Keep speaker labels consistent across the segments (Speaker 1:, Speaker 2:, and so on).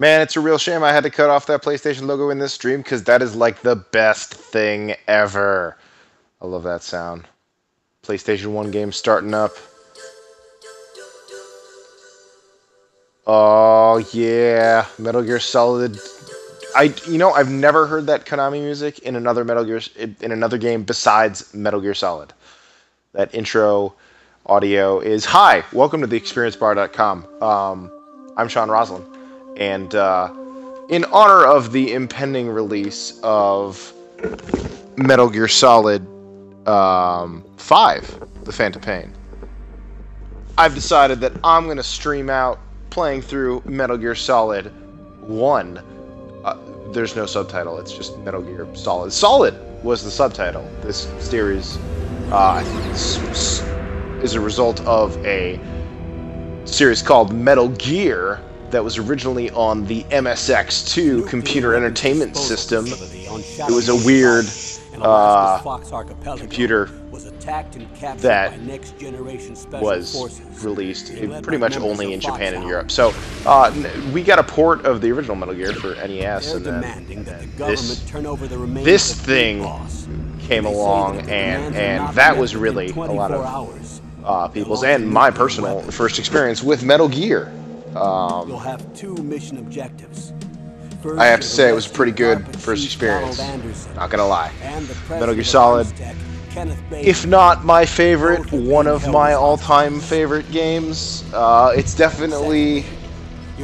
Speaker 1: Man, it's a real shame I had to cut off that PlayStation logo in this stream because that is like the best thing ever. I love that sound. PlayStation 1 game starting up. Oh yeah, Metal Gear Solid. I've never heard that Konami music in another in another game besides Metal Gear Solid. That intro audio is hi. Welcome to theexperiencebar.com. I'm Sean Roslin, and in honor of the impending release of Metal Gear Solid 5, The Phantom Pain, I've decided that I'm going to stream out playing through Metal Gear Solid 1. There's no subtitle, it's just Metal Gear Solid. Solid was the subtitle. This series is a result of a series called Metal Gear that was originally on the MSX2 computer entertainment system. It was a weird computer that was released pretty much only in Japan and Europe. So we got a port of the original Metal Gear for NES, and then this thing came along, and that was really a lot of people's and my personal first experience with Metal Gear.
Speaker 2: You'll have two mission objectives.
Speaker 1: I have to say it was a pretty good first experience. Not gonna lie. Metal Gear Solid, if not my favorite, one of my all-time favorite games. It's definitely,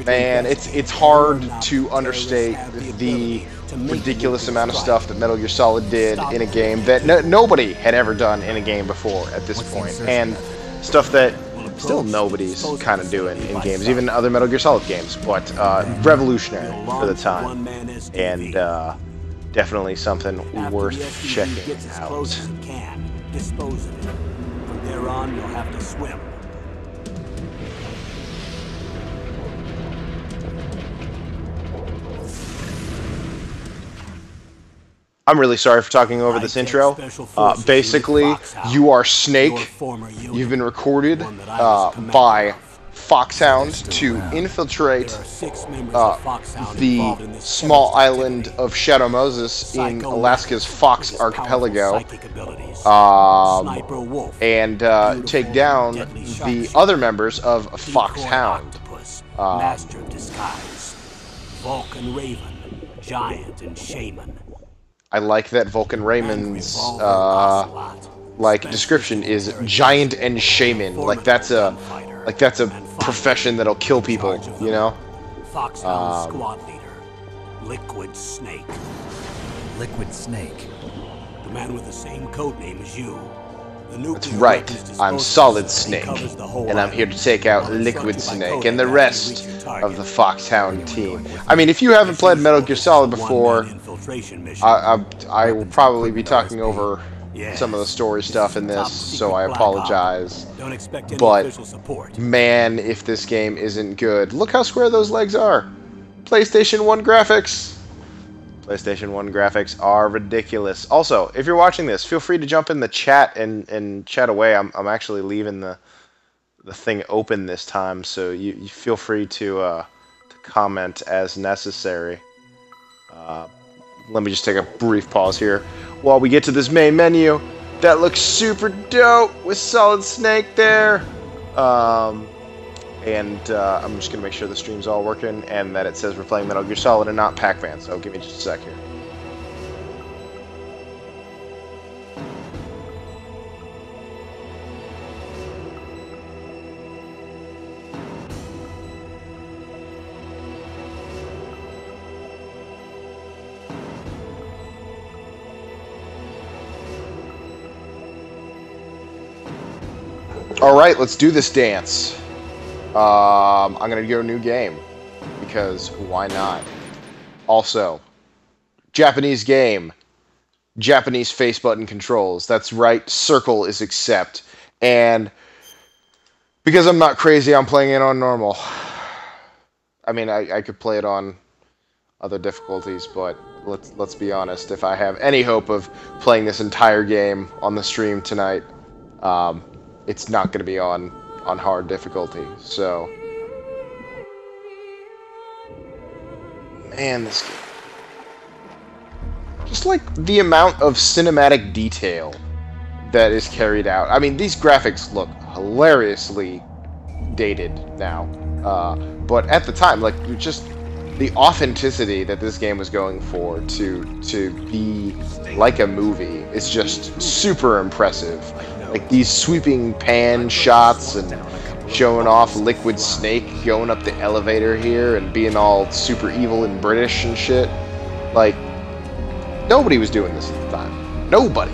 Speaker 1: man, it's hard to understate the ridiculous amount of stuff that Metal Gear Solid did in a game that nobody had ever done in a game before at this point, and stuff that still nobody's kind of doing in games, even other Metal Gear Solid games, but revolutionary for the time, and definitely something worth checking out.
Speaker 2: Dispose of it. From there on, you'll have to swim.
Speaker 1: I'm really sorry for talking over this intro. Basically, you are Snake. You've been recorded by Foxhound to infiltrate the small island of Shadow Moses in Alaska's Fox Archipelago, and take down the other members of Foxhound.
Speaker 2: Master of Disguise, Vulcan Raven, Giant, and Shaman.
Speaker 1: I like that Vulcan Raymond's description is giant and shaman. Like that's a profession that'll kill people, you know?
Speaker 2: Foxhound squad leader, Liquid Snake.
Speaker 3: Liquid Snake.
Speaker 2: The man with the same code name as you.
Speaker 1: That's right. I'm Solid Snake, and I'm here to take out Liquid Snake and the rest of the Foxhound team. I mean, if you haven't played Metal Gear Solid before, I will probably be talking over some of the story stuff in this, so I apologize. But, man, if this game isn't good. Look how square those legs are. PlayStation 1 graphics. PlayStation 1 graphics are ridiculous. Also, if you're watching this, feel free to jump in the chat and chat away. I'm actually leaving the thing open this time, so you feel free to comment as necessary. Let me just take a brief pause here while we get to this main menu. That looks super dope with Solid Snake there. I'm just going to make sure the stream's all working and that it says we're playing Metal Gear Solid and not Pac-Man, so give me just a sec here. Alright, let's do this dance. I'm going to go new game, because why not? Also, Japanese game, Japanese face button controls. That's right, circle is accept. And because I'm not crazy, I'm playing it on normal. I mean, I could play it on other difficulties, but let's be honest. If I have any hope of playing this entire game on the stream tonight, it's not going to be on hard difficulty, so Man, this game. Just like the amount of cinematic detail that is carried out. I mean, these graphics look hilariously dated now. But at the time, like, just the authenticity that this game was going for to be like a movie is just super impressive. Like these sweeping pan shots and showing off Liquid Snake going up the elevator here and being all super evil and British and shit. Like, nobody was doing this at the time. Nobody.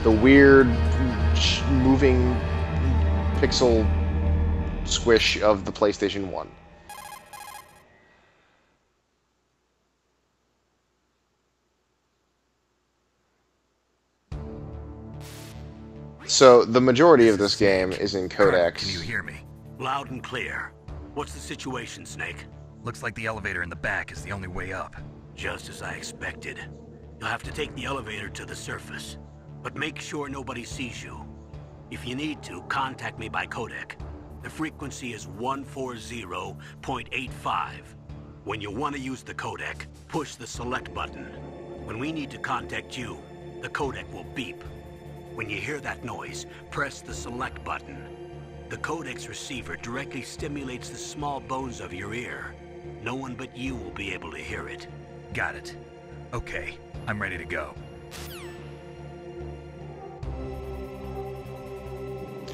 Speaker 1: The weird moving pixel squish of the PlayStation 1. So, the majority of this game is in codecs.
Speaker 3: Can you hear me?
Speaker 2: Loud and clear. What's the situation, Snake?
Speaker 3: Looks like the elevator in the back is the only way up.
Speaker 2: Just as I expected. You'll have to take the elevator to the surface. But make sure nobody sees you. If you need to, contact me by codec. The frequency is 140.85. When you want to use the codec, push the select button. When we need to contact you, the codec will beep. When you hear that noise, press the select button. The codec's receiver directly stimulates the small bones of your ear. No one but you will be able to hear it.
Speaker 3: Got it. Okay, I'm ready to go.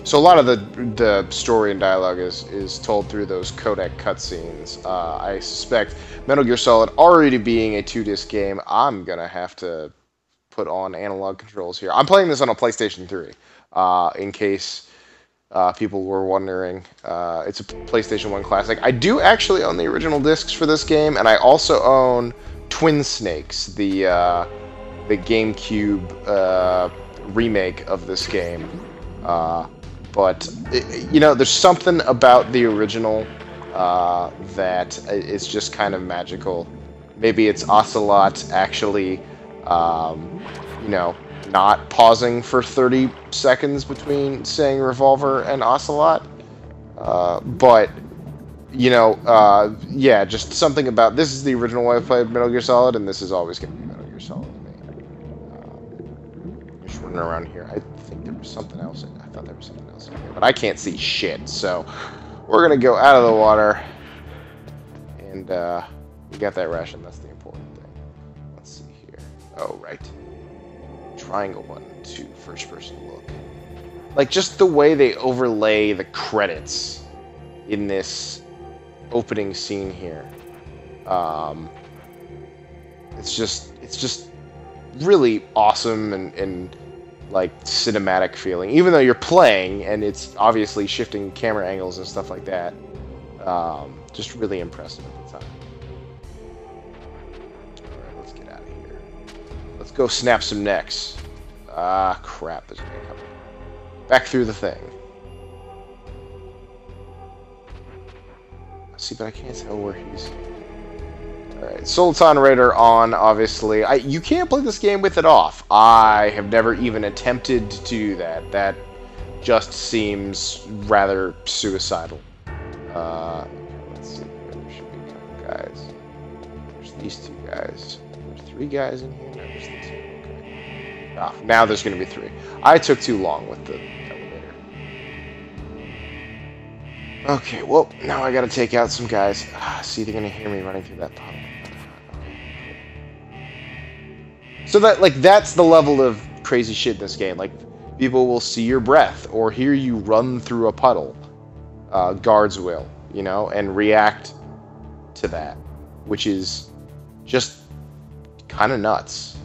Speaker 1: So a lot of the story and dialogue is told through those codec cutscenes. I suspect Metal Gear Solid already being a 2-disc game, I'm gonna have to put on analog controls here. I'm playing this on a PlayStation 3, in case people were wondering. It's a PlayStation 1 classic. I do actually own the original discs for this game, and I also own Twin Snakes, the GameCube remake of this game. But, you know, there's something about the original that is just kind of magical. Maybe it's Ocelot actually, you know, not pausing for 30 seconds between saying Revolver and Ocelot. But, you know, yeah, just something about... This is the original way I played Metal Gear Solid, and this is always going to be Metal Gear Solid to me. Just running around here. I think there was something else. I thought there was something else in here, but I can't see shit, so we're going to go out of the water. And, we got that ration. That's the important thing. Let's see here. Oh, right. Triangle button to first-person look. Like, just the way they overlay the credits in this opening scene here. It's just really awesome and like cinematic feeling. Even though you're playing and it's obviously shifting camera angles and stuff like that. Just really impressive at the time. Alright, let's get out of here. Let's go snap some necks. Ah, crap, there's a guy coming. Back through the thing. See, but I can't tell where he's... Alright, Soliton Radar on, obviously. You can't play this game with it off. I have never even attempted to do that. That just seems rather suicidal. Let's see, there should be a couple guys. There's these two guys. There's 3 guys in here. No, there's these 2. Okay. Ah, now there's going to be 3. I took too long with the elevator. Okay, well, now I gotta take out some guys. See, they're gonna hear me running through that puddle. So that, like, that's the level of crazy shit in this game. Like, people will see your breath or hear you run through a puddle. Guards will, you know, and react to that, which is just kind of nuts.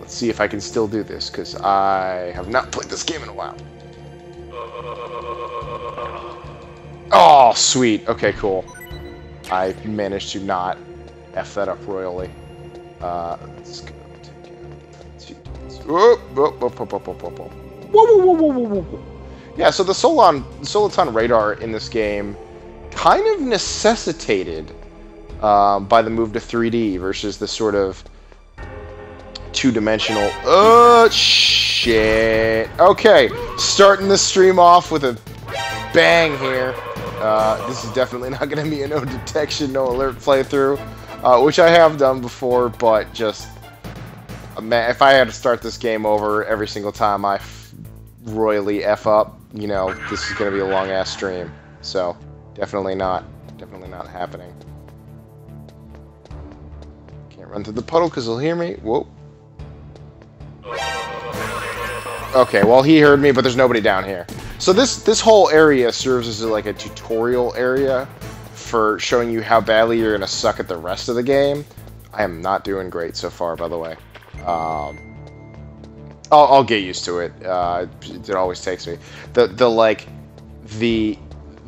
Speaker 1: Let's see if I can still do this, because I have not played this game in a while. Oh, sweet. Okay, cool. I managed to not F that up royally. Let's go take out the 2 dudes. Whoa, whoa, whoa, whoa, whoa, whoa, whoa. Whoa, whoa, whoa, whoa, whoa, whoa. Yeah, so the Soliton Radar in this game kind of necessitated by the move to 3D versus the sort of two-dimensional. Oh, shit. Okay, starting the stream off with a bang here. This is definitely not going to be a no detection, no alert playthrough, which I have done before, but just, if I had to start this game over every single time I royally F up, you know, this is going to be a long-ass stream. So, definitely not happening. Can't run through the puddle because he'll hear me. Whoa. Okay, well, he heard me, but there's nobody down here. So this whole area serves as like a tutorial area for showing you how badly you're gonna suck at the rest of the game. I am not doing great so far, by the way. I'll get used to it. It always takes me.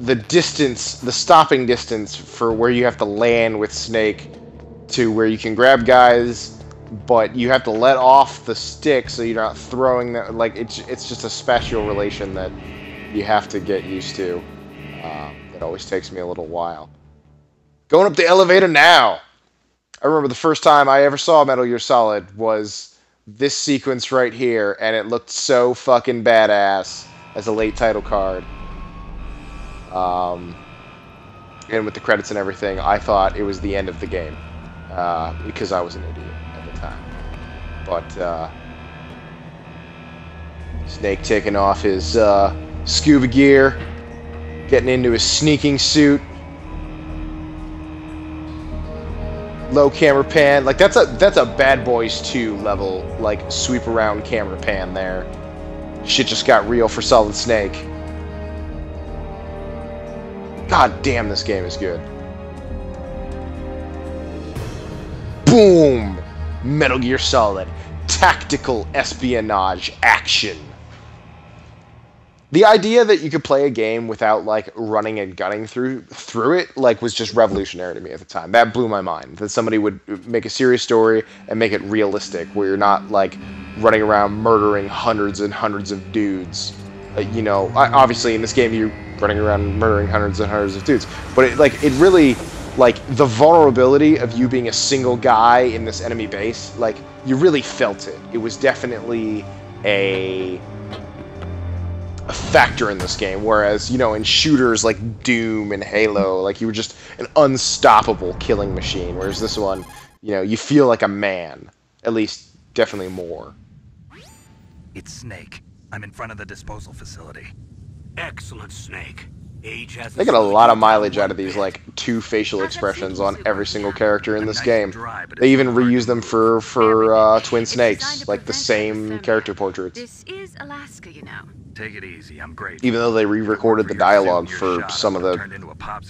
Speaker 1: The distance, the stopping distance for where you have to land with Snake to where you can grab guys, but you have to let off the stick so you're not throwing that. Like it's just a spatial relation that you have to get used to. It always takes me a little while. Going up the elevator now. I remember the first time I ever saw Metal Gear Solid was this sequence right here, and it looked so fucking badass as a late title card. And with the credits and everything, I thought it was the end of the game, because I was an idiot at the time. But Snake taking off his scuba gear, getting into his sneaking suit, low camera pan, like that's a Bad Boys 2 level, like sweep around camera pan there. Shit just got real for Solid Snake. God damn, this game is good. Boom! Metal Gear Solid. Tactical espionage action. The idea that you could play a game without, like, running and gunning through it, like, was just revolutionary to me at the time. That blew my mind. That somebody would make a serious story and make it realistic, where you're not, like, running around murdering hundreds and hundreds of dudes. You know, obviously in this game you're running around murdering hundreds and hundreds of dudes, but it really, like, the vulnerability of you being a single guy in this enemy base, like, you really felt it. It was definitely a factor in this game, whereas, you know, in shooters like Doom and Halo, like, you were just an unstoppable killing machine, whereas this one, you know, you feel like a man. At least, definitely more.
Speaker 3: It's Snake. I'm in front of the disposal facility.
Speaker 2: Excellent, Snake. Age has
Speaker 1: They get a lot of mileage out of these, like, two facial expressions on every single character in this game. They even reuse them for Twin Snakes, like the same character portraits.
Speaker 4: This is Alaska, you know.
Speaker 3: Take it easy, I'm great.
Speaker 1: Even though they re-recorded the dialogue for some of the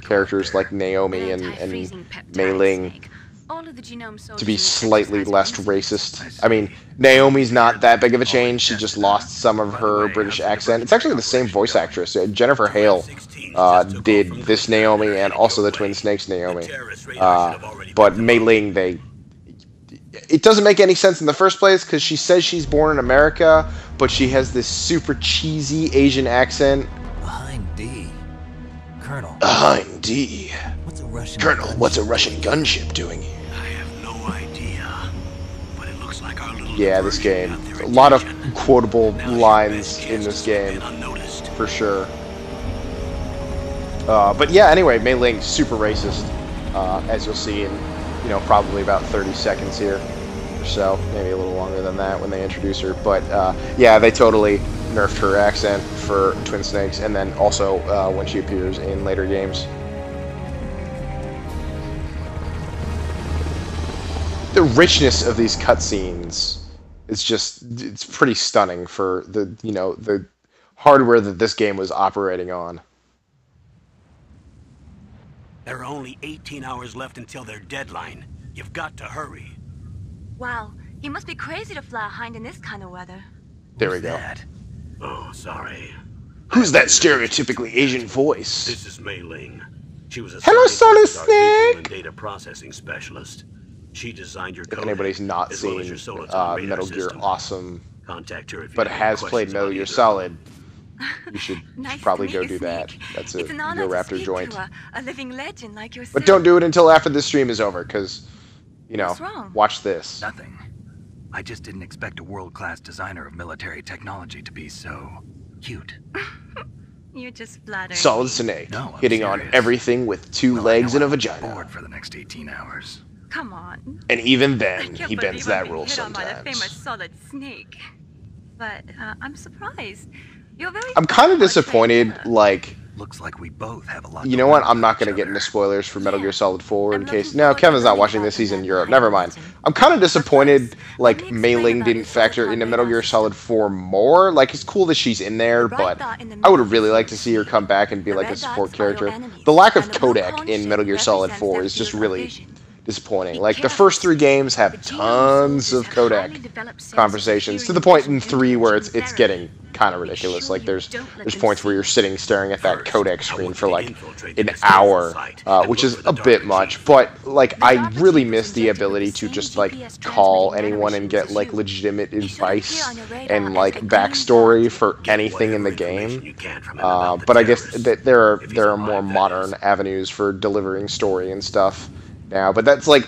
Speaker 1: characters like Naomi and Mei Ling to be slightly less racist. I mean, Naomi's not that big of a change, she just lost some of her British accent. It's actually the same voice actress. Jennifer Hale did this Naomi and also the Twin Snakes Naomi. But Mei Ling, it doesn't make any sense in the first place because she says she's born in America, but she has this super cheesy Asian accent.
Speaker 5: Behind D. Colonel.
Speaker 1: Behind D.
Speaker 5: What's a Russian
Speaker 1: Colonel,
Speaker 5: gunship?
Speaker 1: what's a Russian gunship doing here?
Speaker 2: I have no idea, but it looks like our little
Speaker 1: Yeah, this game.
Speaker 2: diversion got their
Speaker 1: A lot of
Speaker 2: attention.
Speaker 1: quotable
Speaker 2: Now's your
Speaker 1: lines
Speaker 2: best
Speaker 1: in
Speaker 2: chance
Speaker 1: this
Speaker 2: to slip
Speaker 1: game,
Speaker 2: in unnoticed.
Speaker 1: for sure. But yeah, anyway, Mei Ling, super racist, as you'll see in, you know, probably about 30 seconds here or so, maybe a little longer than that when they introduce her. But yeah, they totally nerfed her accent for Twin Snakes, and then also when she appears in later games. The richness of these cutscenes is just, it's pretty stunning for the, you know, the hardware that this game was operating on.
Speaker 2: There are only 18 hours left until their deadline. You've got to hurry.
Speaker 4: Wow, he must be crazy to fly behind in this kind of weather.
Speaker 1: There we
Speaker 3: Who's
Speaker 1: go.
Speaker 3: that?
Speaker 2: Oh, sorry.
Speaker 1: Who's that stereotypically Asian voice?
Speaker 2: This is Mei Ling. She was a
Speaker 1: Hello,
Speaker 2: scientist,
Speaker 1: Solid
Speaker 2: our visual
Speaker 1: Snake!
Speaker 2: and data processing specialist. She designed your
Speaker 1: If
Speaker 2: code,
Speaker 1: anybody's not
Speaker 2: as well
Speaker 1: seen
Speaker 2: as your Soliton radar
Speaker 1: Metal Gear
Speaker 2: system.
Speaker 1: Awesome,
Speaker 2: Contact her if you
Speaker 1: but
Speaker 2: have any
Speaker 1: has played
Speaker 2: questions
Speaker 1: Metal
Speaker 2: about
Speaker 1: Gear
Speaker 2: either.
Speaker 1: Solid, you should
Speaker 4: Nice
Speaker 1: probably
Speaker 4: to
Speaker 1: go
Speaker 4: meet
Speaker 1: do
Speaker 4: you,
Speaker 1: that.
Speaker 4: Snake.
Speaker 1: That's
Speaker 4: It's
Speaker 1: a
Speaker 4: an honor
Speaker 1: Yo
Speaker 4: to
Speaker 1: Raptor
Speaker 4: speak
Speaker 1: joint.
Speaker 4: to a living legend like yourself.
Speaker 1: But don't do it until after the stream is over, because, you know,
Speaker 4: What's wrong?
Speaker 1: watch this.
Speaker 3: Nothing. I just didn't expect a world-class designer of military technology to be so cute.
Speaker 4: You're just flattering.
Speaker 1: Solid
Speaker 4: me.
Speaker 1: Snake,
Speaker 3: No, I'm
Speaker 1: hitting on
Speaker 3: serious.
Speaker 1: everything with two
Speaker 3: Well,
Speaker 1: legs
Speaker 3: I know
Speaker 1: and a
Speaker 3: I won't be
Speaker 1: vagina.
Speaker 3: bored for the next 18 hours.
Speaker 4: Come on.
Speaker 1: And even
Speaker 4: I
Speaker 1: then,
Speaker 4: can't
Speaker 1: he bends
Speaker 4: believe
Speaker 1: that
Speaker 4: I've been
Speaker 1: rule
Speaker 4: hit on by the famous
Speaker 1: sometimes.
Speaker 4: Solid Snake. But I'm surprised. You're very.
Speaker 1: I'm kind of
Speaker 4: fun for a
Speaker 1: disappointed,
Speaker 4: trainer.
Speaker 1: like,
Speaker 3: Looks like we both have a lot
Speaker 1: you
Speaker 3: to
Speaker 1: know what?
Speaker 3: learn
Speaker 1: I'm not
Speaker 3: about
Speaker 1: going to
Speaker 3: each
Speaker 1: get into
Speaker 3: other.
Speaker 1: spoilers for Metal Gear Solid 4 in
Speaker 4: I'm
Speaker 1: case...
Speaker 4: looking
Speaker 1: No,
Speaker 4: forward to
Speaker 1: Kevin's not
Speaker 4: learning
Speaker 1: watching
Speaker 4: about
Speaker 1: this. He's in
Speaker 4: the
Speaker 1: Europe.
Speaker 4: High
Speaker 1: Never mind.
Speaker 4: Mountain.
Speaker 1: I'm kind of disappointed,
Speaker 4: Let
Speaker 1: like,
Speaker 4: me
Speaker 1: Mei
Speaker 4: explain
Speaker 1: Ling
Speaker 4: about
Speaker 1: didn't
Speaker 4: his
Speaker 1: factor
Speaker 4: silicon
Speaker 1: into Metal
Speaker 4: radar
Speaker 1: Gear Solid
Speaker 4: system.
Speaker 1: 4 more. Like, it's cool that she's in there,
Speaker 4: The bright
Speaker 1: but
Speaker 4: dot in the
Speaker 1: I would
Speaker 4: middle
Speaker 1: have really
Speaker 4: is
Speaker 1: liked to see her come back and be
Speaker 4: The
Speaker 1: like a
Speaker 4: red
Speaker 1: support
Speaker 4: dots are your
Speaker 1: character.
Speaker 4: enemies,
Speaker 1: The lack of
Speaker 4: and the blue
Speaker 1: codec
Speaker 4: cone
Speaker 1: in
Speaker 4: shape
Speaker 1: Metal Gear Solid
Speaker 4: represents
Speaker 1: 4
Speaker 4: their
Speaker 1: is just
Speaker 4: field of
Speaker 1: really
Speaker 4: vision.
Speaker 1: disappointing.
Speaker 4: Be
Speaker 1: Like, the
Speaker 4: careful.
Speaker 1: first 3 games
Speaker 4: The
Speaker 1: have
Speaker 4: GM
Speaker 1: tons
Speaker 4: soldiers
Speaker 1: of
Speaker 4: have
Speaker 1: codec
Speaker 4: highly developed senses of
Speaker 1: conversations, to
Speaker 4: hearing
Speaker 1: the
Speaker 4: and
Speaker 1: point in
Speaker 4: vision
Speaker 1: 3 where
Speaker 4: information
Speaker 1: it's
Speaker 4: therapy.
Speaker 1: getting kind of
Speaker 4: Make
Speaker 1: ridiculous.
Speaker 4: sure
Speaker 1: Like,
Speaker 4: you
Speaker 1: there's
Speaker 4: don't let them
Speaker 1: points where
Speaker 4: see
Speaker 1: you're
Speaker 4: you.
Speaker 1: sitting staring at that
Speaker 2: First,
Speaker 1: codec
Speaker 2: I
Speaker 1: screen
Speaker 2: want
Speaker 1: for
Speaker 2: you to
Speaker 1: like
Speaker 2: infiltrate the
Speaker 1: an
Speaker 2: disposal
Speaker 1: hour,
Speaker 2: site and
Speaker 1: which
Speaker 2: look
Speaker 1: is
Speaker 2: for the
Speaker 1: a bit
Speaker 2: Darker
Speaker 1: much.
Speaker 2: Chief.
Speaker 1: But like,
Speaker 4: The
Speaker 1: I
Speaker 4: Darker
Speaker 1: really
Speaker 4: Chief was
Speaker 1: miss the
Speaker 4: injected with
Speaker 1: ability
Speaker 4: the
Speaker 1: to
Speaker 4: same
Speaker 1: just like
Speaker 4: GPS
Speaker 1: call
Speaker 4: transmitting
Speaker 1: anyone and
Speaker 4: nanomachines
Speaker 1: get
Speaker 4: as
Speaker 1: like
Speaker 4: you.
Speaker 1: legitimate
Speaker 4: He's gonna appear
Speaker 1: advice
Speaker 4: on your radar
Speaker 1: and
Speaker 4: as
Speaker 1: like
Speaker 4: the green
Speaker 1: backstory
Speaker 4: dot.
Speaker 1: for
Speaker 2: Get
Speaker 1: anything in the
Speaker 2: whatever information
Speaker 1: game.
Speaker 2: you can from him about the
Speaker 1: But I guess
Speaker 2: terrorists.
Speaker 1: that there
Speaker 2: If he's
Speaker 1: are more
Speaker 2: alive, that
Speaker 1: modern
Speaker 2: is.
Speaker 1: avenues for delivering story and stuff now. But that's like,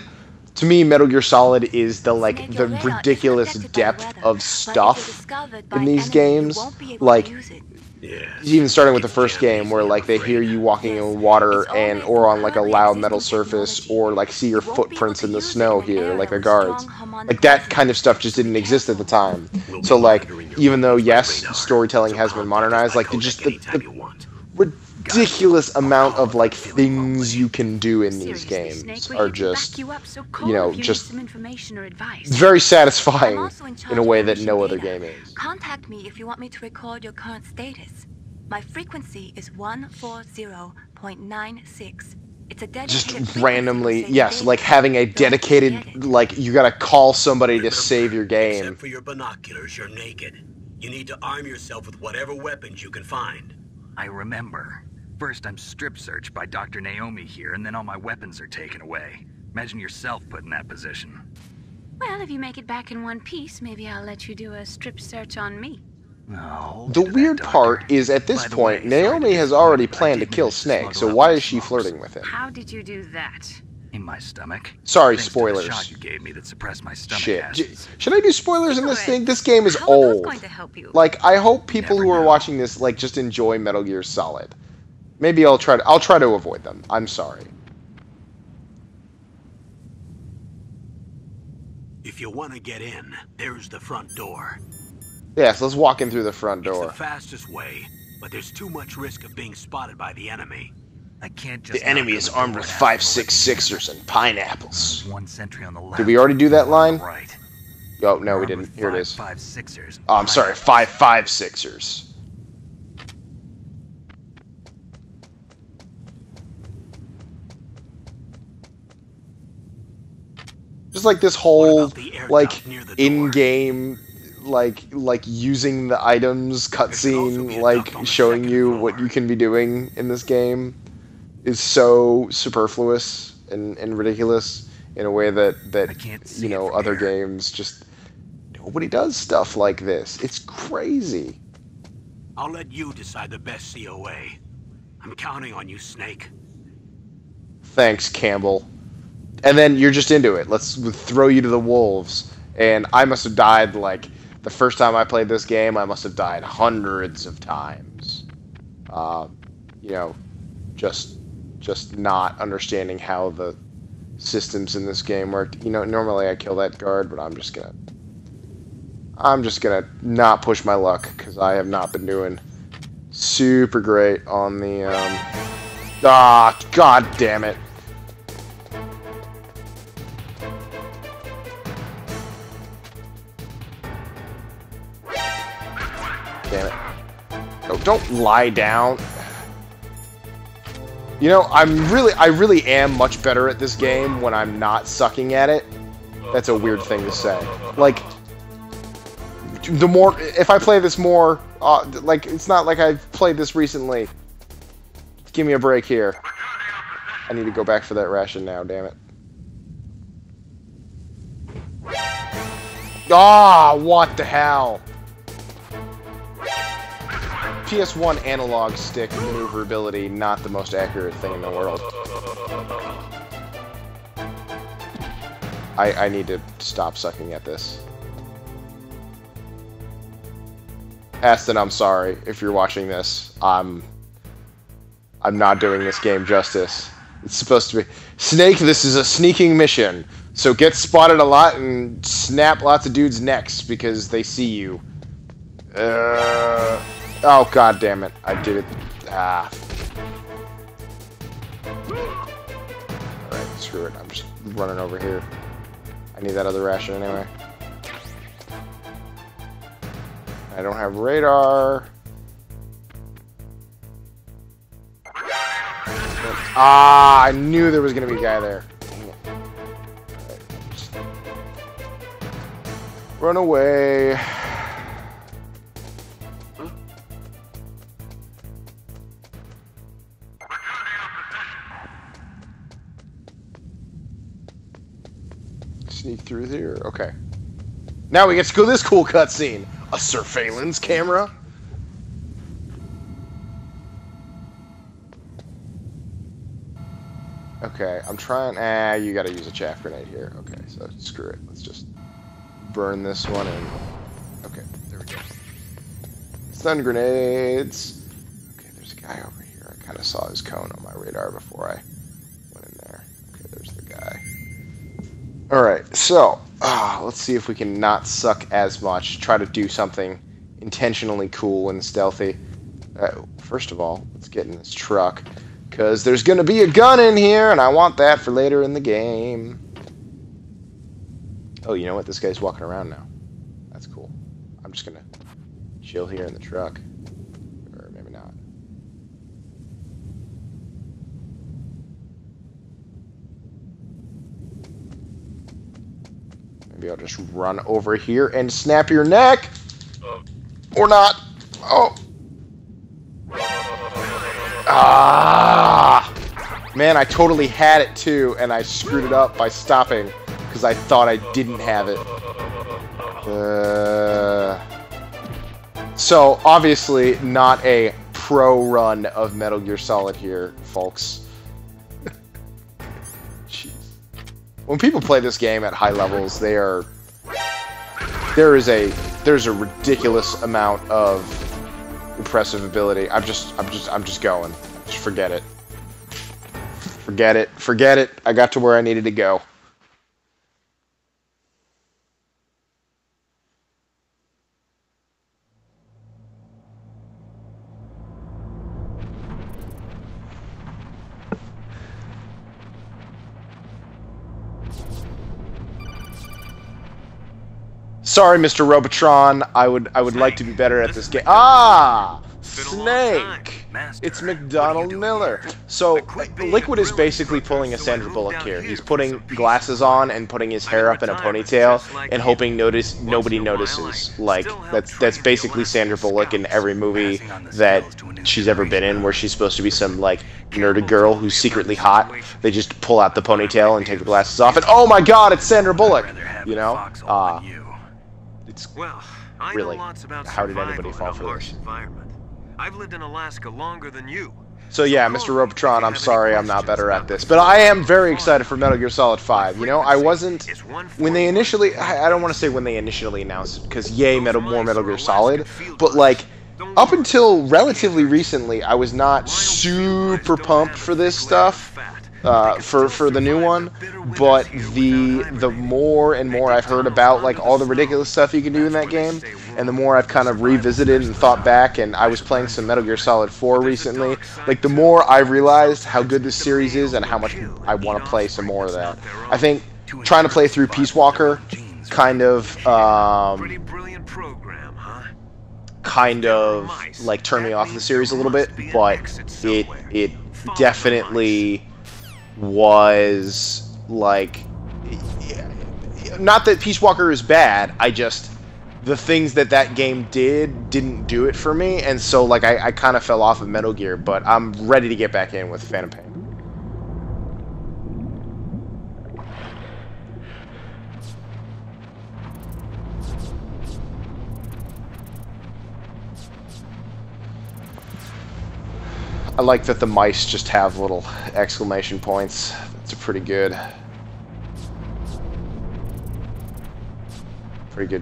Speaker 1: to me, Metal Gear Solid is the like
Speaker 4: Snake,
Speaker 1: the
Speaker 4: your radar isn't
Speaker 1: ridiculous
Speaker 4: affected by the
Speaker 1: depth
Speaker 4: weather,
Speaker 1: of
Speaker 4: but if
Speaker 1: stuff
Speaker 4: you're discovered by
Speaker 1: in
Speaker 4: an
Speaker 1: these
Speaker 4: enemy, you
Speaker 1: games.
Speaker 4: won't be able
Speaker 1: Like,
Speaker 4: to use it.
Speaker 2: Yes.
Speaker 1: even starting with the
Speaker 2: It's
Speaker 1: first
Speaker 2: damn
Speaker 1: game, where
Speaker 2: easy,
Speaker 1: like
Speaker 2: I'm
Speaker 1: they hear
Speaker 2: afraid.
Speaker 1: you walking
Speaker 4: Yes,
Speaker 1: in water
Speaker 4: it's all
Speaker 1: and
Speaker 4: made
Speaker 1: or
Speaker 4: from
Speaker 1: on like a
Speaker 4: currently
Speaker 1: loud
Speaker 4: existing
Speaker 1: metal surface,
Speaker 4: technology.
Speaker 1: or like see your
Speaker 4: You won't be able
Speaker 1: footprints
Speaker 4: to
Speaker 1: in the
Speaker 4: use it
Speaker 1: snow
Speaker 4: in an
Speaker 1: here,
Speaker 4: area
Speaker 1: like the
Speaker 4: with
Speaker 1: guards.
Speaker 4: strong harmonic
Speaker 1: Like that
Speaker 4: resonance.
Speaker 1: kind of stuff just
Speaker 4: So be
Speaker 1: didn't exist at the
Speaker 4: careful.
Speaker 1: time.
Speaker 2: We'll be
Speaker 1: So like,
Speaker 2: monitoring your
Speaker 1: even though
Speaker 2: movements by
Speaker 1: yes,
Speaker 2: radar,
Speaker 1: storytelling
Speaker 2: so
Speaker 1: has been
Speaker 2: contact us
Speaker 1: modernized,
Speaker 2: by
Speaker 1: like
Speaker 2: codec
Speaker 1: just
Speaker 2: anytime
Speaker 1: the
Speaker 2: you want.
Speaker 1: ridiculous amount of like
Speaker 3: feeling
Speaker 1: things you can do in these
Speaker 4: Seriously,
Speaker 1: games
Speaker 4: Snake, we're
Speaker 1: are
Speaker 4: here to back
Speaker 1: just,
Speaker 4: you up, so
Speaker 1: you
Speaker 4: call
Speaker 1: know,
Speaker 4: if you
Speaker 1: just
Speaker 4: need some information or advice.
Speaker 1: very
Speaker 4: I'm
Speaker 1: satisfying
Speaker 4: also in charge
Speaker 1: in a
Speaker 4: of
Speaker 1: way
Speaker 4: our
Speaker 1: that
Speaker 4: mission
Speaker 1: no other
Speaker 4: data.
Speaker 1: game is.
Speaker 4: Contact me if you want me to record your current status. My frequency is 140.96. It's a dedicated
Speaker 1: Just
Speaker 4: frequency
Speaker 1: randomly,
Speaker 4: for saving
Speaker 1: yes,
Speaker 4: data.
Speaker 1: like having a
Speaker 4: Don't
Speaker 1: dedicated,
Speaker 4: forget it.
Speaker 1: like you gotta call somebody to
Speaker 2: Remember,
Speaker 1: save your game.
Speaker 2: Except for your binoculars, you're naked. You need to arm yourself with whatever weapons you can find.
Speaker 3: I remember. First, I'm strip searched by Dr. Naomi here, and then all my weapons are taken away. Imagine yourself put in that position.
Speaker 6: Well, if you make it back in one piece, maybe I'll let you do a strip search on me.
Speaker 3: No.
Speaker 1: The weird part is, at this point, Naomi has already planned to kill Snake, so why is she flirting with him?
Speaker 6: How did you do that?
Speaker 3: In my stomach.
Speaker 1: Sorry,
Speaker 3: Thanks to the
Speaker 1: spoilers.
Speaker 3: shot you gave me that suppressed my stomach
Speaker 1: Shit.
Speaker 3: acids.
Speaker 1: Should I do spoilers in this thing? This game is
Speaker 6: How are those
Speaker 1: old.
Speaker 6: going to help you?
Speaker 1: Like, I hope people
Speaker 3: Never
Speaker 1: who are
Speaker 3: know.
Speaker 1: watching this, like, just enjoy Metal Gear Solid. Maybe I'll try to avoid them. I'm sorry.
Speaker 2: If you want to get in, there's the front door.
Speaker 1: Yes, let's walk in through the front
Speaker 2: It's
Speaker 1: door.
Speaker 2: the fastest way, but there's too much risk of being spotted by the enemy.
Speaker 3: I can't just
Speaker 1: The enemy
Speaker 3: knock
Speaker 1: is
Speaker 3: on the
Speaker 1: armed
Speaker 3: door
Speaker 1: with
Speaker 3: and ask them to let me
Speaker 1: 5.66ers
Speaker 3: in.
Speaker 1: and pineapples.
Speaker 3: One sentry on the left.
Speaker 1: Did we already do that line?
Speaker 3: Right.
Speaker 1: Oh, no, we
Speaker 3: Armed
Speaker 1: didn't.
Speaker 3: with
Speaker 1: Here it is.
Speaker 3: 5.56ers.
Speaker 1: Oh, I'm sorry, 5.56ers. Just like this
Speaker 2: What
Speaker 1: whole,
Speaker 2: about the air
Speaker 1: like,
Speaker 2: duct near the door?
Speaker 1: in-game, like using the items
Speaker 2: There should also be
Speaker 1: cutscene,
Speaker 2: a
Speaker 1: like
Speaker 2: duct on the
Speaker 1: showing
Speaker 2: second
Speaker 1: you
Speaker 2: floor.
Speaker 1: what you can be doing in this game is so superfluous and ridiculous in a way
Speaker 3: I
Speaker 1: that
Speaker 3: can't see
Speaker 1: you know,
Speaker 3: it from
Speaker 1: other
Speaker 3: here.
Speaker 1: games just, nobody does stuff like this. It's crazy.
Speaker 2: I'll let you decide the best COA. I'm counting on you, Snake.
Speaker 1: Thanks, Campbell. And then you're just into it. Let's throw you to the wolves. And I must have died, like, the first time I played this game, I must have died hundreds of times. You know, just not understanding how the systems in this game worked. You know, normally I kill that guard, but I'm just gonna not push my luck, because I have not been doing super great on the, ah, god damn it. Damn it. No, don't lie down. You know, I really am much better at this game when I'm not sucking at it. That's a weird thing to say. Like, the more, if I play this more, like, it's not like I've played this recently. Give me a break here. I need to go back for that ration now, damn it. Ah, what the hell? PS1 analog stick maneuverability, not the most accurate thing in the world. I need to stop sucking at this. Aston, I'm sorry if you're watching this. I'm not doing this game justice. It's supposed to be... Snake, this is a sneaking mission. So get spotted a lot and snap lots of dudes' necks because they see you. Oh, god damn it. I did it. Ah. Alright, screw it. I'm just running over here. I need that other ration anyway. I don't have radar. Ah, I knew there was going to be a guy there. Dang it. Right, just run away. Sneak through here. Okay. Now we get to go this cool cutscene. A surveillance camera? Okay, I'm trying... you gotta use a chaff grenade here. Okay, so screw it. Let's just burn this one and... Okay, there we go. Stun grenades. Okay, there's a guy over here. I kind of saw his cone on my radar before I went in there. Okay, there's the guy. Alright, so... let's see if we can not suck as much. Try to do something intentionally cool and stealthy. First of all, let's get in this truck. Because there's going to be a gun in here, and I want that for later in the game. Oh, you know what? This guy's walking around now. That's cool. I'm just going to chill here in the truck. Or maybe not. Maybe I'll just run over here and snap your neck. Or not. Oh. Ah! Man, I totally had it too, and I screwed it up by stopping because I thought I didn't have it. So, obviously, not a pro run of Metal Gear Solid here, folks. Jeez. When people play this game at high levels, there's a ridiculous amount of impressive ability. I'm just going. Just forget it. Forget it. Forget it. I got to where I needed to go. Sorry, Mr. Robotron. I would like to be better at this game. Ah! Snake! It's McDonald Miller. So, Liquid is basically pulling a Sandra Bullock here. He's putting glasses on and putting his hair up in a ponytail and hoping nobody notices. Like, that's basically Sandra Bullock in every movie that she's ever been in, where she's supposed to be some, like, nerdy girl who's secretly hot. They just pull out the ponytail and take the glasses off, and oh my god, it's Sandra Bullock! You know? It's really, how did anybody fall for this?
Speaker 7: I've lived in Alaska longer than you.
Speaker 1: So yeah, Mr. Robotron, I'm sorry I'm not better at this. But I am very excited for Metal Gear Solid 5. You know, I wasn't... When they initially... I don't want to say when they initially announced it, because yay, more Metal Gear Solid. But like, up until relatively recently, I was not super pumped for this stuff. For the new one, but the more and more I've heard about like all the ridiculous stuff you can do in that game, and the more I've kind of revisited and thought back, and I was playing some Metal Gear Solid 4 recently, like the more I've realized how good this series is and how much I want to play some more of that. I think trying to play through Peace Walker kind of like turned me off the series a little bit, but it definitely was like, not that Peace Walker is bad, the things that game didn't do it for me, and so like I kind of fell off of Metal Gear, but I'm ready to get back in with Phantom Pain. I like that the mice just have little exclamation points. That's pretty good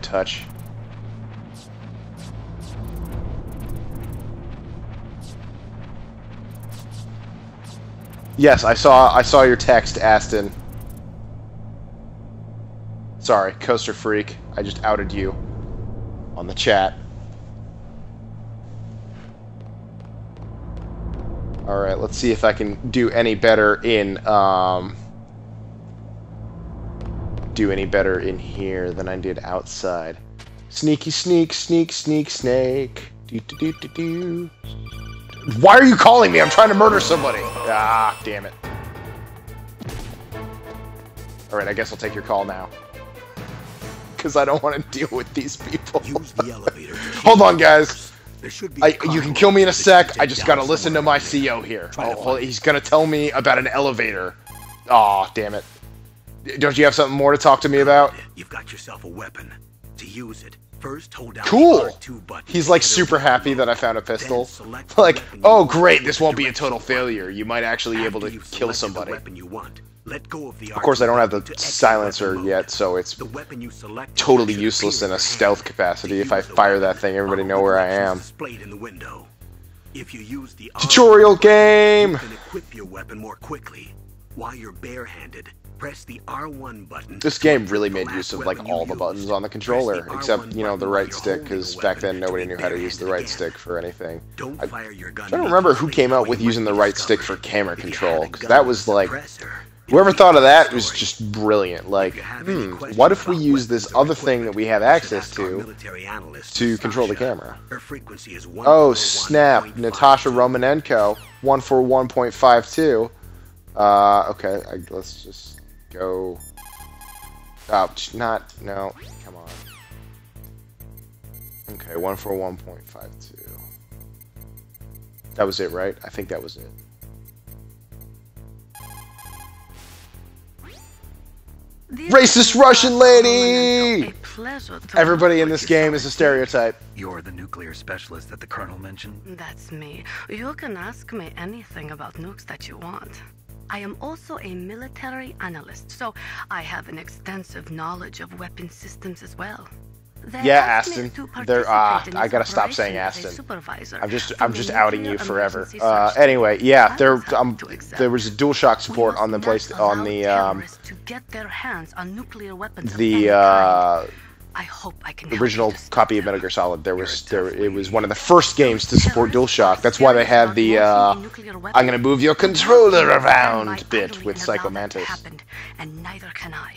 Speaker 1: touch. Yes, I saw your text, Aston. Sorry, Coaster Freak. I just outed you on the chat. Alright, let's see if I can do any better in, here than I did outside. Sneaky sneak, sneak, sneak, snake. Do, do, do, do, do. Why are you calling me? I'm trying to murder somebody. Ah, damn it. Alright, I guess I'll take your call now. Because I don't want to deal with these people.
Speaker 2: Use the elevator.
Speaker 1: Hold on, guys.
Speaker 2: There should be
Speaker 1: You can kill me in a sec. I just gotta listen to my CO here. Oh, he's gonna tell me about an elevator. Aw, damn it. Don't you have something more to talk to me about?
Speaker 2: You've got yourself a weapon. To use it, first hold down
Speaker 1: Cool!
Speaker 2: the R2 button.
Speaker 1: He's like super happy that I found a pistol. Like, oh great, this won't be a total failure. You might actually be able to kill somebody. Of course, I don't have the silencer yet, so it's totally useless in a stealth capacity. If I fire that thing, everybody know where I am. Tutorial game!
Speaker 2: You can equip your weapon more quickly. While you're barehanded, press the R1 button.
Speaker 1: This game really made use of like all the buttons on the controller, except, you know, the right stick, because back then nobody knew how to use the right stick for anything. I don't remember who came out with using the right stick for camera control, because that was like, whoever thought of that was just brilliant. Like, what if we use this other thing that we have access to control the camera? Oh snap, Natasha Romanenko, 141.52. Okay, let's just go. Oh, no, come on. Okay, 141.52. That was it, right? I think that was it. Racist Russian lady! Everybody in this game is a stereotype.
Speaker 3: You're the nuclear specialist that the Colonel mentioned?
Speaker 8: That's me. You can ask me anything about nukes that you want. I am also a military analyst, so I have an extensive knowledge of weapon systems as well.
Speaker 1: Yeah, Aston. I gotta stop saying Aston. I'm just outing you forever. Anyway, yeah, there was a DualShock support on the original copy of Metal Gear Solid. It was one of the first games to support DualShock. That's why they had the I'm gonna move your controller around bit with Psycho Mantis.
Speaker 8: And neither can I.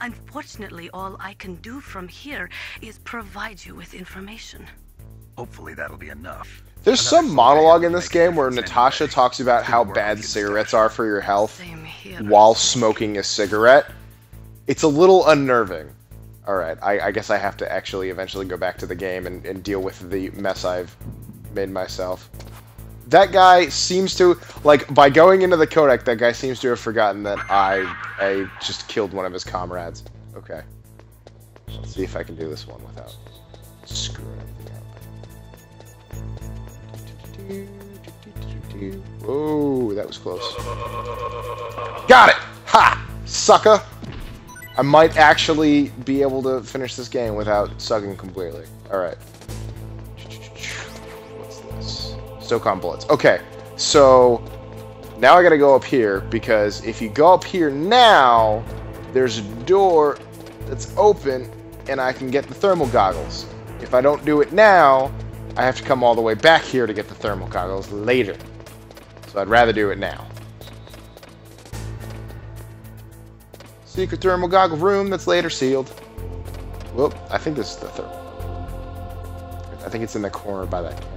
Speaker 8: Unfortunately, all I can do from here is provide you with information.
Speaker 3: Hopefully that'll be enough.
Speaker 1: There's some monologue in this game where Natasha talks about how bad cigarettes are for your health while smoking a cigarette. It's a little unnerving. Alright, I guess I have to actually eventually go back to the game and deal with the mess I've made myself. That guy seems to, like, by going into the codec, that guy seems to have forgotten that I just killed one of his comrades. Okay. Let's see if I can do this one without screwing everything up. Whoa, that was close. Got it! Ha! Sucker! I might actually be able to finish this game without sucking completely. Alright. What's this? SOCOM bullets. Okay, so now I gotta go up here, because if you go up here now, there's a door that's open, and I can get the thermal goggles. If I don't do it now, I have to come all the way back here to get the thermal goggles later. So I'd rather do it now. Secret thermal goggle room that's later sealed. Whoop, I think this is the thermal. I think it's in the corner by that camera.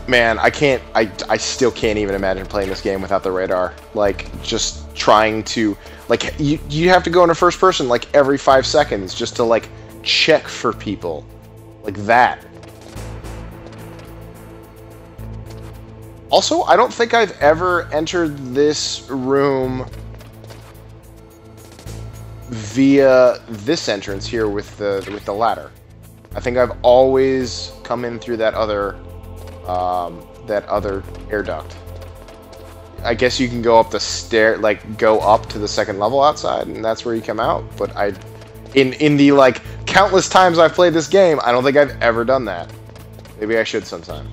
Speaker 1: Man, I still can't even imagine playing this game without the radar. Like, just trying to, like, you have to go into first person, like, every 5 seconds just to, like, check for people. Like that. Also, I don't think I've ever entered this room via this entrance here with the ladder. I think I've always come in through that other air duct. I guess you can go up the stair, like go up to the second level outside, and that's where you come out. But in the like countless times I've played this game, I don't think I've ever done that. Maybe I should sometime.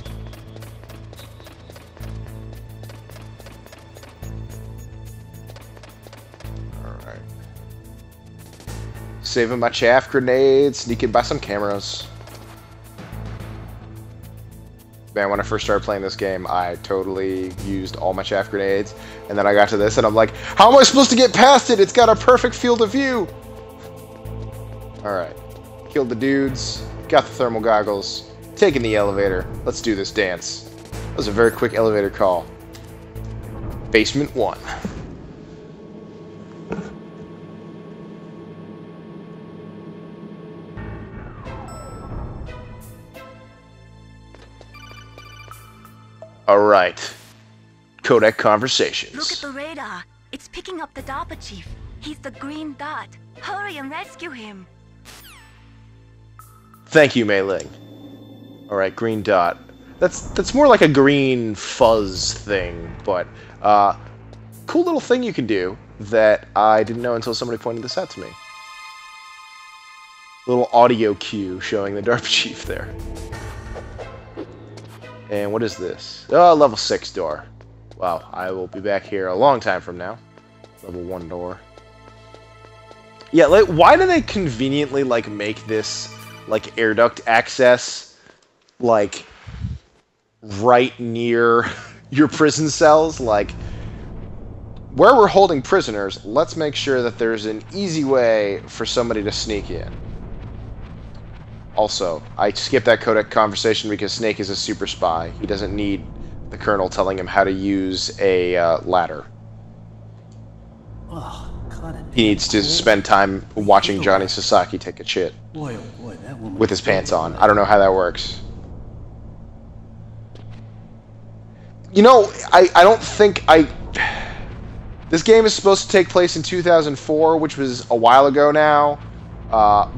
Speaker 1: Saving my chaff grenades, sneaking by some cameras. Man, when I first started playing this game, I totally used all my chaff grenades, and then I got to this, and I'm like, how am I supposed to get past it? It's got a perfect field of view! Alright. Killed the dudes, got the thermal goggles, taking the elevator. Let's do this dance. That was a very quick elevator call. Basement 1. Alright. Codec conversations.
Speaker 4: Look at the radar. It's picking up the DARPA chief. He's the green dot. Hurry and rescue him.
Speaker 1: Thank you, Mei Ling. Alright, green dot. That's more like a green fuzz thing, but cool little thing you can do that I didn't know until somebody pointed this out to me. Little audio cue showing the DARPA chief there. And what is this? Oh, level 6 door. Wow, I will be back here a long time from now. Level 1 door. Yeah, like, why do they conveniently, like, make this, like, air duct access, like, right near your prison cells? Like, where we're holding prisoners, let's make sure that there's an easy way for somebody to sneak in. Also, I skipped that codec conversation because Snake is a super spy. He doesn't need the Colonel telling him how to use a ladder. He needs to spend time watching Johnny Sasaki take a shit with his pants on. I don't know how that works. You know, I don't think this game is supposed to take place in 2004, which was a while ago now,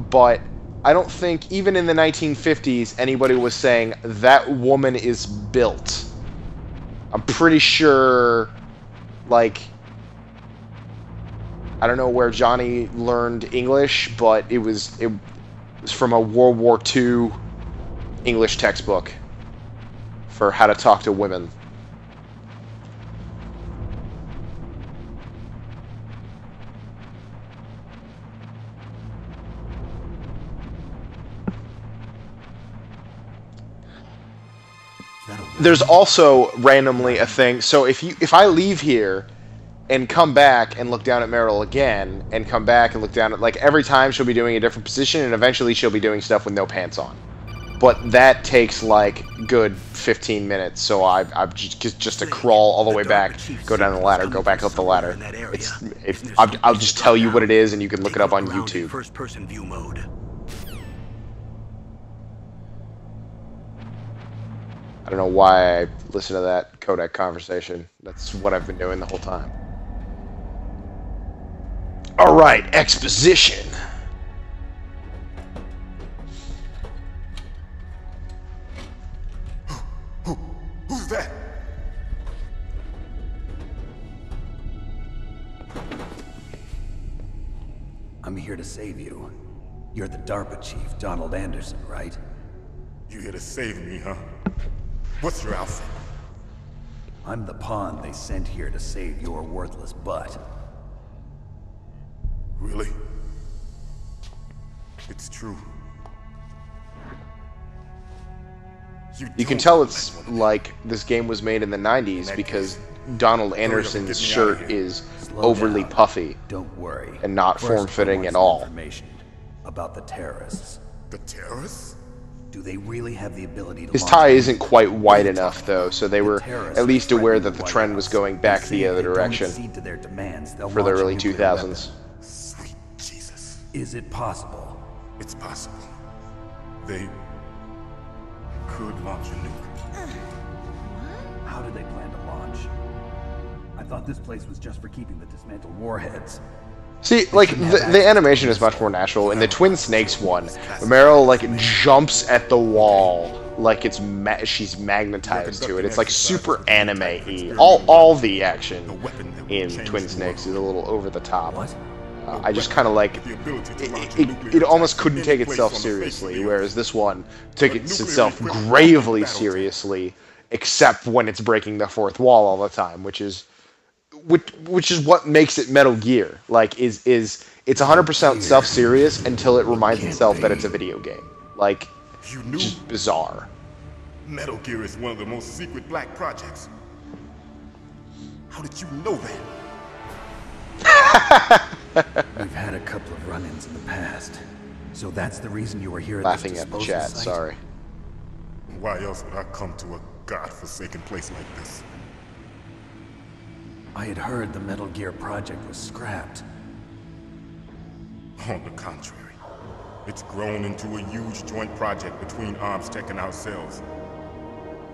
Speaker 1: but I don't think, even in the 1950s, anybody was saying, that woman is built. I'm pretty sure, like, I don't know where Johnny learned English, but it was from a World War II English textbook for how to talk to women. There's also randomly a thing. So if I leave here and come back and look down at Meryl again, and come back and look down at, like, every time she'll be doing a different position, and eventually she'll be doing stuff with no pants on. But that takes like good 15 minutes. So I've just to crawl all the way back, go down the ladder, go back up the ladder. I'll just tell you what it is, and you can look it up on YouTube.
Speaker 2: First-person view mode.
Speaker 1: I don't know why I listened to that codec conversation. That's what I've been doing the whole time. Alright, exposition.
Speaker 9: Who's that?
Speaker 10: I'm here to save you. You're the DARPA chief, Donald Anderson, right?
Speaker 9: You here to save me, huh? What's your outfit?
Speaker 10: I'm the pawn they sent here to save your worthless butt.
Speaker 9: Really? It's true.
Speaker 1: You can tell it's like this game was made in the 90s because Donald Anderson's shirt is overly puffy.
Speaker 10: Don't worry.
Speaker 1: And not form-fitting at all.
Speaker 10: Information about the terrorists.
Speaker 9: The terrorists?
Speaker 10: Do they really have the ability to
Speaker 1: His tie isn't quite wide enough, though, so they were at least aware that the trend was going back the other direction for the early 2000s.
Speaker 9: Sweet Jesus.
Speaker 10: Is it possible?
Speaker 9: It's possible. They could launch a nuke.
Speaker 10: How do they plan to launch? I thought this place was just for keeping the dismantled warheads.
Speaker 1: See, like, the animation is much more natural. In the Twin Snakes one, Meryl, like, jumps at the wall like it's she's magnetized to it. It's, like, super anime-y. All the action in Twin Snakes is a little over the top. I just kind of like... It almost couldn't take itself seriously, whereas this one took itself gravely seriously, except when it's breaking the fourth wall all the time, which is which is what makes it Metal Gear. Like, is it's 100% self-serious until it reminds itself that it's a video game. Like, it's just bizarre.
Speaker 9: Metal Gear is one of the most secret black projects. How did you know that?
Speaker 10: We've had a couple of run-ins in the past. So that's the reason you were here at
Speaker 1: Laughing
Speaker 10: this
Speaker 1: at the
Speaker 10: disposal
Speaker 1: chat,
Speaker 10: site?
Speaker 1: sorry.
Speaker 9: Why else would I come to a godforsaken place like this?
Speaker 10: I had heard the Metal Gear project was scrapped.
Speaker 9: On the contrary, it's grown into a huge joint project between ArmsTech and ourselves.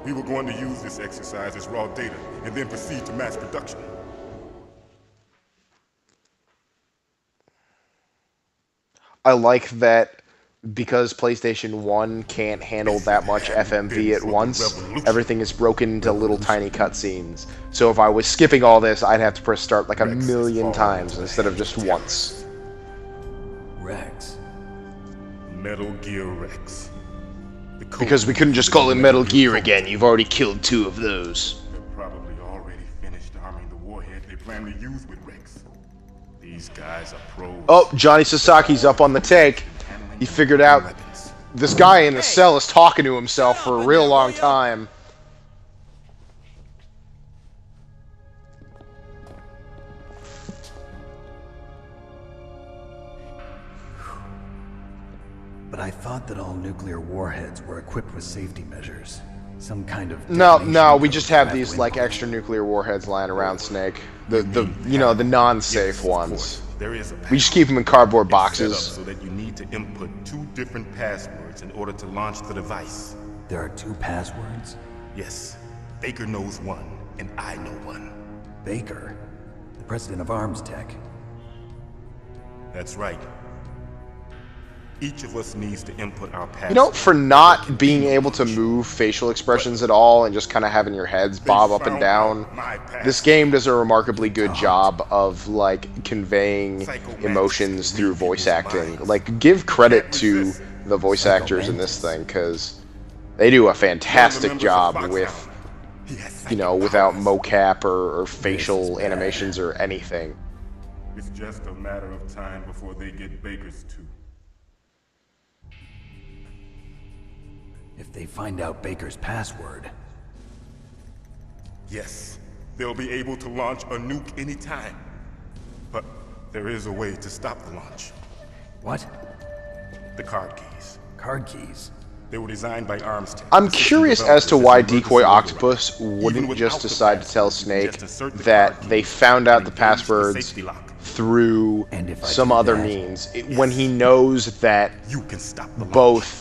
Speaker 9: We were going to use this exercise as raw data and then proceed to mass production.
Speaker 1: I like that because PlayStation 1 can't handle that much FMV at once, everything is broken into little tiny cutscenes. So if I was skipping all this, I'd have to press start like a million times instead of just once.
Speaker 10: Rex.
Speaker 9: Metal Gear Rex.
Speaker 1: Because we couldn't just call it Metal Gear again, you've already killed 2 of those.
Speaker 9: They're probably already finished arming the warhead they plan to use with Rex. These guys are pros.
Speaker 1: Oh, Johnny Sasaki's up on the take. He figured out this guy in the cell is talking to himself for a real long time.
Speaker 10: But I thought that all nuclear warheads were equipped with safety measures. Some kind of...
Speaker 1: No, we just have these, like, extra nuclear warheads lying around, Snake. The you know, the non-safe ones. We just keep them in cardboard boxes.
Speaker 9: So that you need to input 2 different passwords in order to launch the device.
Speaker 10: There are 2 passwords?
Speaker 9: Yes. Baker knows one, and I know one.
Speaker 10: Baker? The president of ArmsTech?
Speaker 9: That's right. Each of us needs to input our password.
Speaker 1: You know, for not being able to move facial expressions at all and just kind of having your heads bob up and down, this game does a remarkably good job of, like, conveying emotions through voice acting. Like, give credit to the voice actors in this thing, because they do a fantastic job with, you know, without mocap or facial animations or anything.
Speaker 9: It's just a matter of time before they get Baker's too.
Speaker 10: If they find out Baker's password...
Speaker 9: Yes, they'll be able to launch a nuke anytime. But there is a way to stop the launch.
Speaker 10: What?
Speaker 9: The card keys.
Speaker 10: Card keys?
Speaker 9: They were designed by ArmsTech.
Speaker 1: I'm curious as to why Decoy Octopus wouldn't just decide to tell Snake that they found out the passwords through some other means, when he knows that both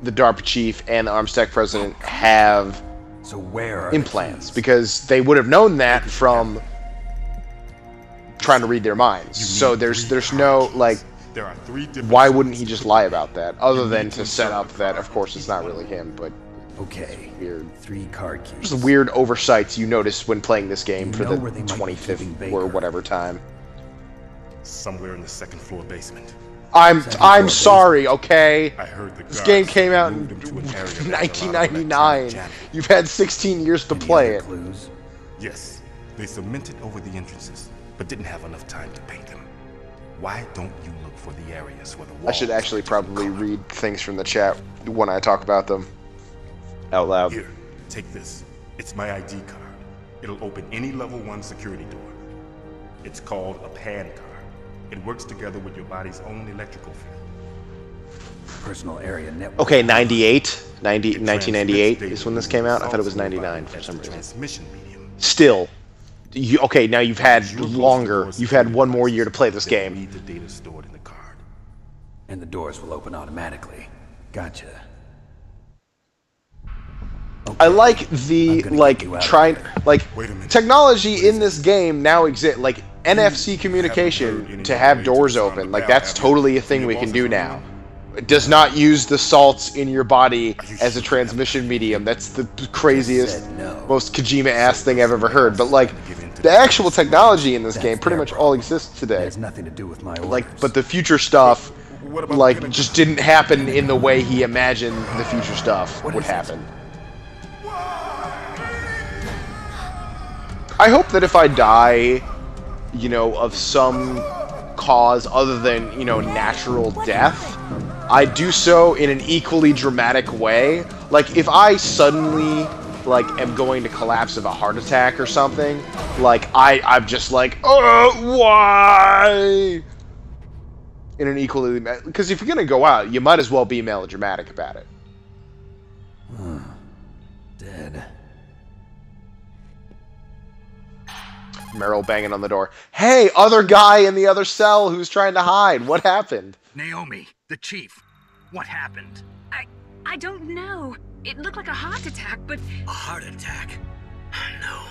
Speaker 1: the DARPA chief and the ArmsTech president have implants, because they would have known that from trying to read their minds. So there's no, like, why wouldn't he just lie about that, other than to set up that, of course, it's not really him, but
Speaker 10: okay,
Speaker 1: weird.
Speaker 10: 3 card keys.
Speaker 1: Just weird oversights you notice when playing this game for the 25th or whatever time.
Speaker 9: Somewhere in the 2nd floor basement.
Speaker 1: I'm sorry, okay?
Speaker 9: I heard
Speaker 1: this game came out in 1999. You've had 16 years to play it.
Speaker 9: Yes, they cemented over the entrances, but didn't have enough time to paint them. Why don't you look for the areas where the walls...
Speaker 1: I should actually probably read things from the chat when I talk about them out loud.
Speaker 9: Here, take this. It's my ID card. It'll open any level 1 security door. It's called a PAN card. It works together with your body's own electrical field.
Speaker 10: Personal area network.
Speaker 1: Okay, 1998 is when this came out. I thought it was 99 for some reason. Still, okay, now you've had longer. You've had 1 more year to play this game.
Speaker 9: Need the data stored in the card.
Speaker 10: And the doors will open automatically. Gotcha. Okay.
Speaker 1: I like the, technology in this game now exists, like, NFC communication to have doors open, like, that's totally a thing we can do now. It does not use the salts in your body as a transmission medium. That's the craziest, most Kojima-ass thing I've ever heard. But, like, the actual technology in this game pretty much all exists today.
Speaker 10: It has nothing to do with my orders.
Speaker 1: Like, but the future stuff, like, just didn't happen in the way he imagined the future stuff would happen. I hope that if I die, you know, of some cause other than, you know, natural death, I do so in an equally dramatic way. Like, if I suddenly, like, am going to collapse of a heart attack or something, like, I'm just like, oh, why? In an equally... Because if you're gonna go out, you might as well be melodramatic about it.
Speaker 5: Dead.
Speaker 1: Meryl banging on the door. Hey, other guy in the other cell who's trying to hide. What happened?
Speaker 3: Naomi, the chief. What happened?
Speaker 6: I don't know. It looked like a heart attack, but...
Speaker 2: A heart attack? No.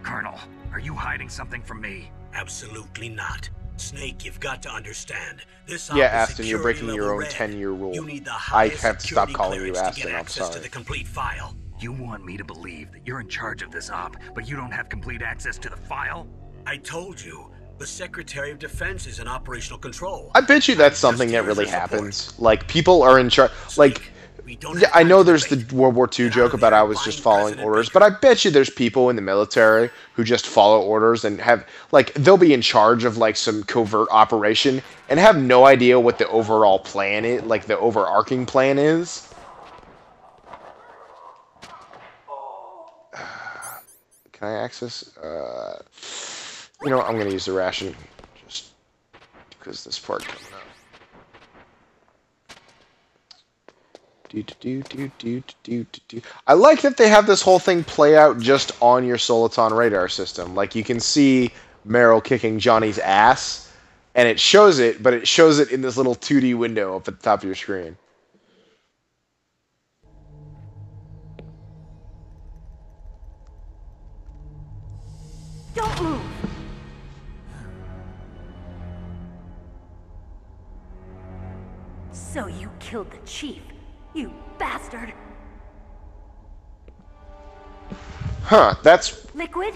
Speaker 3: Colonel, are you hiding something from me?
Speaker 2: Absolutely not. Snake, you've got to understand. This
Speaker 1: yeah, Aston, you're breaking your own 10-year rule.
Speaker 2: You need the
Speaker 1: I have to stop calling you Aston, I'm sorry.
Speaker 2: To the complete file.
Speaker 3: You want me to believe that you're in charge of this op, but you don't have complete access to the file?
Speaker 2: I told you. The Secretary of Defense is in operational control.
Speaker 1: I bet you that's something that really happens. Like, people are in charge... Like, yeah, I know there's the World War II joke about I was just following orders, but I bet you there's people in the military who just follow orders and have... Like, they'll be in charge of, like, some covert operation and have no idea what the overall plan is, like, the overarching plan is. Can I access... You know what, I'm going to use the ration, just because this part coming up. I like that they have this whole thing play out just on your Soliton radar system. Like, you can see Meryl kicking Johnny's ass, and it shows it, but it shows it in this little 2D window up at the top of your screen.
Speaker 4: Don't move! So you killed the chief, you bastard!
Speaker 1: Huh, that's...
Speaker 4: Liquid?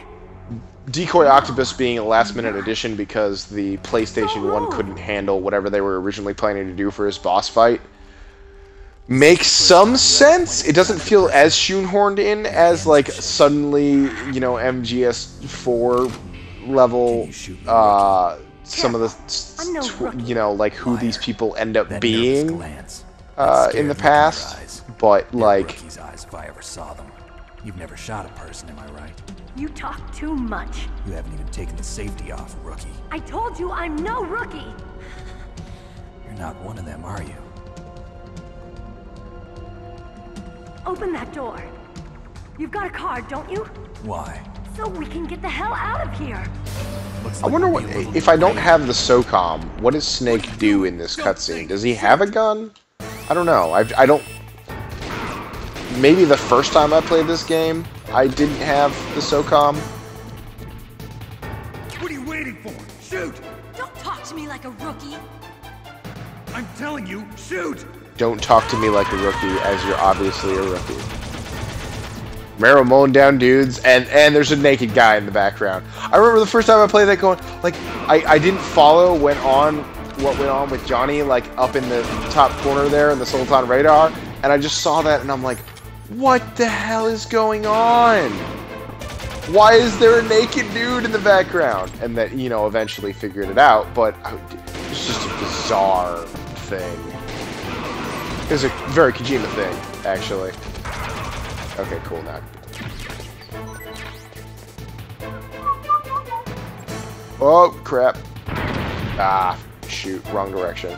Speaker 1: Decoy Octopus being a last-minute addition because the PlayStation 1 couldn't handle whatever they were originally planning to do for his boss fight. Makes some sense. It doesn't feel as shoehorned in as, like, suddenly, you know, MGS4 level, some of the, you know, like, who these people end up being in the past, but, like...
Speaker 5: Rookie's eyes if I ever saw them. You've never shot a person, am I right?
Speaker 4: You talk too much.
Speaker 5: You haven't even taken the safety off, rookie.
Speaker 4: I told you I'm no rookie!
Speaker 5: You're not one of them, are you?
Speaker 4: Open that door. You've got a card, don't you?
Speaker 5: Why?
Speaker 4: So we can get the hell out of here.
Speaker 1: I wonder what, if I don't have the SOCOM, what does Snake do in this cutscene? Does he have a gun? I don't know. I don't... Maybe the first time I played this game, I didn't have the SOCOM.
Speaker 10: What are you waiting for? Shoot!
Speaker 4: Don't talk to me like a rookie.
Speaker 10: I'm telling you, shoot!
Speaker 1: Don't talk to me like a rookie, as you're obviously a rookie. Meryl mowing down dudes, and there's a naked guy in the background. I remember the first time I played that going, like, I didn't follow what went on with Johnny, like, up in the top corner there in the Soliton radar, and I just saw that, and I'm like, what the hell is going on? Why is there a naked dude in the background? And that, you know, eventually figured it out, but it's just a bizarre thing. It was a very Kojima thing, actually. Okay, cool now. Oh, crap. Ah, shoot, wrong direction.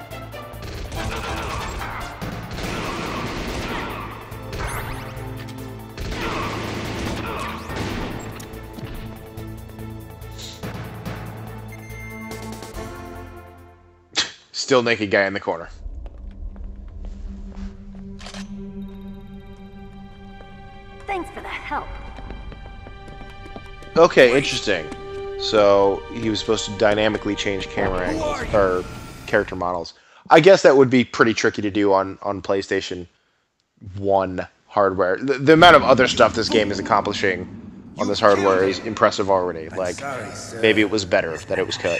Speaker 1: Still naked guy in the corner.
Speaker 4: Thanks for the help.
Speaker 1: Okay, interesting. So he was supposed to dynamically change camera angles or character models. I guess that would be pretty tricky to do on PlayStation 1 hardware. The amount of other stuff this game is accomplishing on this hardware is impressive already. Like, maybe it was better that it was cut.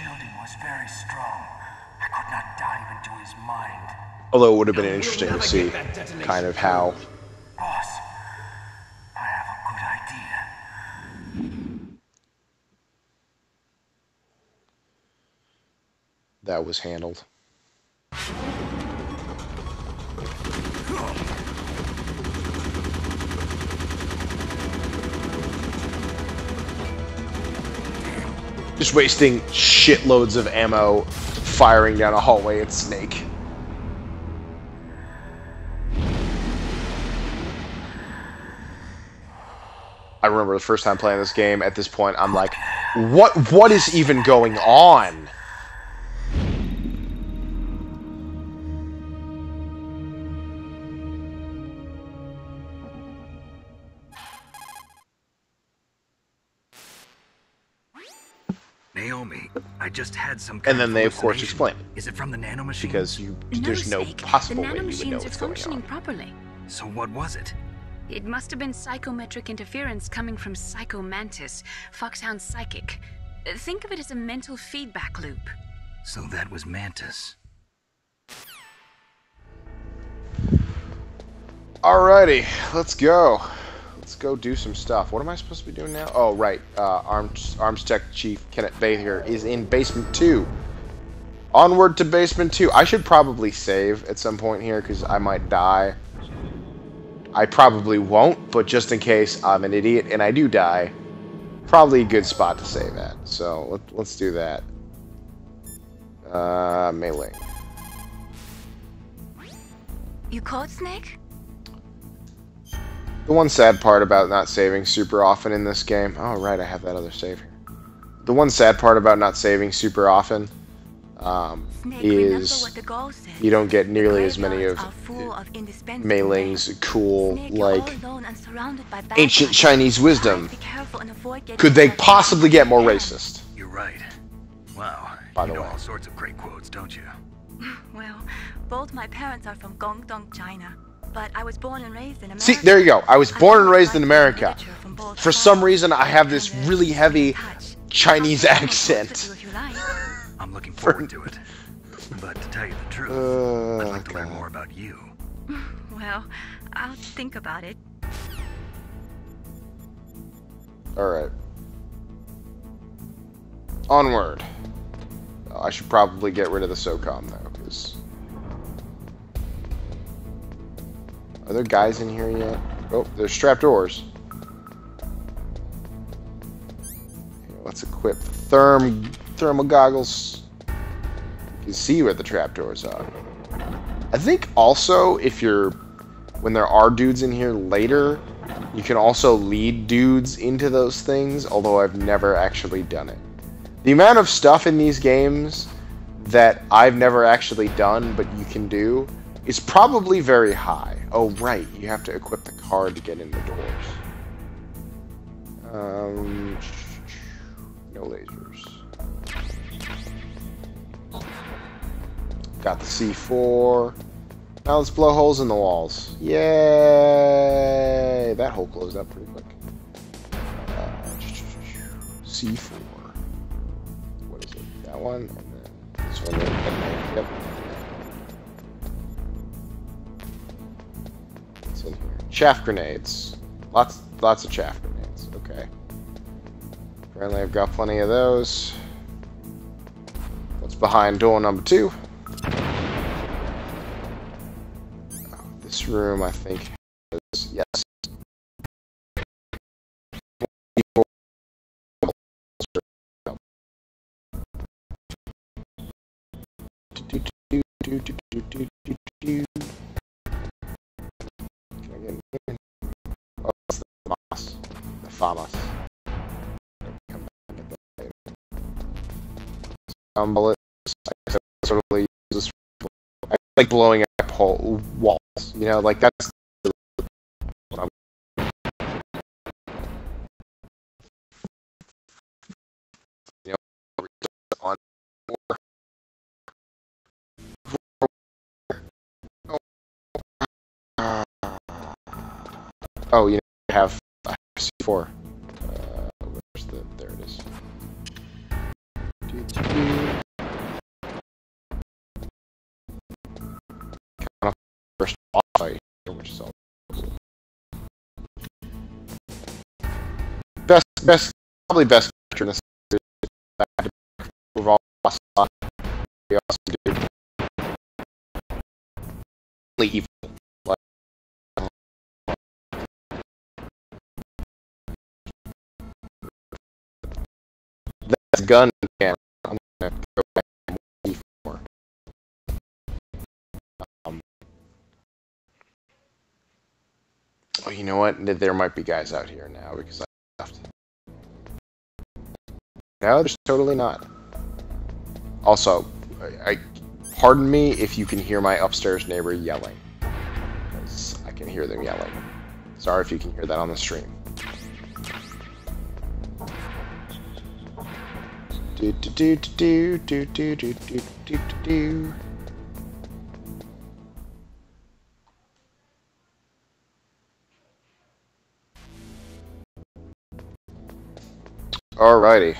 Speaker 1: Although it would have been interesting to see kind of how... that was handled. Just wasting shitloads of ammo firing down a hallway at Snake. I remember the first time playing this game, at this point, I'm like, what is even going on?
Speaker 3: Naomi, I just had some kind
Speaker 1: And then they, of course,
Speaker 3: hallucination.
Speaker 1: explain.
Speaker 3: Is it from the nanomachines?
Speaker 1: Because there's no possible way you would know
Speaker 6: The nanomachines are
Speaker 1: what's going
Speaker 6: functioning
Speaker 1: on.
Speaker 6: properly.
Speaker 3: So what was it?
Speaker 6: It must have been psychometric interference coming from Psycho Mantis, Foxhound's psychic. Think of it as a mental feedback loop.
Speaker 3: So that was Mantis.
Speaker 1: Alrighty, let's go. Let's go do some stuff. What am I supposed to be doing now? Oh, right. Arms Tech Chief Kenneth Baker is in Basement 2. Onward to Basement 2. I should probably save at some point here, because I might die. I probably won't, but just in case I'm an idiot and I do die, probably a good spot to save at. So, let's do that. Melee.
Speaker 4: You caught Snake?
Speaker 1: The one sad part about not saving super often in this game... Oh, right, I have that other save here. The one sad part about not saving super often is you don't get nearly as many of Mei Ling's cool, like, ancient Chinese wisdom. Could they possibly get more racist?
Speaker 3: You're right. Wow.
Speaker 1: By
Speaker 3: You
Speaker 1: the
Speaker 3: know
Speaker 1: way.
Speaker 3: all sorts of great quotes, don't you?
Speaker 4: Well, both my parents are from Guangdong, China. But I was born and raised in America.
Speaker 1: See, there you go. I was born and raised in America. For some reason, I have this really heavy Chinese accent.
Speaker 3: I'm looking forward to it. But to tell you the truth, I'd like to learn more about you.
Speaker 4: Well, I'll think about it.
Speaker 1: Alright. Onward. I should probably get rid of the SOCOM, though, because... Are there guys in here yet? Oh, there's trapdoors. Let's equip thermal goggles. You can see where the trapdoors are. I think also, when there are dudes in here later, you can also lead dudes into those things, although I've never actually done it. The amount of stuff in these games that I've never actually done, but you can do, is probably very high. Oh, right, you have to equip the card to get in the doors. No lasers. Got the C4. Now let's blow holes in the walls. Yay! That hole closed up pretty quick. C4. What is it? That one, and then this one. Yep. What's in here? Chaff grenades. Lots of chaff grenades. Okay. Apparently, I've got plenty of those. What's behind door number 2? This room, I think, has, yes. Oh, it's the FAMAS. The FAMAS. Come back and get that later. Bullets. I totally use this. I like blowing up walls. You know, like that's what I'm. You know, on. Oh, you know, I have C4. Where's the? There it is. Kind of first boss fight, which is all best, probably best character in this. Overall boss fight. awesome dude. Evil. That's gun can. I'm gonna go back to E4. Oh, you know what? There might be guys out here now because I left. No, there's totally not. Also, pardon me if you can hear my upstairs neighbor yelling. Because I can hear them yelling. Sorry if you can hear that on the stream. Do do do do do do do do do do. Alrighty.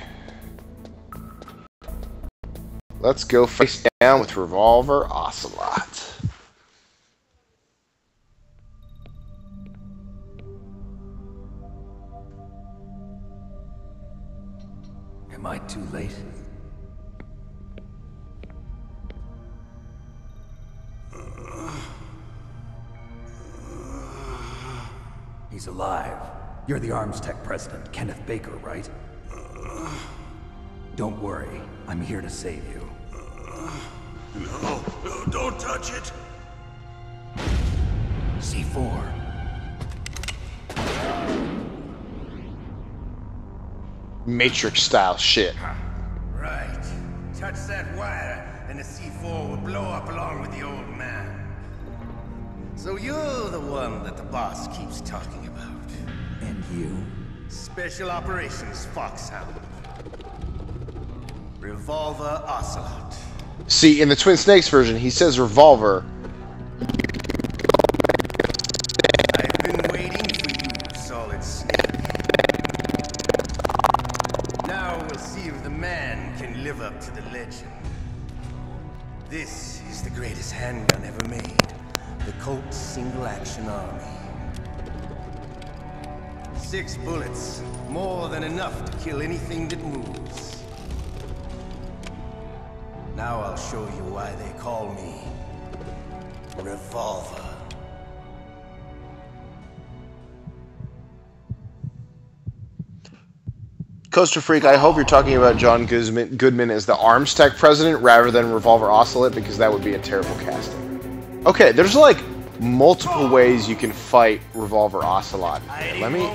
Speaker 1: Let's go face down with Revolver Ocelot.
Speaker 5: Am I too late? He's alive. You're the Arms Tech president, Kenneth Baker, right? Don't worry. I'm here to save you.
Speaker 7: No, don't touch it!
Speaker 5: C4.
Speaker 1: Matrix style shit.
Speaker 7: Right. Touch that wire, and the C4 will blow up along with the old man. So you're the one that the boss keeps talking about.
Speaker 5: And you?
Speaker 7: Special Operations Foxhound. Revolver Ocelot.
Speaker 1: See, in the Twin Snakes version, he says Revolver.
Speaker 7: I've been waiting for you, Solid Snake. Now we'll see if the man can live up to the legend. This is the greatest handgun ever made. The Colt Single Action Army. 6 bullets, more than enough to kill anything that moves. Now I'll show you why they call me Revolver.
Speaker 1: Coaster Freak, I hope you're talking about John Goodman as the Arms Tech president rather than Revolver Ocelot, because that would be a terrible casting. Okay, there's like multiple ways you can fight Revolver Ocelot. Let me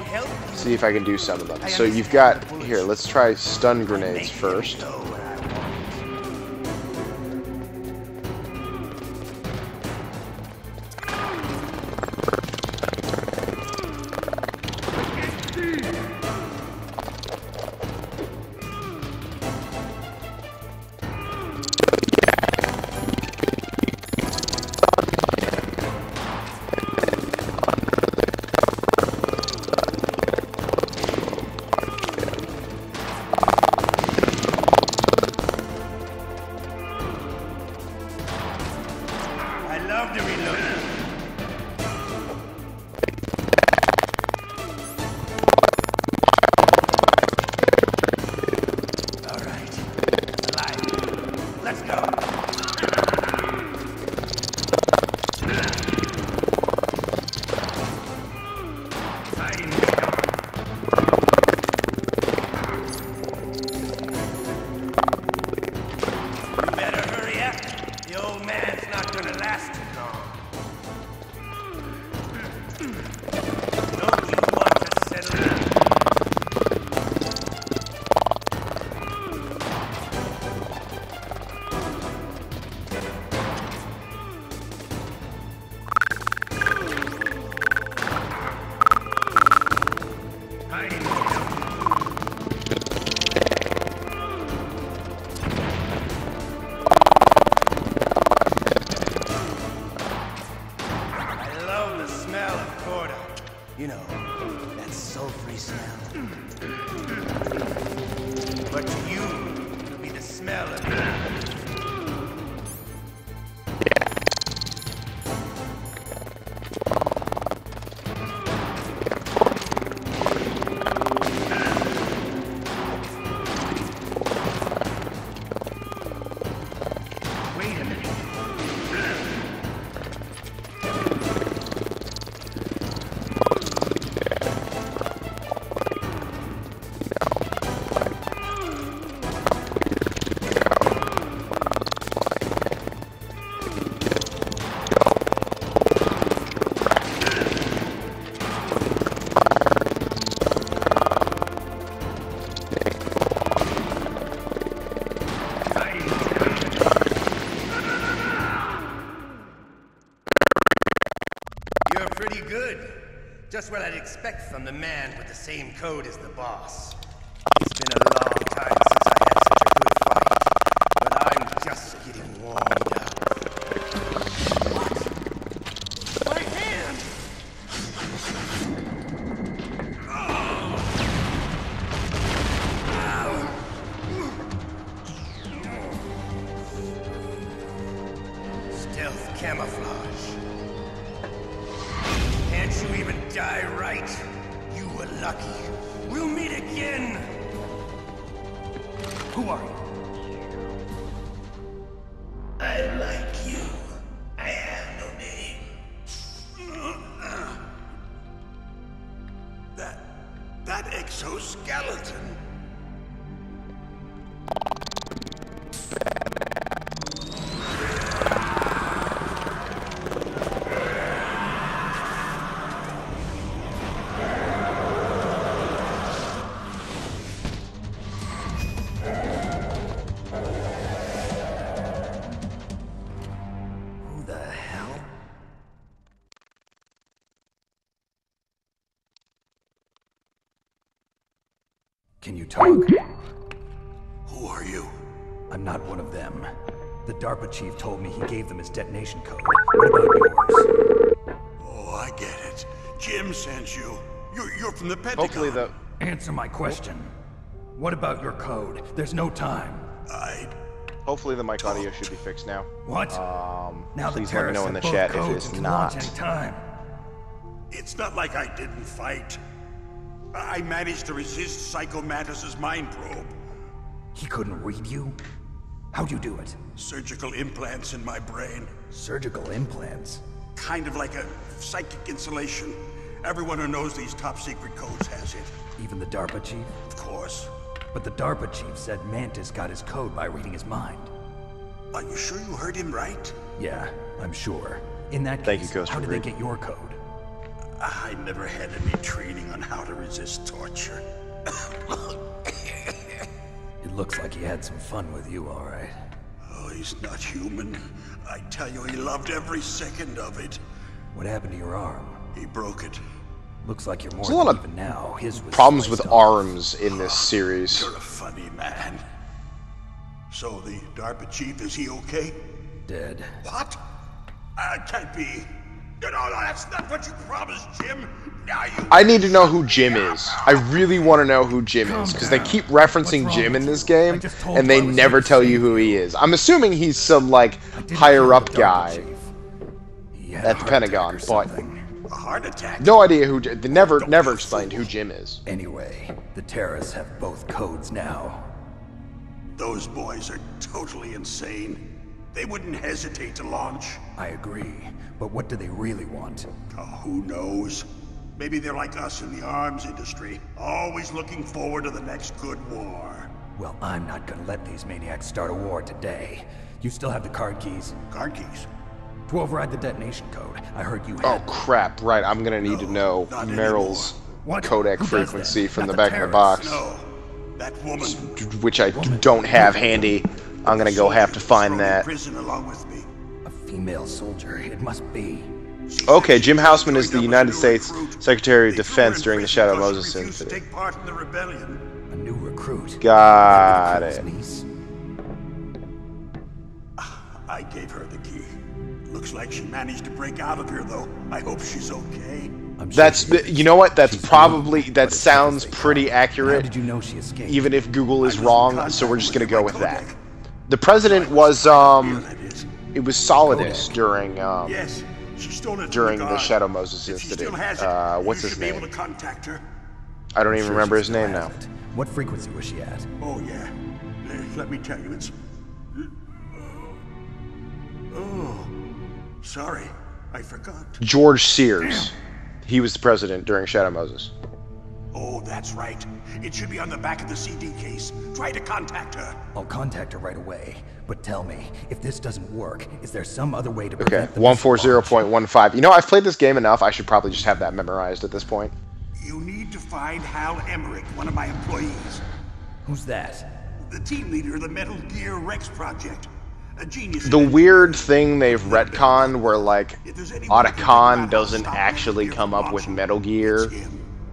Speaker 1: see if I can do some of them. So you've got, here, let's try stun grenades first.
Speaker 7: expect from the man with the same code as the boss. It's been a long time since I had such a good fight, but I'm just getting warmed up. What? My hand! Stealth camouflage. Can't you even die right? You were lucky. We'll meet again! Who are you? I like you. I have no name. That exoskeleton.
Speaker 10: Can you talk?
Speaker 7: Who are you?
Speaker 10: I'm not one of them. The DARPA chief told me he gave them his detonation code. What about yours?
Speaker 7: Oh, I get it. Jim sent you. You're from the Pentagon.
Speaker 1: Hopefully the...
Speaker 10: Answer my question. What about your code? There's no time.
Speaker 1: Hopefully the mic audio should be fixed now.
Speaker 10: What? Now
Speaker 1: Please let me know in the chat if it's not.
Speaker 10: Time.
Speaker 7: It's not like I didn't fight. I managed to resist Psycho Mantis's mind probe.
Speaker 10: He couldn't read you? How'd you do it?
Speaker 7: Surgical implants in my brain.
Speaker 10: Surgical implants?
Speaker 7: Kind of like a psychic insulation. Everyone who knows these top secret codes has it.
Speaker 10: Even the DARPA chief?
Speaker 7: Of course.
Speaker 10: But the DARPA chief said Mantis got his code by reading his mind.
Speaker 7: Are you sure you heard him right?
Speaker 10: Yeah, I'm sure. In that
Speaker 1: Thank
Speaker 10: case,
Speaker 1: you, Ghost
Speaker 10: how did
Speaker 1: Reed.
Speaker 10: they get your code?
Speaker 7: I never had any training on how to resist torture.
Speaker 10: It looks like he had some fun with you, all right.
Speaker 7: Oh, he's not human. I tell you, he loved every second of it.
Speaker 10: What happened to your arm?
Speaker 7: He broke it.
Speaker 10: Looks like you're more
Speaker 1: There's a lot
Speaker 10: than
Speaker 1: of
Speaker 10: even now. His was
Speaker 1: problems with
Speaker 10: sliced off.
Speaker 1: arms in this series.
Speaker 7: You're a funny man. So the DARPA chief, is he okay?
Speaker 10: Dead.
Speaker 7: What? Can't be. No, that's not what you promised, Jim. Now you...
Speaker 1: I need to know who Jim is. I really want to know who Jim is, because they keep referencing Jim in this game, and they never tell you who he is. I'm assuming he's some, like, higher-up guy at the Pentagon, but
Speaker 7: A heart attack?
Speaker 1: no idea who... They never explained who Jim is.
Speaker 10: Anyway, the terrorists have both codes now.
Speaker 7: Those boys are totally insane. They wouldn't hesitate to launch.
Speaker 10: I agree, but what do they really want?
Speaker 7: Oh, who knows? Maybe they're like us in the arms industry, always looking forward to the next good war.
Speaker 10: Well, I'm not gonna let these maniacs start a war today. You still have the card keys?
Speaker 7: Card keys?
Speaker 10: To override the detonation code. I heard you
Speaker 1: Oh
Speaker 10: had...
Speaker 1: crap, right, I'm gonna need to know
Speaker 7: not
Speaker 1: Meryl's
Speaker 10: What?
Speaker 1: codec
Speaker 10: Who does
Speaker 1: frequency
Speaker 10: that?
Speaker 1: from
Speaker 10: Not
Speaker 1: the
Speaker 10: the
Speaker 1: back of the box,
Speaker 7: No, that woman.
Speaker 1: which I don't have handy. I'm gonna go have to find that.
Speaker 7: Prison along with me.
Speaker 10: A female soldier, it must be.
Speaker 1: Okay, Jim Houseman is the United States Secretary of Defense during the Shadow Moses
Speaker 7: refused to
Speaker 1: incident.
Speaker 7: take part in the rebellion.
Speaker 10: A new recruit.
Speaker 1: Got
Speaker 10: Maybe the
Speaker 1: it.
Speaker 10: Crew's niece?
Speaker 7: I gave her the key. Looks like she managed to break out of here, though. I hope she's okay.
Speaker 10: I'm sure
Speaker 1: That's,
Speaker 10: she is.
Speaker 1: you know what, that's
Speaker 10: She's
Speaker 1: probably,
Speaker 10: new,
Speaker 1: that
Speaker 10: but as
Speaker 1: sounds
Speaker 10: tough as they
Speaker 1: pretty
Speaker 10: come. How
Speaker 1: accurate,
Speaker 10: did you know she escaped?
Speaker 1: even if Google is
Speaker 7: I was in
Speaker 1: wrong,
Speaker 7: contact
Speaker 1: so we're just
Speaker 7: with
Speaker 1: gonna go
Speaker 7: my
Speaker 1: with that.
Speaker 7: codec.
Speaker 1: The president was,
Speaker 7: Here that is.
Speaker 1: it was Solidus
Speaker 10: Kodak.
Speaker 1: during,
Speaker 7: Yes, she stole it from
Speaker 1: during the
Speaker 7: guard.
Speaker 1: Shadow Moses
Speaker 7: If she
Speaker 1: incident.
Speaker 7: still has it,
Speaker 1: What's
Speaker 7: you
Speaker 1: his
Speaker 7: should be able
Speaker 1: name?
Speaker 7: to contact her.
Speaker 1: I don't even
Speaker 10: Sure
Speaker 1: remember
Speaker 10: she
Speaker 1: his
Speaker 10: still
Speaker 1: name
Speaker 10: has
Speaker 1: now.
Speaker 10: it. What frequency was she at?
Speaker 7: Oh, yeah. Let me tell you, it's... Oh, sorry. I forgot.
Speaker 1: George Sears. He was the president during Shadow Moses.
Speaker 7: Oh, that's right. It should be on the back of the CD case. Try to contact her.
Speaker 10: I'll contact her right away. But tell me, if this doesn't work, is there some other way to
Speaker 1: Okay,
Speaker 10: prevent the missile launch?
Speaker 1: 140.15. You know, I've played this game enough, I should probably just have that memorized at this point.
Speaker 7: You need to find Hal Emmerich, one of my employees.
Speaker 10: Who's that?
Speaker 7: The team leader of the Metal Gear Rex project. A genius.
Speaker 1: The weird thing they've retconned where, like, Otacon doesn't actually come up with Metal Gear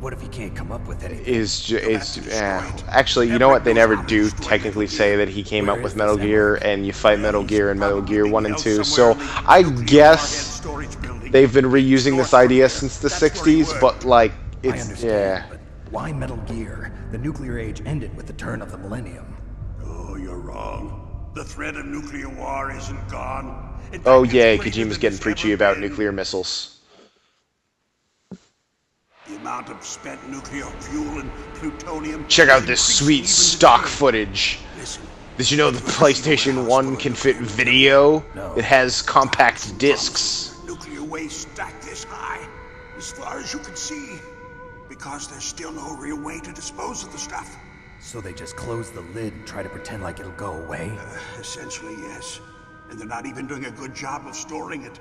Speaker 5: What if he can't come up with anything?
Speaker 1: Actually, you know what? They never do technically say that he came up with Metal Gear, and you fight Metal Gear in Metal Gear 1 and 2, so I guess they've been reusing this idea since the 60s, but, like, it's, yeah.
Speaker 5: But why Metal Gear? The nuclear age ended with the turn of the millennium.
Speaker 2: Oh, you're wrong. The threat of nuclear war isn't gone.
Speaker 1: Oh, yay, Kojima's getting preachy about nuclear missiles.
Speaker 2: The amount of spent nuclear fuel and plutonium...
Speaker 1: Check out this sweet stock footage. Did you know the PlayStation 1 can fit video? It has compact discs.
Speaker 2: Nuclear waste stacked this high, as far as you can see, because there's still no real way to dispose of the stuff.
Speaker 5: So they just close the lid and try to pretend like it'll go away?
Speaker 2: Essentially, yes. And they're not even doing a good job of storing it.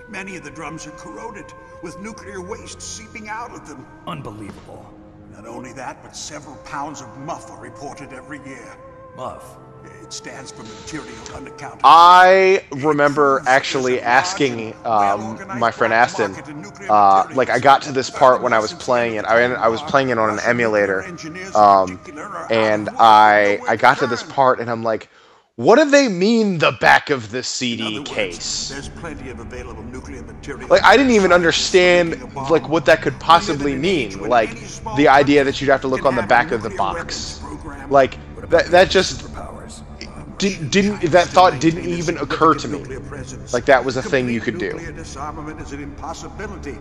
Speaker 2: Many of the drums are corroded, with nuclear waste seeping out of them.
Speaker 5: Unbelievable.
Speaker 2: Not only that, but several pounds of MUF are reported every year.
Speaker 5: MUF?
Speaker 2: It stands for material unaccounted.
Speaker 1: I remember actually asking my friend Aston, like, I got to this part when I was playing it. I was playing it on an emulator, and I got to this part, and I'm like, what do they mean, the back of the CD case?
Speaker 2: There's plenty of available nuclear material.
Speaker 1: Like, I didn't even understand, like, what that could possibly mean. Like, the idea that you'd have to look on the back of the box. Like, that just that thought didn't even occur to me. Like, that was a thing you could do.
Speaker 2: Nuclear disarmament is an impossibility.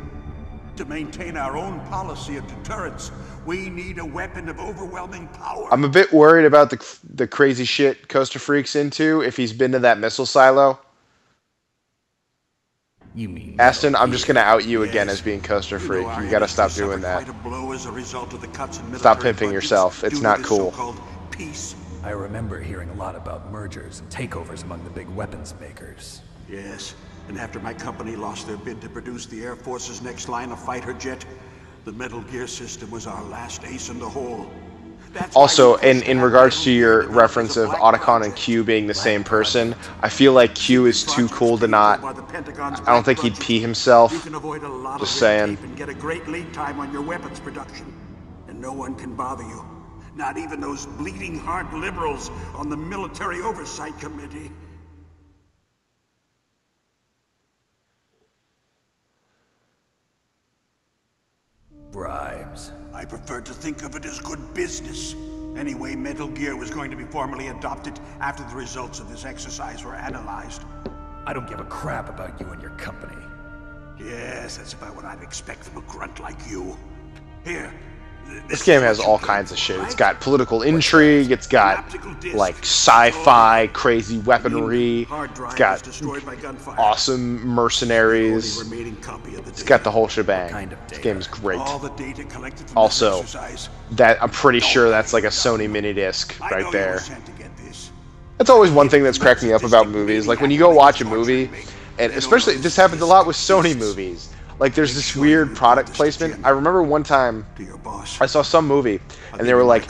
Speaker 2: To maintain our own policy of deterrence, we need a weapon of overwhelming power.
Speaker 1: I'm a bit worried about the crazy shit Coaster Freak's into, if he's been to that missile silo.
Speaker 5: You mean
Speaker 1: Aston, I'm just gonna out you again as being Coaster Freak. You gotta stop doing that. Stop pimping yourself. It's not cool.
Speaker 5: I remember hearing a lot about mergers and takeovers among the big weapons makers.
Speaker 2: Yes, and after my company lost their bid to produce the Air Force's next line of fighter jet, the Metal Gear system was our last ace in the hole.
Speaker 1: Also, in regards to your reference of Otacon and Q being the same person, I feel like Q is too cool to not... I don't think he'd pee himself. Just saying.
Speaker 2: And get a great lead time on your weapons production. And no one can bother you. Not even those bleeding heart liberals on the Military Oversight Committee.
Speaker 5: Bribes.
Speaker 2: I prefer to think of it as good business. Anyway, Metal Gear was going to be formally adopted after the results of this exercise were analyzed.
Speaker 5: I don't give a crap about you and your company.
Speaker 2: Yes, that's about what I'd expect from a grunt like you. Here.
Speaker 1: This game has all kinds of shit. It's got political intrigue, it's got, like, sci-fi, crazy weaponry, it's got awesome mercenaries, it's got the whole shebang. This game is great. Also, I'm pretty sure that's like a Sony mini disc right there. That's always one thing that's cracked me up about movies. Like, when you go watch a movie, and especially, this happens a lot with Sony movies, like, there's this weird product placement. I remember one time I saw some movie, and they were, like,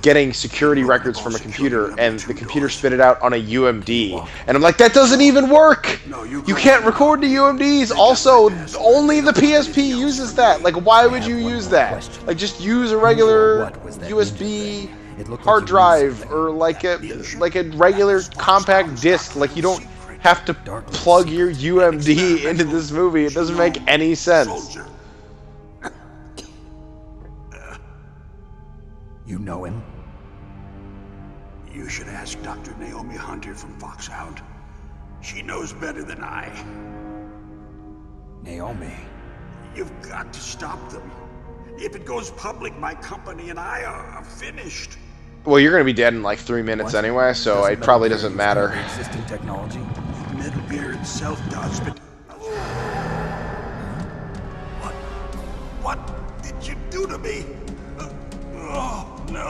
Speaker 1: getting security records from a computer, and the computer spit it out on a UMD. And I'm like, that doesn't even work! You can't record to UMDs! Also, only the PSP uses that! Like, why would you use that? Like, just use a regular USB hard drive, or like a regular compact disc. Like, you don't have to plug your UMD into this movie. It doesn't make any sense.
Speaker 5: You know him?
Speaker 2: You should ask Dr. Naomi Hunter from Foxhound. She knows better than I.
Speaker 5: Naomi?
Speaker 2: You've got to stop them. If it goes public, my company and I are finished.
Speaker 1: Well, you're going to be dead in like 3 minutes anyway, so it probably doesn't matter.
Speaker 5: Existing technology?
Speaker 2: Metal Gear itself does, but... What did you do to me? Oh, no.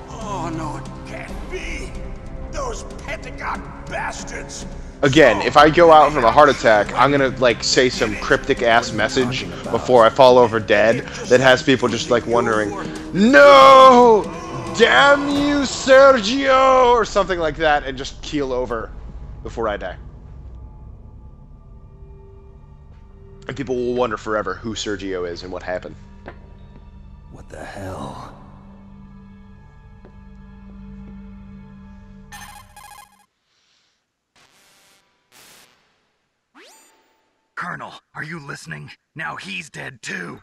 Speaker 2: Oh, no, it can't be. Those Pentagon bastards.
Speaker 1: Again, if I go out from a heart attack, I'm gonna, like, say some cryptic-ass message before I fall over dead that has people just, like, wondering, no! Damn you, Sergio! Or something like that, and just keel over before I die. And people will wonder forever who Sergio is and what happened.
Speaker 5: the hell?
Speaker 3: Colonel, are you listening? Now he's dead too.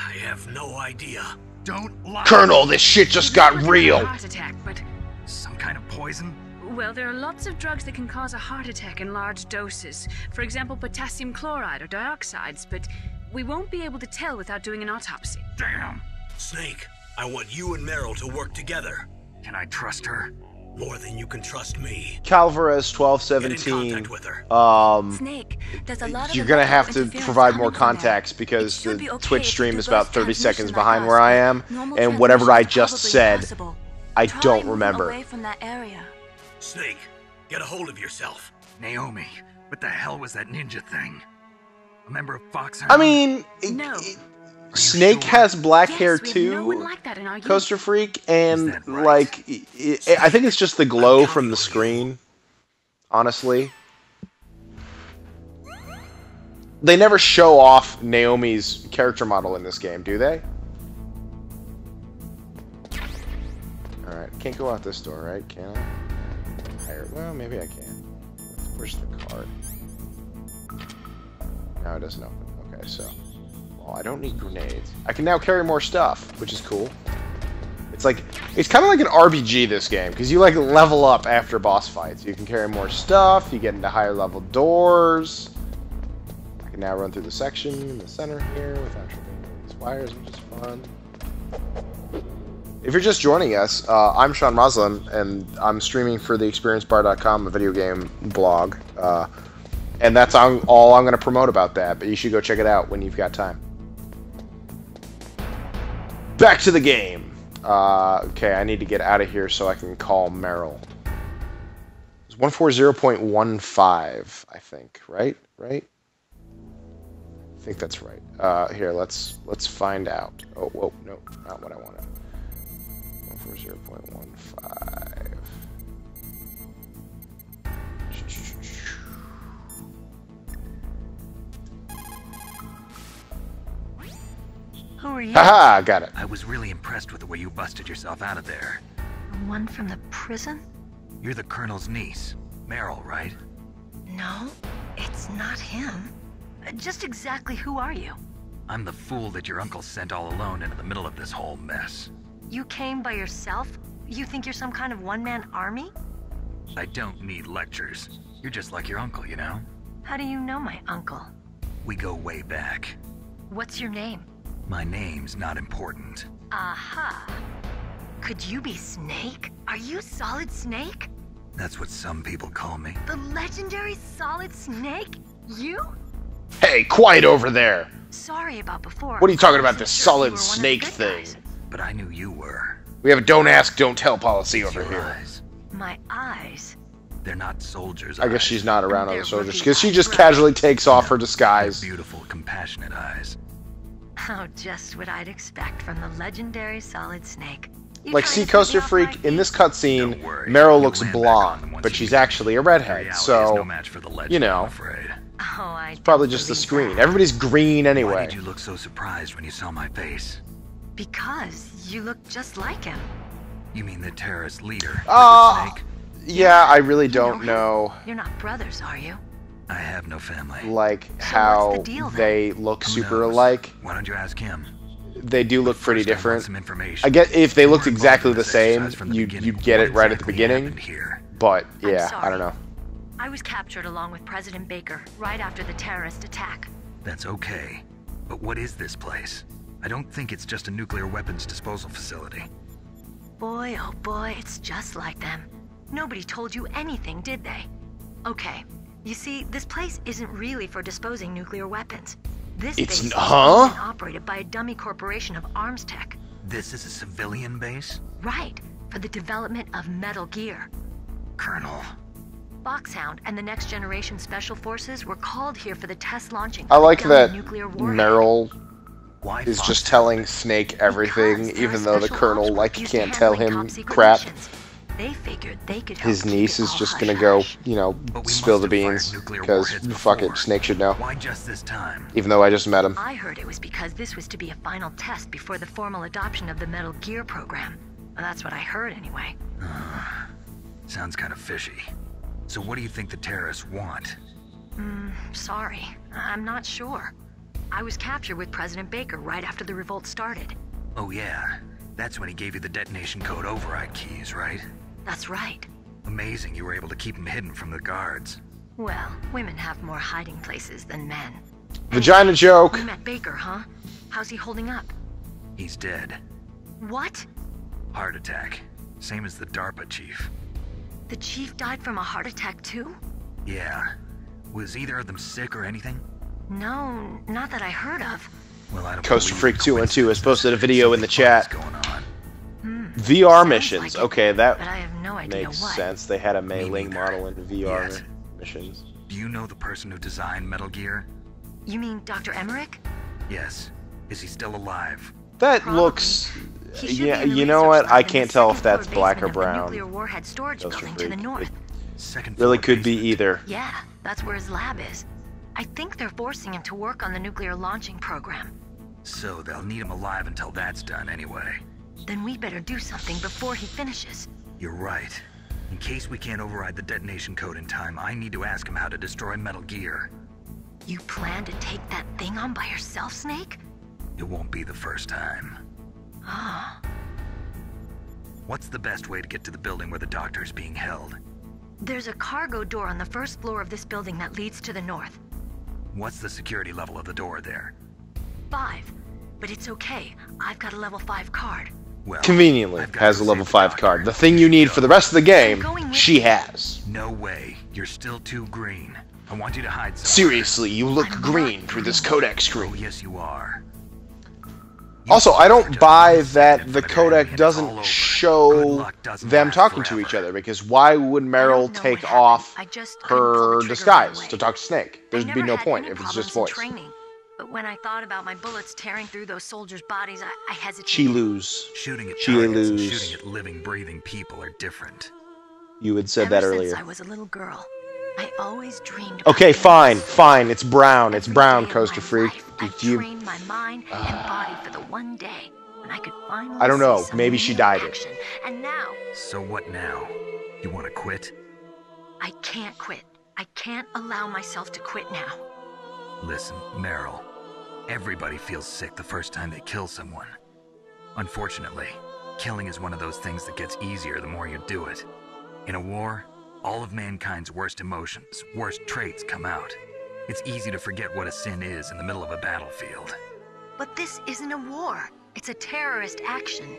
Speaker 2: I have no idea.
Speaker 3: Don't lie.
Speaker 1: Colonel, this shit just got real.
Speaker 6: Heart attack, but
Speaker 3: Some kind of poison?
Speaker 6: well, there are lots of drugs that can cause a heart attack in large doses. For example, potassium chloride or dioxides, but we won't be able to tell without doing an autopsy.
Speaker 3: Damn.
Speaker 2: Snake, I want you and Meryl to work together.
Speaker 3: Can I trust her?
Speaker 2: More than you can trust me.
Speaker 1: Calvarez
Speaker 2: Get in
Speaker 1: 1217.
Speaker 2: contact with her.
Speaker 4: Snake, there's a lot of
Speaker 1: You're gonna have to
Speaker 4: electrical
Speaker 1: provide more
Speaker 4: interference coming from there.
Speaker 1: context because
Speaker 4: It should
Speaker 1: the
Speaker 4: be okay
Speaker 1: Twitch
Speaker 4: if you
Speaker 1: stream
Speaker 4: do
Speaker 1: is about
Speaker 4: both
Speaker 1: 30 seconds
Speaker 4: transmission
Speaker 1: behind
Speaker 4: like
Speaker 1: where I
Speaker 4: us,
Speaker 1: am,
Speaker 4: but normal
Speaker 1: and whatever I
Speaker 4: transmission is
Speaker 1: just
Speaker 4: probably
Speaker 1: said,
Speaker 4: impossible.
Speaker 1: I
Speaker 4: Try
Speaker 1: don't
Speaker 4: moving
Speaker 1: remember.
Speaker 4: away from that area.
Speaker 2: Snake, get a hold of yourself.
Speaker 3: Naomi, what the hell was that ninja thing? A member of Foxhound?
Speaker 1: I mean,
Speaker 6: No.
Speaker 1: Snake
Speaker 3: sure?
Speaker 1: has black
Speaker 6: Yes,
Speaker 1: hair
Speaker 6: we have no one
Speaker 1: too,
Speaker 6: like that in our unit.
Speaker 1: Coaster Freak, and
Speaker 3: Is that right?
Speaker 1: like, I think it's just the glow from the screen, honestly. They never show off Naomi's character model in this game, do they? Alright, can't go out this door, right? Can I? Higher. Well, maybe I can. Where's the card? No, it doesn't open. Okay, so... Well, I don't need grenades. I can now carry more stuff, which is cool. It's like... It's kind of like an RPG, this game, because you, like, level up after boss fights. You can carry more stuff, you get into higher level doors. I can now run through the section in the center here without tripping over these wires, which is fun. If you're just joining us, I'm Sean Moslem, and I'm streaming for theexperiencebar.com, a video game blog. And that's all I'm going to promote about that, but you should go check it out when you've got time. Back to the game. Okay, I need to get out of here so I can call Meryl. It's 140.15, I think, right? Right? I think that's right. Here, let's find out. Oh, whoa, no, not what I wanted. 140.15.
Speaker 8: Who are you?
Speaker 1: Haha, got it.
Speaker 3: I was really impressed with the way you busted yourself out of there.
Speaker 8: The one from the prison?
Speaker 3: You're the Colonel's niece, Meryl, right?
Speaker 8: No, it's not him. Just exactly who are you?
Speaker 3: I'm the fool that your uncle sent all alone into the middle of this whole mess.
Speaker 8: You came by yourself? You think you're some kind of one-man army?
Speaker 3: I don't need lectures. You're just like your uncle, you know?
Speaker 8: How do you know my uncle?
Speaker 3: We go way back.
Speaker 8: What's your name?
Speaker 3: My name's not important.
Speaker 8: Aha. Could you be Snake? Are you Solid Snake?
Speaker 3: That's what some people call me.
Speaker 8: The legendary Solid Snake? You?
Speaker 1: Hey, quiet over there!
Speaker 8: Sorry about before.
Speaker 1: What are you talking
Speaker 8: I
Speaker 1: about,
Speaker 8: wasn't
Speaker 1: this
Speaker 8: sure if you
Speaker 1: Solid
Speaker 8: were one of the
Speaker 1: Snake
Speaker 8: good
Speaker 1: thing?
Speaker 8: guys.
Speaker 3: But I knew you were.
Speaker 1: We have a don't ask, don't tell policy over
Speaker 3: Your
Speaker 1: here.
Speaker 3: eyes.
Speaker 8: My eyes.
Speaker 3: They're not soldiers'
Speaker 1: I guess
Speaker 3: eyes.
Speaker 1: she's not around
Speaker 8: They're
Speaker 1: other soldiers,
Speaker 8: rookie
Speaker 1: because she
Speaker 8: eyes,
Speaker 1: just
Speaker 8: right.
Speaker 1: casually takes off her
Speaker 3: They're
Speaker 1: disguise.
Speaker 3: beautiful, compassionate eyes.
Speaker 8: Oh, just what I'd expect from the legendary Solid Snake. You
Speaker 1: Like,
Speaker 8: trying
Speaker 1: see,
Speaker 8: to piss me
Speaker 1: Coaster
Speaker 8: off,
Speaker 1: Freak,
Speaker 8: Mikey?
Speaker 1: in this cutscene,
Speaker 3: Don't worry,
Speaker 1: Meryl
Speaker 3: you'll
Speaker 1: looks
Speaker 3: land back on them
Speaker 1: blonde,
Speaker 3: once
Speaker 1: but
Speaker 3: you
Speaker 1: she's
Speaker 3: meet
Speaker 1: actually a redhead,
Speaker 3: Reality is
Speaker 1: so
Speaker 3: no match for the legend,
Speaker 1: you know.
Speaker 3: I'm afraid.
Speaker 8: Oh, I
Speaker 1: it's probably
Speaker 8: don't
Speaker 1: just the
Speaker 8: believe
Speaker 1: screen.
Speaker 8: that.
Speaker 1: Everybody's green
Speaker 3: Why
Speaker 1: anyway.
Speaker 3: did you look so surprised when you saw my face?
Speaker 8: Because you look just like him.
Speaker 3: You mean the terrorist leader,
Speaker 1: Ah.
Speaker 3: Liquid Snake?
Speaker 1: Yeah, I really don't
Speaker 8: him.
Speaker 1: know,
Speaker 8: You're not brothers, are you?
Speaker 3: I have no family.
Speaker 1: like,
Speaker 8: what's
Speaker 1: how
Speaker 8: the deal, then?
Speaker 1: they look
Speaker 3: Who
Speaker 1: super
Speaker 3: knows?
Speaker 1: alike.
Speaker 3: Why don't you ask him?
Speaker 1: They do look pretty
Speaker 3: First, I want
Speaker 1: different.
Speaker 3: some information.
Speaker 1: I get if they looked
Speaker 3: We're involved
Speaker 1: exactly
Speaker 3: in
Speaker 1: the
Speaker 3: this
Speaker 1: same,
Speaker 3: exercise from the
Speaker 1: you'd
Speaker 3: beginning.
Speaker 1: get
Speaker 3: What
Speaker 1: it right at the
Speaker 3: exactly
Speaker 1: beginning.
Speaker 3: happened here?
Speaker 1: But
Speaker 8: I'm
Speaker 1: yeah, I
Speaker 8: sorry.
Speaker 1: don't know.
Speaker 8: I was captured along with President Baker right after the terrorist attack.
Speaker 3: That's okay. But what is this place? I don't think it's just a nuclear weapons disposal facility.
Speaker 8: Boy, oh boy, it's just like them. Nobody told you anything, did they? Okay, you see, this place isn't really for disposing nuclear weapons. This
Speaker 1: It's
Speaker 8: base is
Speaker 1: huh?
Speaker 8: owned and operated by a dummy corporation of arms tech.
Speaker 3: This is a civilian base?
Speaker 8: Right, for the development of Metal Gear.
Speaker 3: Colonel.
Speaker 8: Foxhound and the Next Generation Special Forces were called here for the test launching
Speaker 1: I
Speaker 8: of a
Speaker 1: like
Speaker 8: dummy
Speaker 1: that
Speaker 8: nuclear warhead.
Speaker 1: Meryl
Speaker 3: Why
Speaker 1: is just
Speaker 3: Foxhound?
Speaker 1: telling Snake everything,
Speaker 8: Because there
Speaker 1: even
Speaker 8: are
Speaker 1: though the
Speaker 8: special
Speaker 1: Colonel,
Speaker 8: ops
Speaker 1: like,
Speaker 8: used to
Speaker 1: can't tell
Speaker 8: handling
Speaker 1: him
Speaker 8: top secret
Speaker 1: crap.
Speaker 8: missions.
Speaker 4: They figured they could help
Speaker 1: His
Speaker 4: keep
Speaker 1: niece
Speaker 4: it
Speaker 1: is
Speaker 4: all
Speaker 1: just
Speaker 4: hush
Speaker 1: gonna go,
Speaker 4: hush.
Speaker 1: you know,
Speaker 3: But we
Speaker 1: spill
Speaker 3: must
Speaker 1: the
Speaker 3: have fired
Speaker 1: beans.
Speaker 3: nuclear
Speaker 1: Because,
Speaker 3: warheads
Speaker 1: fuck it,
Speaker 3: before.
Speaker 1: Snake should know.
Speaker 3: Why just this time?
Speaker 1: Even though I just met him.
Speaker 4: I heard it was because this was to be a final test before the formal adoption of the Metal Gear program. Well, that's what I heard anyway.
Speaker 3: Sounds kind of fishy. So what do you think the terrorists want?
Speaker 4: Sorry. I'm not sure. I was captured with President Baker right after the revolt started.
Speaker 3: Oh yeah, that's when he gave you the detonation code override keys, right?
Speaker 4: That's right.
Speaker 3: Amazing you were able to keep them hidden from the guards.
Speaker 4: Well, women have more hiding places than men.
Speaker 1: Vagina joke!
Speaker 4: You met Baker, huh? How's he holding up?
Speaker 3: He's dead.
Speaker 4: What?
Speaker 3: Heart attack. Same as the DARPA chief.
Speaker 4: The chief died from a heart attack too?
Speaker 3: Yeah. Was either of them sick or anything?
Speaker 4: No, not that I heard of.
Speaker 3: Well, I don't
Speaker 1: Coaster
Speaker 3: believe
Speaker 1: Freak
Speaker 3: the
Speaker 1: 212 has posted a video in the
Speaker 3: something
Speaker 1: chat.
Speaker 3: funny's going on.
Speaker 1: VR
Speaker 4: Sounds
Speaker 1: missions.
Speaker 4: like it,
Speaker 1: Okay, that
Speaker 4: but I have no idea
Speaker 1: makes
Speaker 4: what.
Speaker 1: sense. They had a Mei Ling
Speaker 3: neither.
Speaker 1: model in VR
Speaker 3: Yes.
Speaker 1: missions.
Speaker 3: Do you know the person who designed Metal Gear?
Speaker 4: You mean Dr. Emmerich?
Speaker 3: Yes. Is he still alive?
Speaker 1: That
Speaker 4: Probably.
Speaker 1: looks...
Speaker 4: He should
Speaker 1: Yeah,
Speaker 4: be in the
Speaker 1: you know
Speaker 4: research
Speaker 1: what?
Speaker 4: lab
Speaker 1: I
Speaker 4: in the
Speaker 1: can't tell if
Speaker 4: second
Speaker 1: that's
Speaker 4: floor
Speaker 1: black or
Speaker 4: basement of the
Speaker 1: brown.
Speaker 4: nuclear warhead storage
Speaker 1: Coaster
Speaker 4: building to the
Speaker 1: Freak.
Speaker 4: north.
Speaker 3: Second
Speaker 1: Really
Speaker 3: floor
Speaker 1: could be
Speaker 3: basement.
Speaker 1: either.
Speaker 4: Yeah, that's where his lab is. I think they're forcing him to work on the nuclear launching program.
Speaker 3: So they'll need him alive until that's done anyway.
Speaker 4: Then we better do something before he finishes.
Speaker 3: You're right. In case we can't override the detonation code in time, I need to ask him how to destroy Metal Gear.
Speaker 4: You plan to take that thing on by yourself, Snake?
Speaker 3: It won't be the first time.
Speaker 4: Ah,
Speaker 3: What's the best way to get to the building where the doctor's being held?
Speaker 4: there's a cargo door on the first floor of this building that leads to the north.
Speaker 3: What's the security level of the door there?
Speaker 4: 5. But it's okay. I've got a level 5 card.
Speaker 3: Well,
Speaker 1: Conveniently
Speaker 3: I've got
Speaker 1: has
Speaker 3: to
Speaker 1: a level
Speaker 3: save the
Speaker 1: 5
Speaker 3: doctor.
Speaker 1: card. The thing you need for the rest of the game,
Speaker 4: going with
Speaker 1: she
Speaker 4: you.
Speaker 1: has.
Speaker 3: No way. You're still too green. I want you to hide somewhere.
Speaker 1: Seriously, you look
Speaker 4: I'm
Speaker 1: green
Speaker 4: not
Speaker 1: through this
Speaker 4: green.
Speaker 1: codec
Speaker 3: Oh,
Speaker 1: screen.
Speaker 3: yes, you are.
Speaker 1: Also, I don't
Speaker 3: Just
Speaker 1: buy
Speaker 3: one
Speaker 1: that
Speaker 3: second
Speaker 1: the
Speaker 3: for the enemy
Speaker 1: codec
Speaker 3: and it's all
Speaker 1: doesn't
Speaker 3: over. Good
Speaker 1: show
Speaker 3: luck doesn't
Speaker 1: them
Speaker 3: last
Speaker 1: talking to
Speaker 3: forever.
Speaker 1: each other, because why would
Speaker 4: I
Speaker 1: Meryl
Speaker 4: don't know
Speaker 1: take
Speaker 4: what happened.
Speaker 1: off
Speaker 4: I just couldn't pull the
Speaker 1: her
Speaker 4: trigger
Speaker 1: disguise
Speaker 4: right away.
Speaker 1: to talk to Snake? There'd
Speaker 4: I
Speaker 1: be
Speaker 4: never
Speaker 1: no
Speaker 4: had
Speaker 1: point
Speaker 4: any
Speaker 1: if it's just
Speaker 4: problems
Speaker 1: voice.
Speaker 4: in training. But when I thought about my bullets tearing through those soldiers' bodies, I hesitated.
Speaker 1: She lose.
Speaker 3: Shooting at
Speaker 1: She
Speaker 3: targets and
Speaker 1: lose.
Speaker 3: shooting at living, breathing people are different.
Speaker 1: You had said
Speaker 4: Ever
Speaker 1: that
Speaker 4: since
Speaker 1: earlier.
Speaker 4: I was a little girl, I always dreamed.
Speaker 1: Okay,
Speaker 4: about
Speaker 1: fine,
Speaker 4: being
Speaker 1: fine. It's brown. It's
Speaker 4: Every
Speaker 1: brown,
Speaker 4: day of
Speaker 1: Coaster
Speaker 4: my
Speaker 1: Freak.
Speaker 4: life, I
Speaker 1: If you,
Speaker 4: trained my mind and body for the one day when I could finally
Speaker 1: I don't know,
Speaker 4: see some
Speaker 1: maybe she
Speaker 4: real
Speaker 1: dyed it.
Speaker 4: action. And now,
Speaker 3: So what now? You want to quit?
Speaker 4: I can't quit. I can't allow myself to quit now.
Speaker 3: Listen, Meryl. Everybody feels sick the first time they kill someone. Unfortunately, killing is one of those things that gets easier the more you do it. In a war, all of mankind's worst emotions, worst traits come out. It's easy to forget what a sin is in the middle of a battlefield.
Speaker 4: But this isn't a war. It's a terrorist action.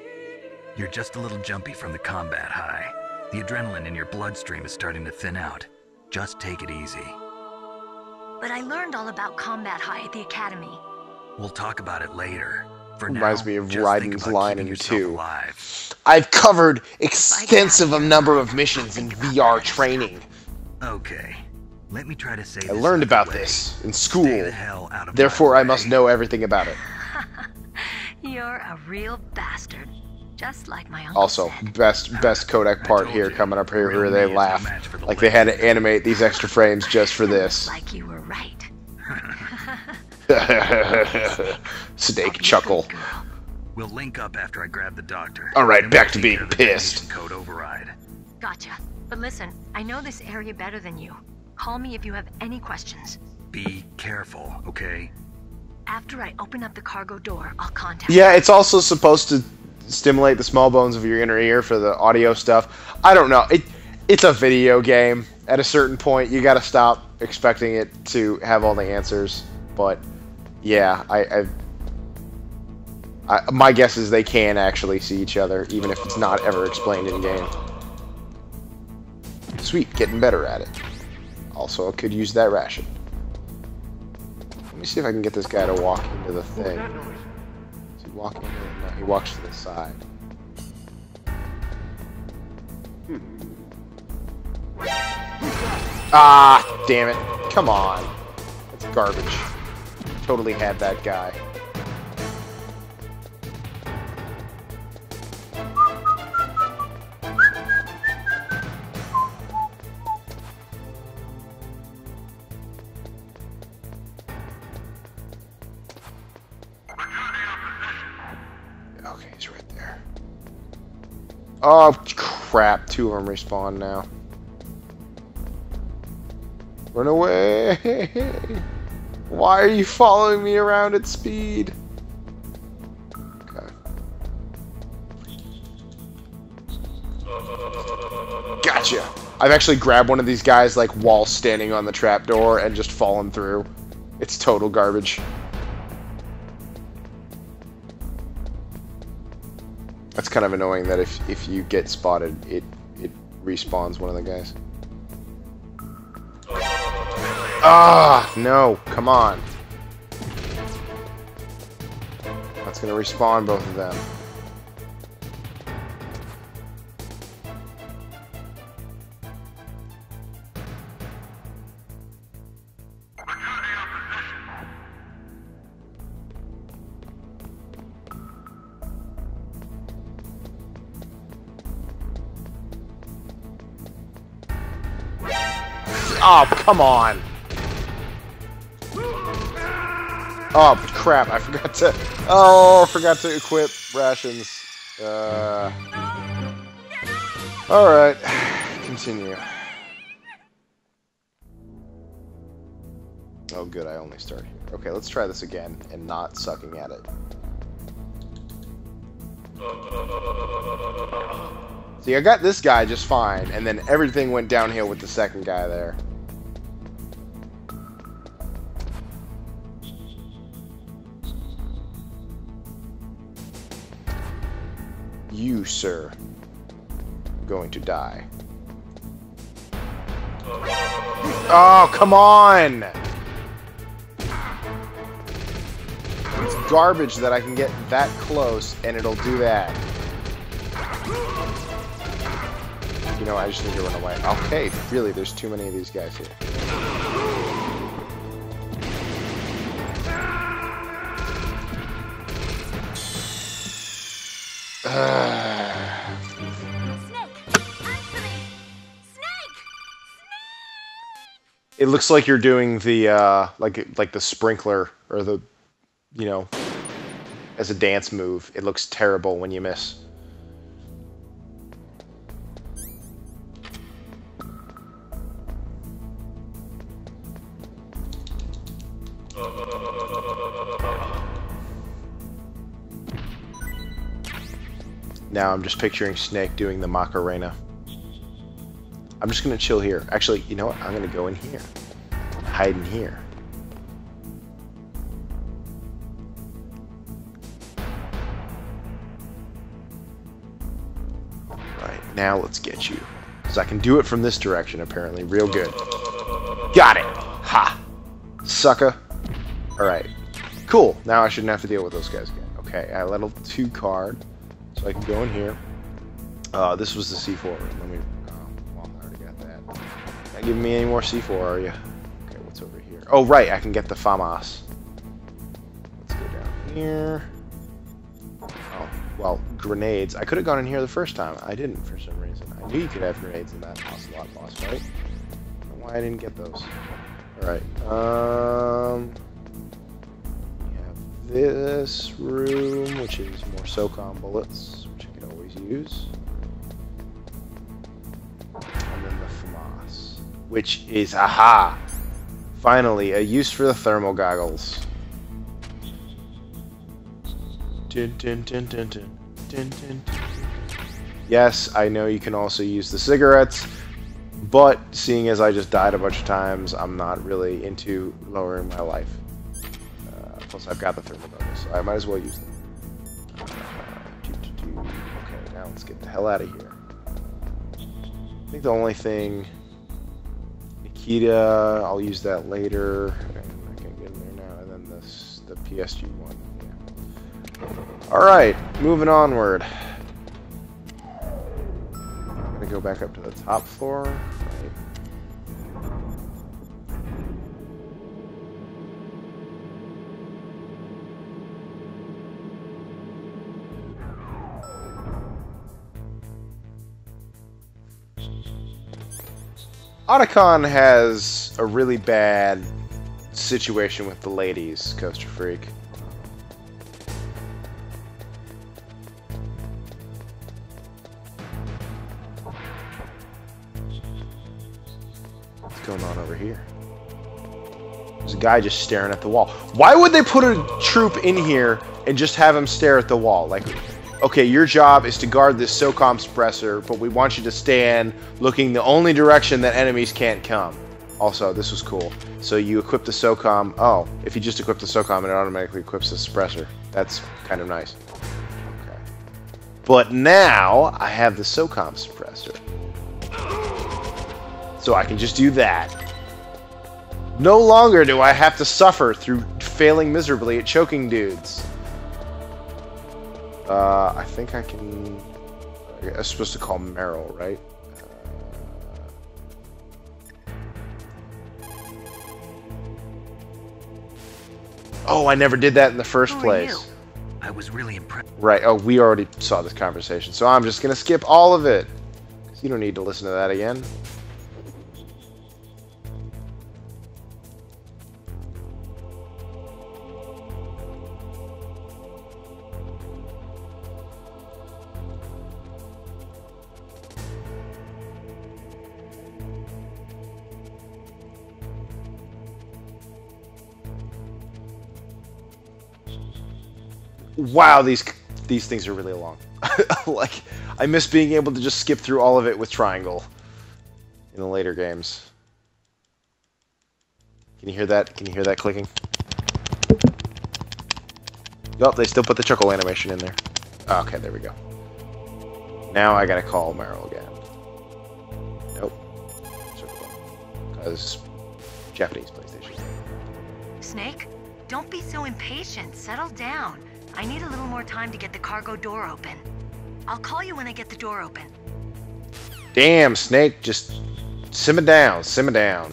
Speaker 3: You're just a little jumpy from the combat high. The adrenaline in your bloodstream is starting to thin out. Just take it easy.
Speaker 4: But I learned all about combat high at the academy.
Speaker 3: We'll talk about it later. For
Speaker 1: Reminds
Speaker 3: now,
Speaker 1: me of
Speaker 3: just
Speaker 1: Raiden's
Speaker 3: think about
Speaker 1: line
Speaker 3: keeping
Speaker 1: in
Speaker 3: yourself
Speaker 1: 2.
Speaker 3: alive.
Speaker 1: I've covered extensive number of missions in VR training.
Speaker 3: Okay, let me try to say
Speaker 1: I
Speaker 3: this
Speaker 1: learned
Speaker 3: another
Speaker 1: about
Speaker 3: way.
Speaker 1: this in
Speaker 3: Stay
Speaker 1: school.
Speaker 3: the hell out of
Speaker 1: Therefore,
Speaker 3: my
Speaker 1: I must
Speaker 3: way.
Speaker 1: know everything about it.
Speaker 4: You're a real bastard. Just like my uncle
Speaker 1: Also,
Speaker 4: said.
Speaker 1: best codec part
Speaker 3: told
Speaker 1: here
Speaker 3: you,
Speaker 1: coming up here
Speaker 3: real
Speaker 1: where they
Speaker 3: me is no
Speaker 1: laugh.
Speaker 3: match for the
Speaker 1: Like they had to
Speaker 3: ladies.
Speaker 1: animate these extra frames just for
Speaker 4: It
Speaker 1: this.
Speaker 4: looks like you were right.
Speaker 1: Snake chuckle.
Speaker 4: Good girl.
Speaker 3: We'll link up after I grab the doctor.
Speaker 1: All right,
Speaker 3: Then
Speaker 1: back
Speaker 3: we'll
Speaker 1: to
Speaker 3: take
Speaker 1: being
Speaker 3: care of the
Speaker 1: pissed.
Speaker 3: detonation code override.
Speaker 4: Gotcha. But listen, I know this area better than you. Call me if you have any questions.
Speaker 3: Be careful, okay?
Speaker 4: After I open up the cargo door, I'll contact
Speaker 1: Yeah, it's also supposed to stimulate the small bones of your inner ear for the audio stuff. I don't know. It's a video game. At a certain point, you got to stop expecting it to have all the answers. But yeah, my guess is they can actually see each other, even if it's not ever explained in game. Sweet, getting better at it. Also, I could use that ration. Let me see if I can get this guy to walk into the thing. Is he walking? No, he walks to the side. Ah, damn it. Come on. That's garbage. Totally had that guy. Oh, crap. 2 of them respawn now. Run away! Why are you following me around at speed? Okay. Gotcha! I've actually grabbed one of these guys, like, while standing on the trapdoor and just fallen through. It's total garbage. That's kind of annoying that if you get spotted, it respawns one of the guys. Ah, no, come on. That's gonna respawn both of them. Oh, come on. Oh, crap, I forgot to... Oh, I forgot to equip rations. Alright, continue. Oh, good, I only start here. Okay, let's try this again, and not sucking at it. See, I got this guy just fine, and then everything went downhill with the second guy there. You, sir, are going to die. Oh, come on! It's garbage that I can get that close and it'll do that. You know, I just need to run away. Okay, really, there's too many of these guys here. It looks like you're doing the like the sprinkler or the, you know, as a dance move. It looks terrible when you miss. Now I'm just picturing Snake doing the Macarena. I'm just gonna chill here. Actually, you know what? I'm gonna go in here. Hide in here. Right, now let's get you. Because I can do it from this direction, apparently. Real good. Got it! Ha! Sucker. Alright. Cool. Now I shouldn't have to deal with those guys again. Okay, I level 2 card. So I can go in here. This was the C4 room. Let me... well, I already got that. Not giving me any more C4, are you? Okay, what's over here? Oh, right, I can get the FAMAS. Let's go down here. Oh, well, grenades. I could have gone in here the first time. I didn't, for some reason. I knew you could have grenades in that Ocelot boss, right? I don't know why I didn't get those. Alright, this room, which is more SOCOM bullets, which I can always use. And then the FAMAS, which is, aha! Finally, a use for the thermal goggles. Dun, dun, dun, dun, dun, dun, dun. Yes, I know you can also use the cigarettes, but seeing as I just died a bunch of times, I'm not really into lowering my life. Plus, I've got the thermal goggles, so I might as well use them. Okay, now let's get the hell out of here. I think the only thing... Nikita, I'll use that later. I can't get in there now. And then this, the PSG one. Yeah. Alright, moving onward. I'm gonna go back up to the top floor. Right. Otacon has a really bad situation with the ladies, Coaster Freak. What's going on over here? There's a guy just staring at the wall. Why would they put a troop in here and just have him stare at the wall? Like, okay, your job is to guard this SOCOM suppressor, but we want you to stand looking the only direction that enemies can't come. Also, this was cool. So you equip the SOCOM. Oh, if you just equip the SOCOM, it automatically equips the suppressor. That's kind of nice. Okay. But now I have the SOCOM suppressor. So I can just do that. No longer do I have to suffer through failing miserably at choking dudes. I think I can... I'm supposed to call Meryl, right? Oh, I never did that in the first place.
Speaker 3: I was really impressed.
Speaker 1: Right, oh, we already saw this conversation, so I'm just going to skip all of it. Because you don't need to listen to that again. Wow, these things are really long. Like, I miss being able to just skip through all of it with triangle in the later games. Can you hear that? Can you hear that clicking? Nope, they still put the chuckle animation in there. Okay, there we go. Now I gotta call Meryl again. Nope. Because Japanese PlayStation.
Speaker 4: Snake, don't be so impatient. Settle down. I need a little more time to get the cargo door open. I'll call you when I get the door open.
Speaker 1: Damn, Snake, just simmer down, simmer down.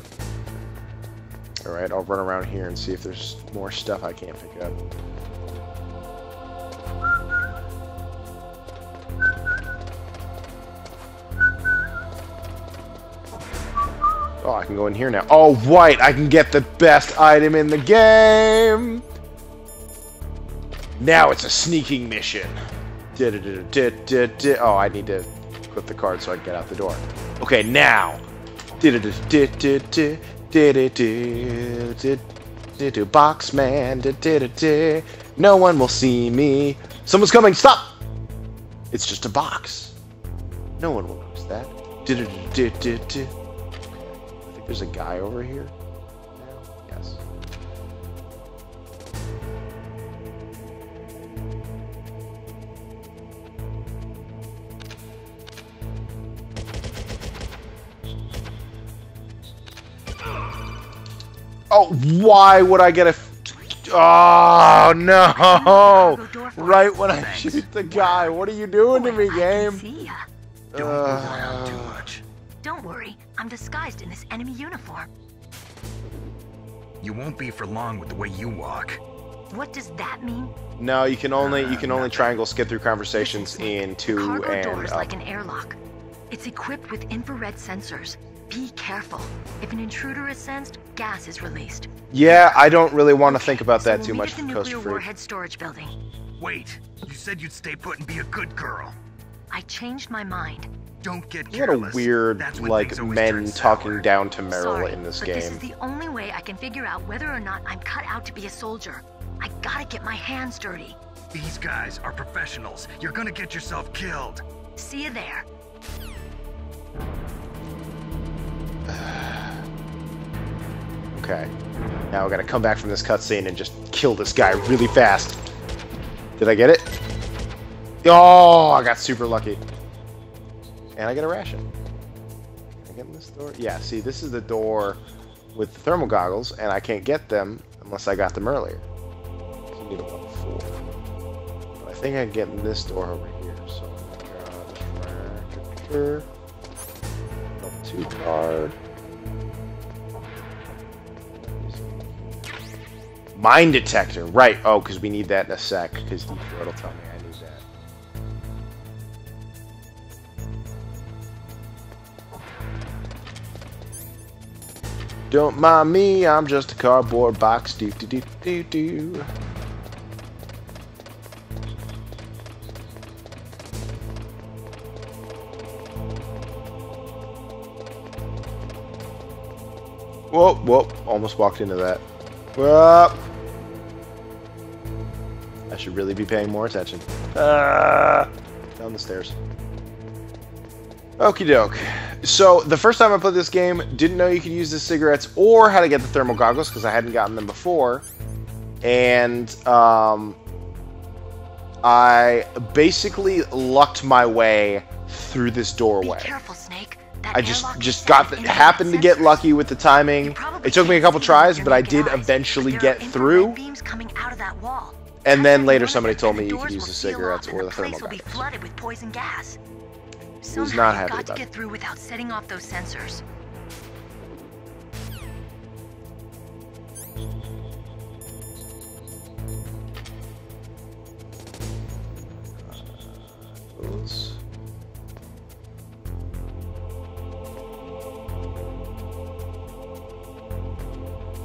Speaker 1: Alright, I'll run around here and see if there's more stuff I can't pick up. Oh, I can go in here now. Oh, right, I can get the best item in the game! Now it's a sneaking mission. Oh, I need to equip the card so I can get out the door. Okay, now. Boxman. No one will see me. Someone's coming. Stop! It's just a box. No one will notice that. Okay. I think there's a guy over here. Yes. Oh, why would I get a... Oh, no! Right when I shoot the guy. What are you doing to me, game?
Speaker 3: Don't move around too much.
Speaker 4: Don't worry. I'm disguised in this enemy uniform.
Speaker 3: You won't be for long with the way you walk.
Speaker 4: What does that mean?
Speaker 1: No, you can only triangle skip through conversations in 2
Speaker 4: the cargo
Speaker 1: and
Speaker 4: door is like an airlock. It's equipped with infrared sensors. Be careful. If an intruder is sensed, gas is released.
Speaker 1: Yeah, I don't really want to think about that too much
Speaker 4: for
Speaker 1: for
Speaker 4: Coast
Speaker 1: Freak.
Speaker 4: Warhead storage building.
Speaker 3: Wait, you said you'd stay put and be a good girl.
Speaker 4: I changed my mind.
Speaker 3: Don't get
Speaker 1: What
Speaker 3: careless.
Speaker 1: a weird,
Speaker 3: That's when
Speaker 1: like,
Speaker 3: things always
Speaker 1: men
Speaker 3: turn
Speaker 1: talking
Speaker 3: sour.
Speaker 1: down to Meryl
Speaker 4: Sorry,
Speaker 1: in this
Speaker 4: but
Speaker 1: game.
Speaker 4: this is the only way I can figure out whether or not I'm cut out to be a soldier. I gotta get my hands dirty.
Speaker 3: These guys are professionals. You're gonna get yourself killed.
Speaker 4: See you there.
Speaker 1: Okay. Now I gotta come back from this cutscene and just kill this guy really fast. Did I get it? Oh, I got super lucky. And I get a ration. Can I get in this door? Yeah, see, this is the door with the thermal goggles, and I can't get them unless I got them earlier. So you need a level 4. But I think I can get in this door over here. So level 2 card. Mine detector, right? Oh, because we need that in a sec. Because D4 will tell me I need that. Don't mind me, I'm just a cardboard box. Do do do do do. Whoa, whoa. Almost walked into that. Whoa. I should really be paying more attention. Down the stairs. Okie doke. So, the first time I played this game, didn't know you could use the cigarettes or how to get the thermal goggles, because I hadn't gotten them before. And, I basically lucked my way through this doorway.
Speaker 4: Be careful, Snake.
Speaker 1: I just happened to get lucky with the timing. It took me a couple tries, but I did eventually get through. And then later somebody told me you could use the cigarettes or the thermal goggles. I was not happy about
Speaker 4: to get through without setting off those sensors.
Speaker 1: It's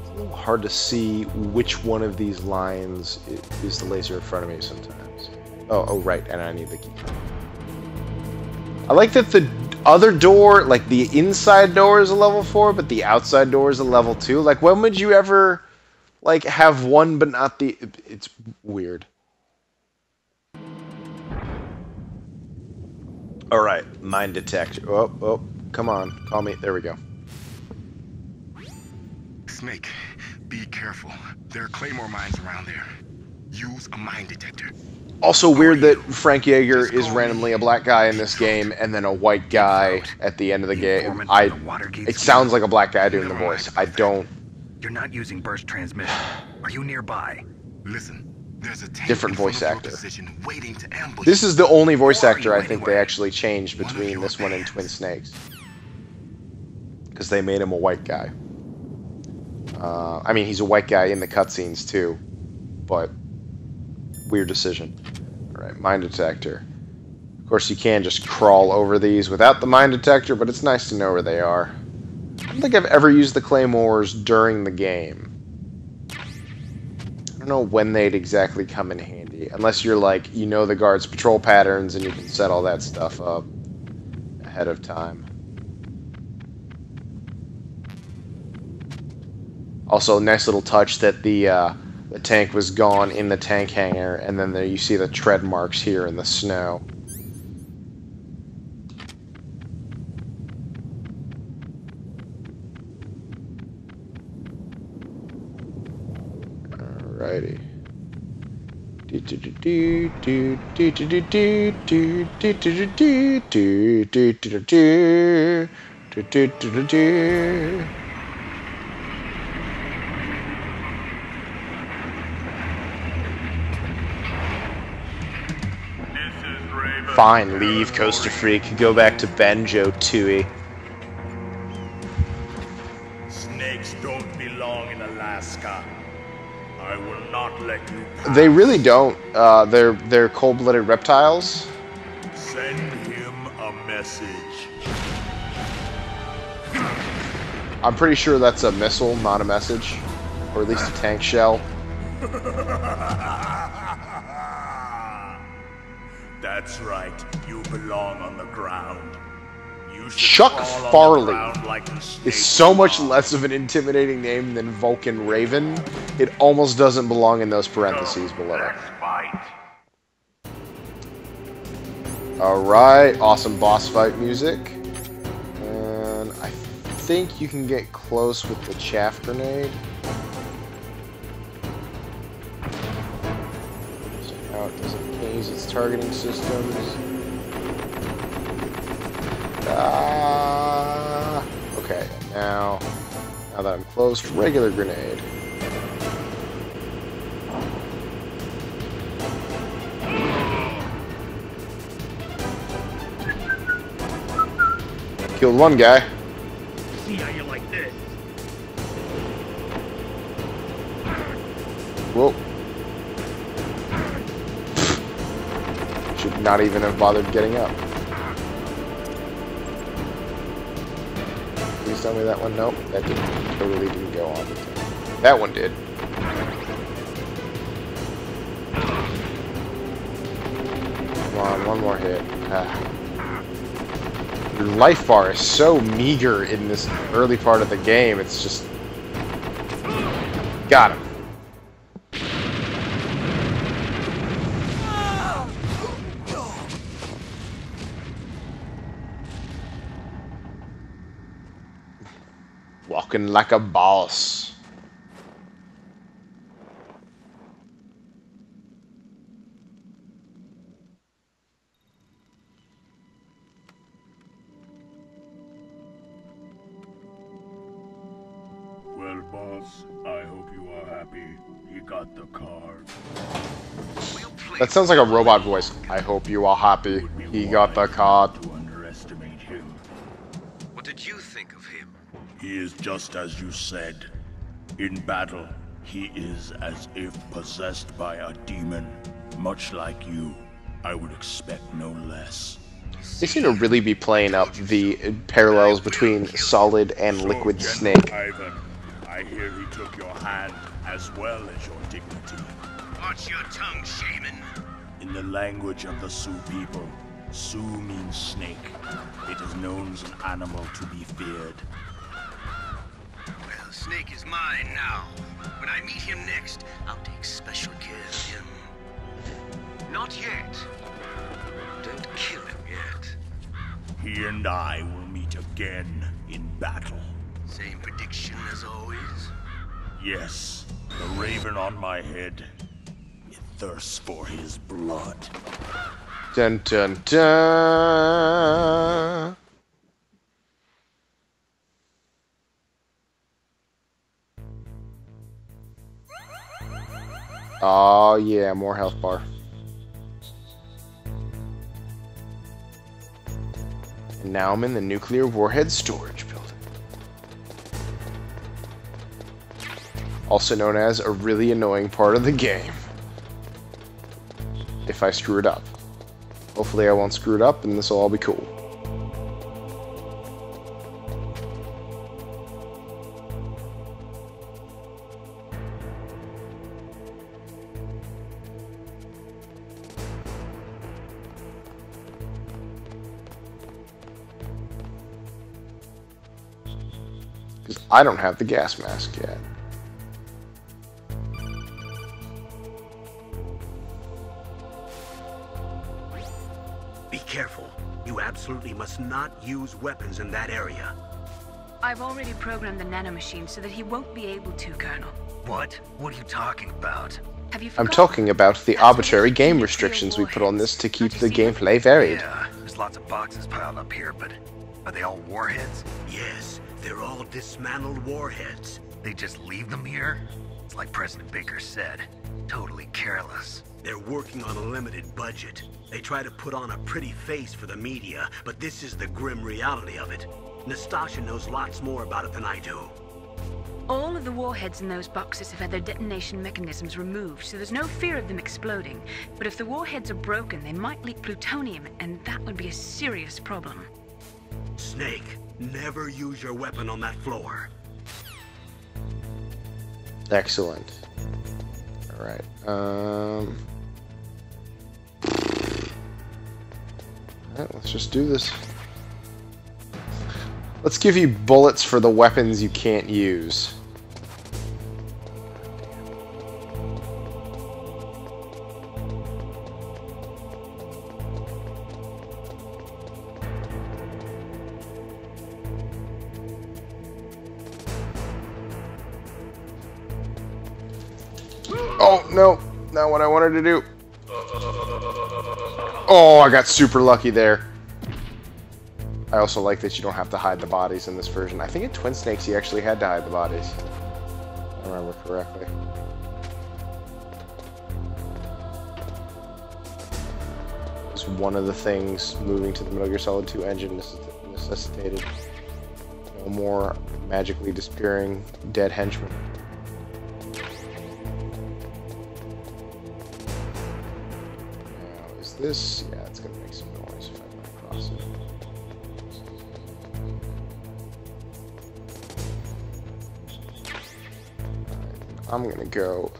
Speaker 1: a little hard to see which one of these lines is the laser in front of me sometimes. Oh, right, and I need the key. I like that the other door, like the inside door is a level 4, but the outside door is a level 2. Like, when would you ever, like, have one but not the... It's weird. Alright, mine detect. Oh, come on. Call me. There we go.
Speaker 9: Snake, be careful. There are Claymore mines around there. Use a mine detector.
Speaker 1: Also weird that Frank Yeager is randomly a black guy in this game and then a white guy at the end of the game. It sounds like a black guy doing the voice. I don't...
Speaker 3: You're not using burst transmission. Are you nearby?
Speaker 9: Listen. There's a
Speaker 1: different voice actor. This is the only voice actor I think they actually changed between this one and Twin Snakes. Because they made him a white guy. I mean, he's a white guy in the cutscenes too. But, weird decision. Alright, mine detector. Of course, you can just crawl over these without the mine detector, but it's nice to know where they are. I don't think I've ever used the claymores during the game. I don't know when they'd exactly come in handy, unless you're like, you know the guards' patrol patterns and you can set all that stuff up ahead of time. Also, nice little touch that the tank was gone in the tank hangar, and then there you see the tread marks here in the snow. Alrighty. Fine, leave, Coaster Freak. Go back to Banjo Tooie.
Speaker 11: Snakes don't belong in Alaska. I will not let you pass.
Speaker 1: They really don't. They're cold-blooded reptiles.
Speaker 11: Send him a message.
Speaker 1: I'm pretty sure that's a missile, not a message. Or at least a tank shell.
Speaker 11: That's right. You belong on the ground.
Speaker 1: Chuck Farley is so much less of an intimidating name than Vulcan Raven. It almost doesn't belong in those parentheses below it. Alright, awesome boss fight music. And I think you can get close with the chaff grenade. So now it doesn't phase its targeting systems. Okay, now that I'm close, regular grenade. Killed one guy.
Speaker 11: See how you like this.
Speaker 1: Whoa. Should not even have bothered getting up. Please tell me that one. Nope, that totally didn't go on. That one did. Come on, one more hit. Your life bar is so meager in this early part of the game. It's just Got him. Walking like a boss.
Speaker 11: Well, boss, I hope you are happy. You got the card.
Speaker 1: That sounds like a robot voice. I hope you are happy. He got the card.
Speaker 11: To underestimate him.
Speaker 3: What did you think of him?
Speaker 11: He is just as you said. In battle, he is as if possessed by a demon. Much like you, I would expect no less.
Speaker 1: They seem to really be playing up the parallels between Solid and Liquid Snake.
Speaker 11: Ivan, I hear he took your hand as well as your dignity.
Speaker 7: Watch your tongue, shaman.
Speaker 11: In the language of the Sioux people, Sioux means snake. It is known as an animal to be feared.
Speaker 7: Well, Snake is mine now. When I meet him next, I'll take special care of him.
Speaker 2: Not yet. Don't kill him yet.
Speaker 11: He and I will meet again in battle.
Speaker 7: Same prediction as always?
Speaker 11: Yes, the raven on my head. It thirsts for his blood.
Speaker 1: Dun dun dun. Oh yeah, more health bar. And now I'm in the nuclear warhead storage building. Also known as a really annoying part of the game. If I screw it up. Hopefully I won't screw it up and this will all be cool. Because I don't have the gas mask yet.
Speaker 2: Be careful. You absolutely must not use weapons in that area.
Speaker 6: I've already programmed the nanomachine so that he won't be able to, Colonel.
Speaker 3: What? What are you talking about?
Speaker 6: Have you
Speaker 1: I'm
Speaker 6: forgotten?
Speaker 1: talking about the arbitrary game restrictions we put on this to keep the gameplay varied.
Speaker 3: Yeah, there's lots of boxes piled up here, but are they all warheads?
Speaker 2: Yes, they're all dismantled warheads.
Speaker 3: They just leave them here? It's like President Baker said, totally careless.
Speaker 2: They're working on a limited budget. They try to put on a pretty face for the media, but this is the grim reality of it. Nastasha knows lots more about it than I do.
Speaker 6: All of the warheads in those boxes have had their detonation mechanisms removed, so there's no fear of them exploding. But if the warheads are broken, they might leak plutonium, and that would be a serious problem.
Speaker 2: Snake, never use your weapon on that floor.
Speaker 1: Excellent. Alright, Alright, let's just do this. Let's give you bullets for the weapons you can't use. Oh, no. Not what I wanted to do. Oh, I got super lucky there. I also like that you don't have to hide the bodies in this version. I think in Twin Snakes you actually had to hide the bodies. If I remember correctly. It's one of the things moving to the Metal Gear Solid 2 engine necessitated. No more magically disappearing dead henchmen. Now, is this? Yeah, it's gonna make some noise if I run across it.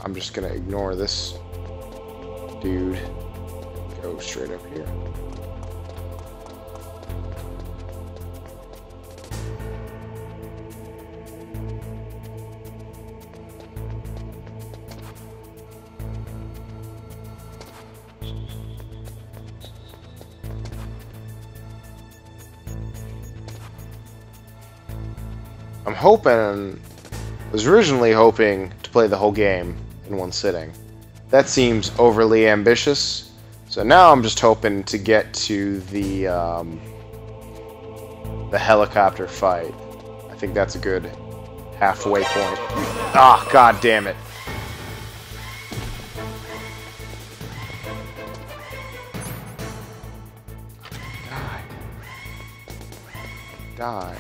Speaker 1: I'm just gonna ignore this dude. Go straight up here. I'm hoping... was originally hoping to play the whole game in one sitting. That seems overly ambitious. So now I'm just hoping to get to the helicopter fight. I think that's a good halfway point. Ah, god damn it. Die.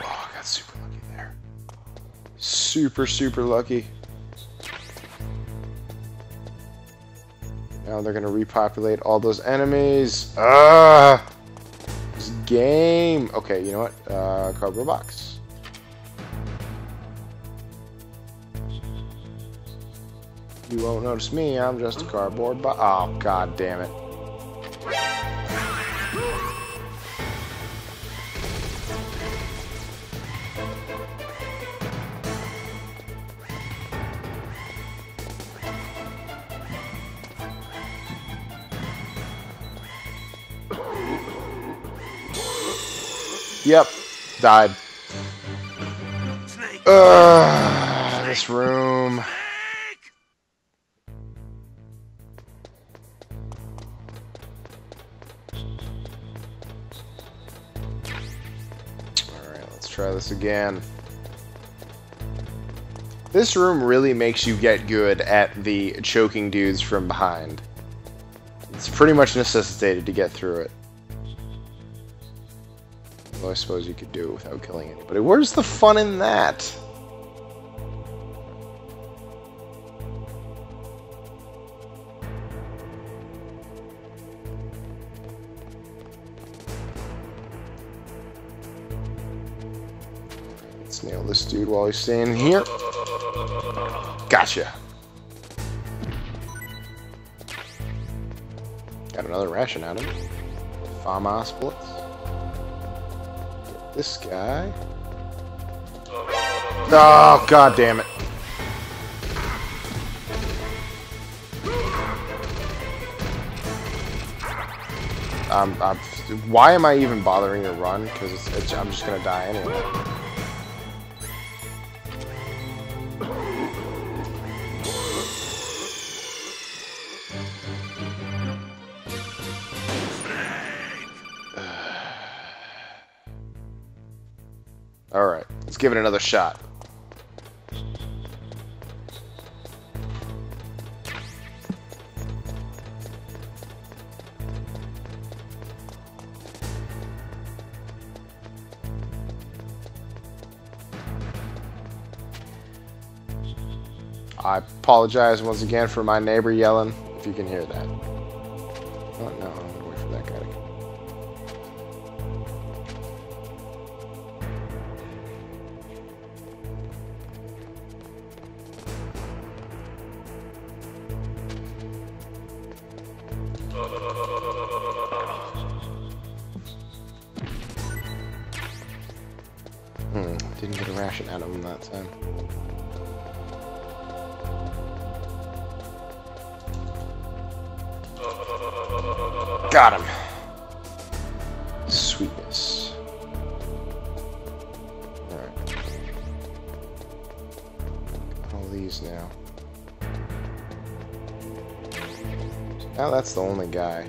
Speaker 1: Oh, I got super lucky there. Super lucky. Now they're gonna repopulate all those enemies. Ah! This game. Okay, you know what? Cardboard box. You won't notice me, I'm just a cardboard box. Oh, god damn it. Yep, died. This room. Try this again. This room really makes you get good at the choking dudes from behind. It's pretty much necessitated to get through it. Well, I suppose you could do it without killing anybody. Where's the fun in that? Let's nail this dude while he's staying here. Gotcha. Got another ration out of him. FAMAS bullets. Get this guy. Oh, god damn it. Why am I even bothering to run? Because I'm just gonna die anyway. Alright, let's give it another shot. I apologize once again for my neighbor yelling, if you can hear that. Oh no, I'm gonna wait for that guy to come. Didn't get a ration out of him that time. Got him. Sweetness. Alright. All these now. Now that's the only guy.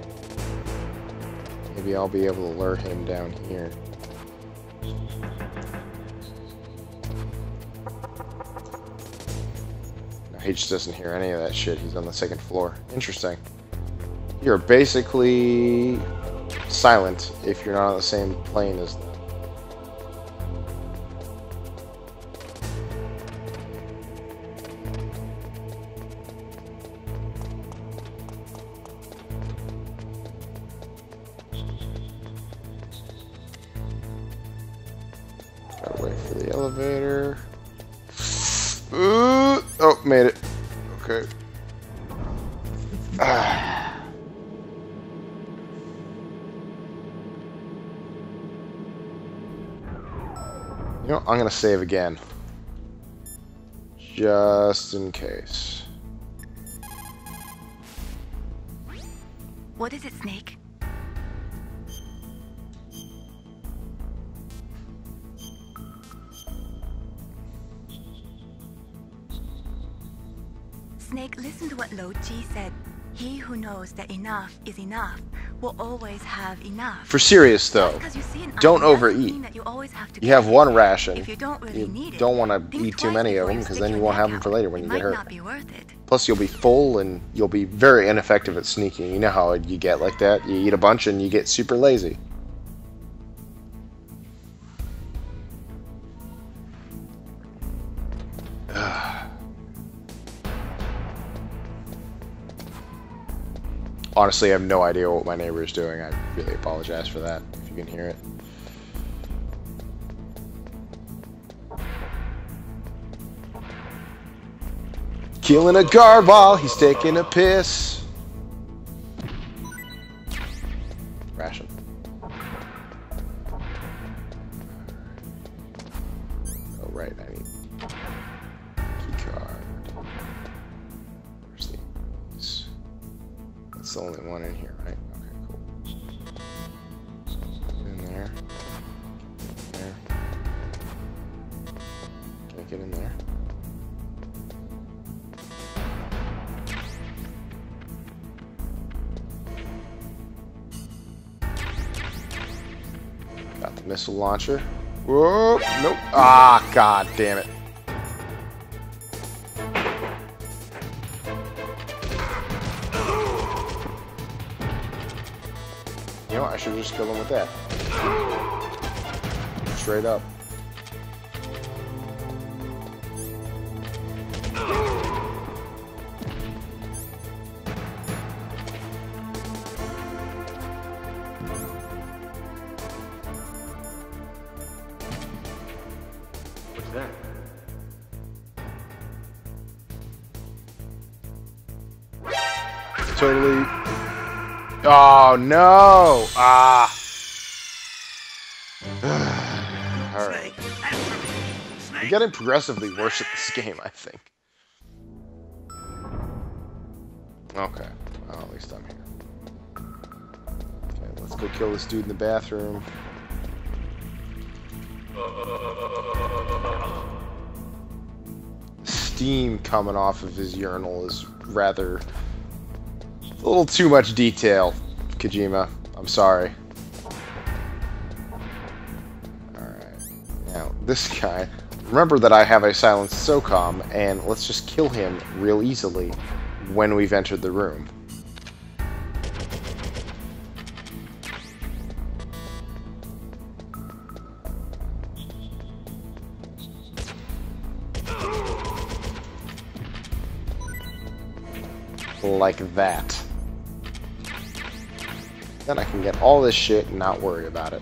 Speaker 1: Maybe I'll be able to lure him down here. No, he just doesn't hear any of that shit. He's on the second floor. Interesting. You're basically silent if you're not on the same plane as them. Gotta wait for the elevator. Oh, made it. Okay. You know, I'm gonna save again. Just in case.
Speaker 4: What is it, Snake?
Speaker 12: Listen to what Lo Ji said. He who knows that enough is enough will always have enough.
Speaker 1: For serious though, don't overeat. You have one ration.
Speaker 12: If you don't really need it,
Speaker 1: don't want to eat too many of them because then you won't have them for later when you get hurt.
Speaker 12: Not be worth it.
Speaker 1: Plus you'll be full and you'll be very ineffective at sneaking. You know how you get like that? You eat a bunch and you get super lazy. Honestly, I have no idea what my neighbor is doing. I really apologize for that, if you can hear it. Killing a guard while he's taking a piss. Ration. Oh, right, I need key card. Where's these? That's the only one in here, right? Okay, cool. In there. There. Can I get in there? Got the missile launcher. Whoa! Nope. Ah, god damn it. You know what? I should just kill him with that. Straight up.
Speaker 9: What's that?
Speaker 1: Totally. Oh no! Ah. Alright. I'm getting progressively worse at this game, I think. Okay. Well, at least I'm here. Okay, let's go kill this dude in the bathroom. Steam coming off of his urinal is rather... a little too much detail, Kojima. I'm sorry. Alright. Now, this guy... remember that I have a silenced SOCOM, and let's just kill him real easily when we've entered the room. Like that. Then I can get all this shit and not worry about it.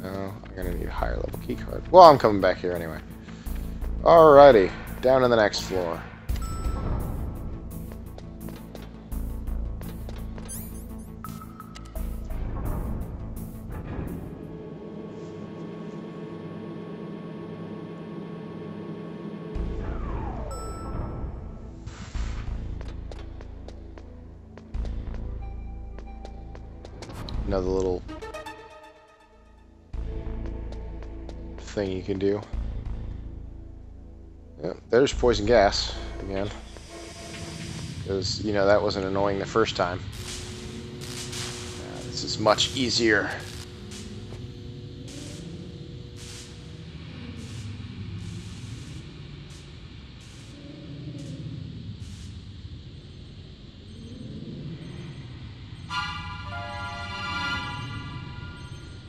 Speaker 1: No, I'm gonna need a higher level keycard. Well, I'm coming back here anyway. Alrighty, down to the next floor. Another little thing you can do. Yep, there's poison gas again. Because, you know, that wasn't annoying the first time. This is much easier.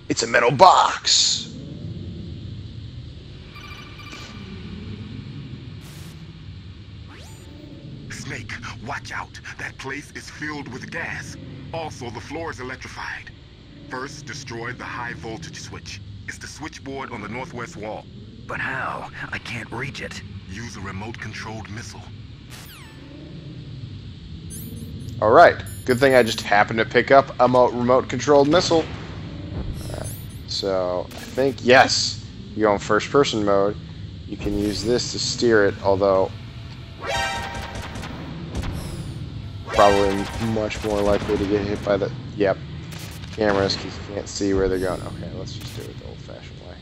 Speaker 1: It's a metal box!
Speaker 9: Snake, watch out. That place is filled with gas. Also, the floor is electrified. First, destroy the high voltage switch. It's the switchboard on the northwest wall.
Speaker 3: But how? I can't reach it.
Speaker 9: Use a remote-controlled missile.
Speaker 1: Alright, good thing I just happened to pick up a remote-controlled missile. So, I think, yes, you go in first-person mode. You can use this to steer it, although probably much more likely to get hit by the... Yep. cameras because you can't see where they're going. Okay, let's just do it the old-fashioned way.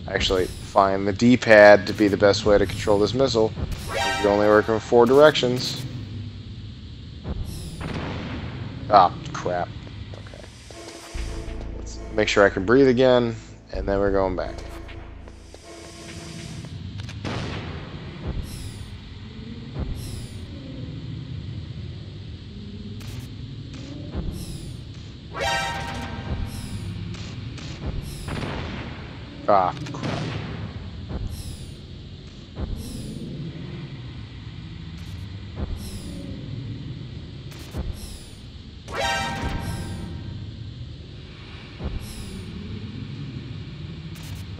Speaker 1: I actually find the D-pad to be the best way to control this missile. You're only working with 4 directions. Ah, crap. Okay. Let's make sure I can breathe again, and then we're going back. Ah, crap.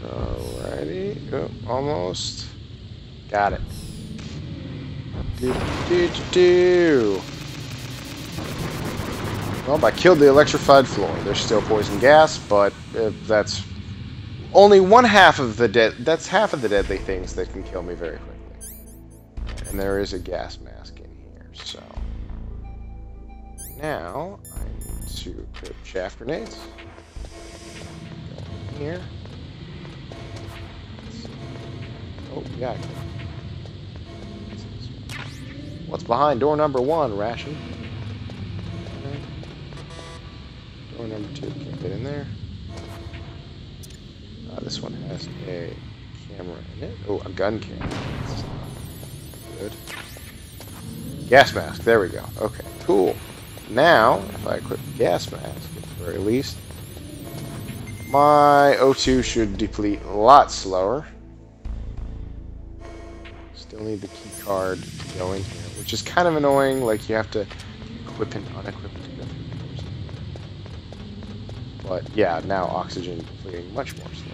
Speaker 1: Alrighty. Oh, almost. Got it. Well, I killed the electrified floor. There's still poison gas, but that's only one half of the that's half of the deadly things that can kill me very quickly. And there is a gas mask in here, so now I need to equip chaff grenades. Go in here. Oh yeah. I can. What's behind door number 1? Ration. Okay. Door number 2 can't get in there. This one has a camera in it. Oh, a gun camera. That's good. Gas mask. There we go. Okay, cool. Now, if I equip the gas mask, at the very least, my O2 should deplete a lot slower. Still need the key card to go in here, which is kind of annoying. Like, you have to equip and unequip it to go through doors. But yeah, now oxygen depleting much more slowly.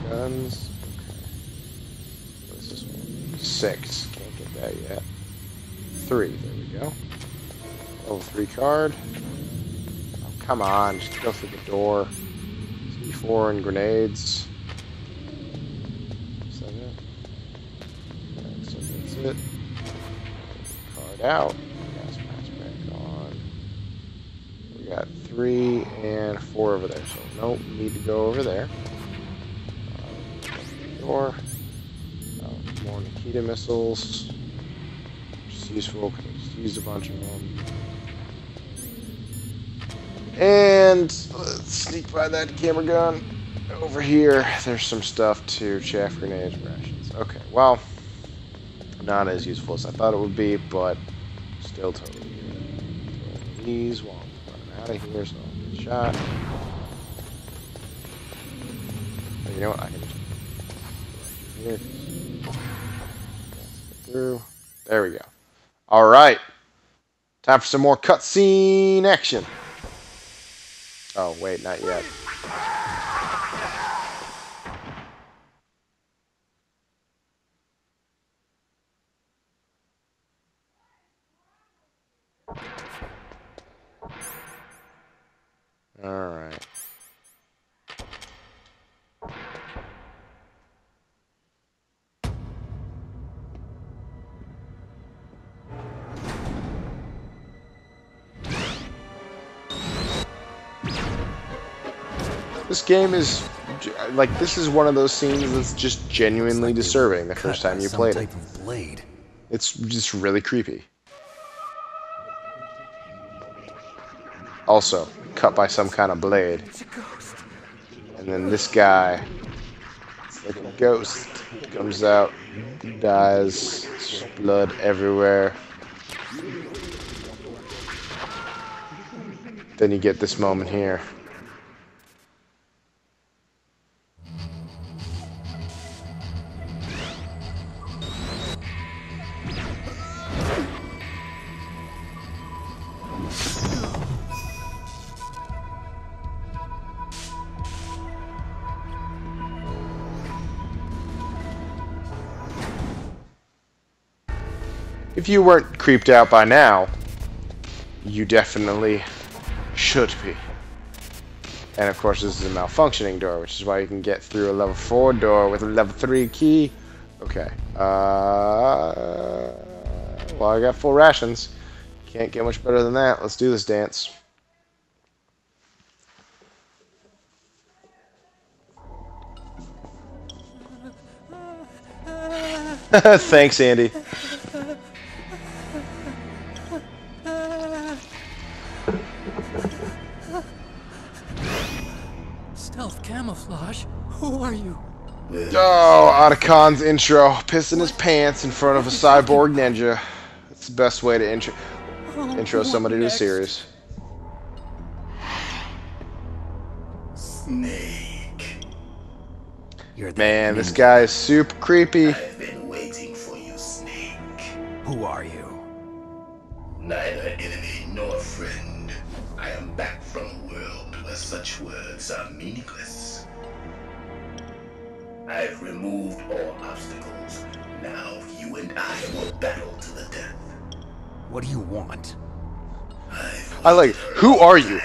Speaker 1: Guns. Okay. What is this one? 6. Can't get that yet. 3. There we go. Level 3 card. Oh, come on. Just go through the door. C4 and grenades. Is that it? Okay, so that's it. Card out. Gas mask back on. We got 3 and 4 over there. So, nope. Need to go over there. More Nikita missiles, which is useful because I just used a bunch of them. And let's sneak by that camera gun. Over here, there's some stuff to chaff grenades, rations. Okay, well, not as useful as I thought it would be, but still totally good. These while I'm running out of here, so I'll get shot. But you know what? I can just here. Through. There we go. Alright. Time for some more cutscene action. Oh, wait, not yet. Alright. This game is, like, this is one of those scenes that's just genuinely disturbing the first time you played it. It's just really creepy. Also, cut by some kind of blade. And then this guy, it's like a ghost, comes out, dies, blood everywhere. Then you get this moment here. If you weren't creeped out by now, you definitely should be. And of course this is a malfunctioning door, which is why you can get through a level 4 door with a level 3 key. Okay. well, I got full rations. Can't get much better than that. Let's do this dance. Thanks, Andy.
Speaker 13: Stealth camouflage? Who are you?
Speaker 1: Oh, Otacon's intro. Pissing his pants in front of a cyborg ninja. That's the best way to intro somebody to a series.
Speaker 7: Snake.
Speaker 1: Man, this guy is super creepy.
Speaker 7: I've been waiting for you, Snake.
Speaker 5: Who are you?
Speaker 7: Neither enemy nor friend. I am back from a world where such words are meaningless. I've removed all obstacles. Now you and I will battle to the death.
Speaker 5: What do you want?
Speaker 1: I like, who are you?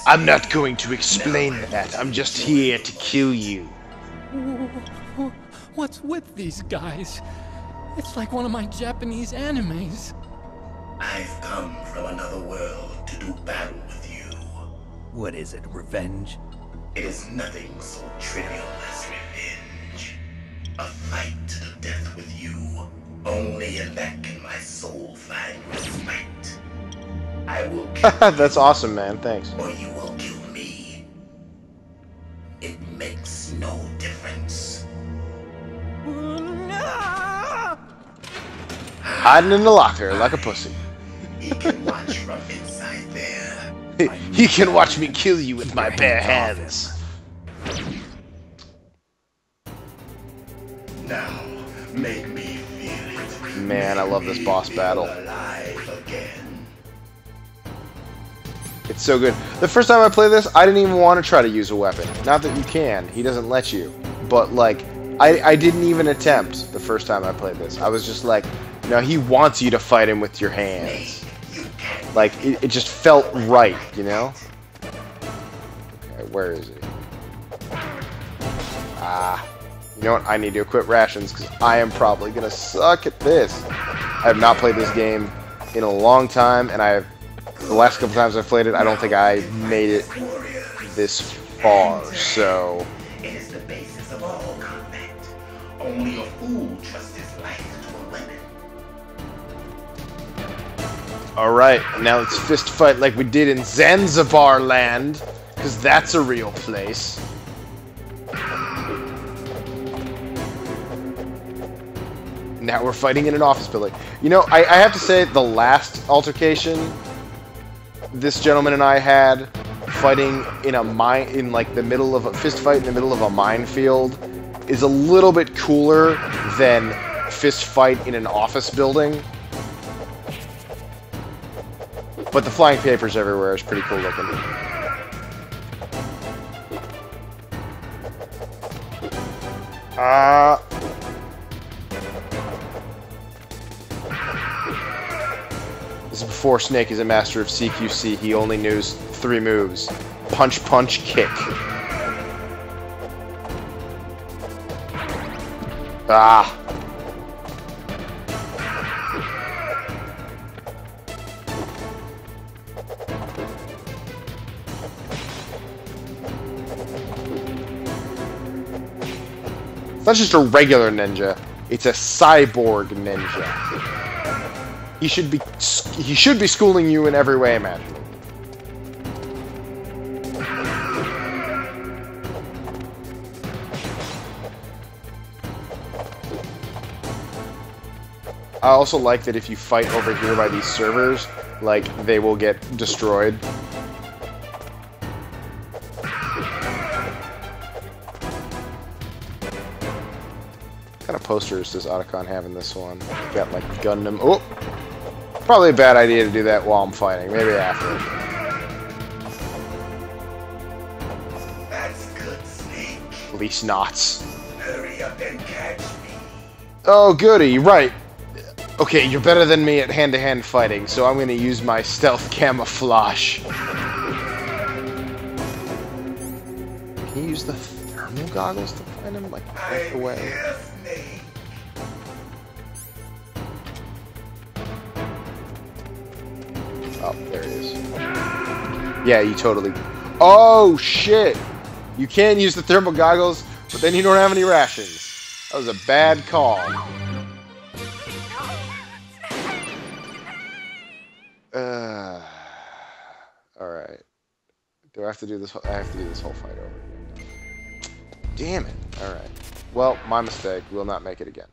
Speaker 1: I'm not going to explain that. I'm just here to kill you.
Speaker 13: What's with these guys? It's like one of my Japanese animes.
Speaker 7: I've come from another world to do battle with you.
Speaker 5: What is it, revenge?
Speaker 7: It is nothing so trivial as revenge. A fight to the death with you. Only in that can my soul find respite. I will kill
Speaker 1: That's awesome, man. Thanks.
Speaker 7: or you will kill me. It makes no difference.
Speaker 1: Hiding in the locker like a pussy.
Speaker 7: He can watch from inside there.
Speaker 1: He can watch me kill you with my bare hands.
Speaker 7: Now, make me feel it.
Speaker 1: Man, I love this boss battle.
Speaker 7: Alive again.
Speaker 1: It's so good. The first time I played this, I didn't even want to try to use a weapon. Not that you can. He doesn't let you. But, like, I didn't even attempt the first time I played this. I was just like, no, he wants you to fight him with your hands. Like, it just felt right, you know? Okay, where is he? Ah. You know what? I need to equip rations, because I am probably going to suck at this. I have not played this game in a long time, and the last couple times I've played it, I don't think I made it this far, so...
Speaker 7: It is the basis of all combat. Only a fool trusts his life to a weapon.
Speaker 1: Alright, now let's fist fight like we did in Zanzibar land, because that's a real place. Now we're fighting in an office building. You know, I have to say, the last altercation this gentleman and I had, fighting in a mine, in like the middle of a fist fight in the middle of a minefield, is a little bit cooler than fist fight in an office building. But the flying papers everywhere is pretty cool looking. This is before Snake is a master of CQC. He only knows 3 moves. Punch, punch, kick. Ah. It's not just a regular ninja, it's a cyborg ninja. He should be schooling you in every way imaginable. I also like that if you fight over here by these servers, like, they will get destroyed. What kind of posters does Otacon have in this one? Got, like, Gundam. Oh! Probably a bad idea to do that while I'm fighting. Maybe after.
Speaker 7: That's good, Snake.
Speaker 1: At least knots.
Speaker 7: Hurry up and catch me.
Speaker 1: Oh, goody, right. Okay, you're better than me at hand-to-hand fighting, so I'm gonna use my stealth camouflage. Can you use the thermal goggles to find him, like, right away? Oh, there it is. Yeah, you totally... Oh, shit! You can use the thermal goggles, but then you don't have any rations. That was a bad call. Alright. Do I have to do this? I have to do this whole fight over again. Damn it. Alright. Well, my mistake. We'll not make it again.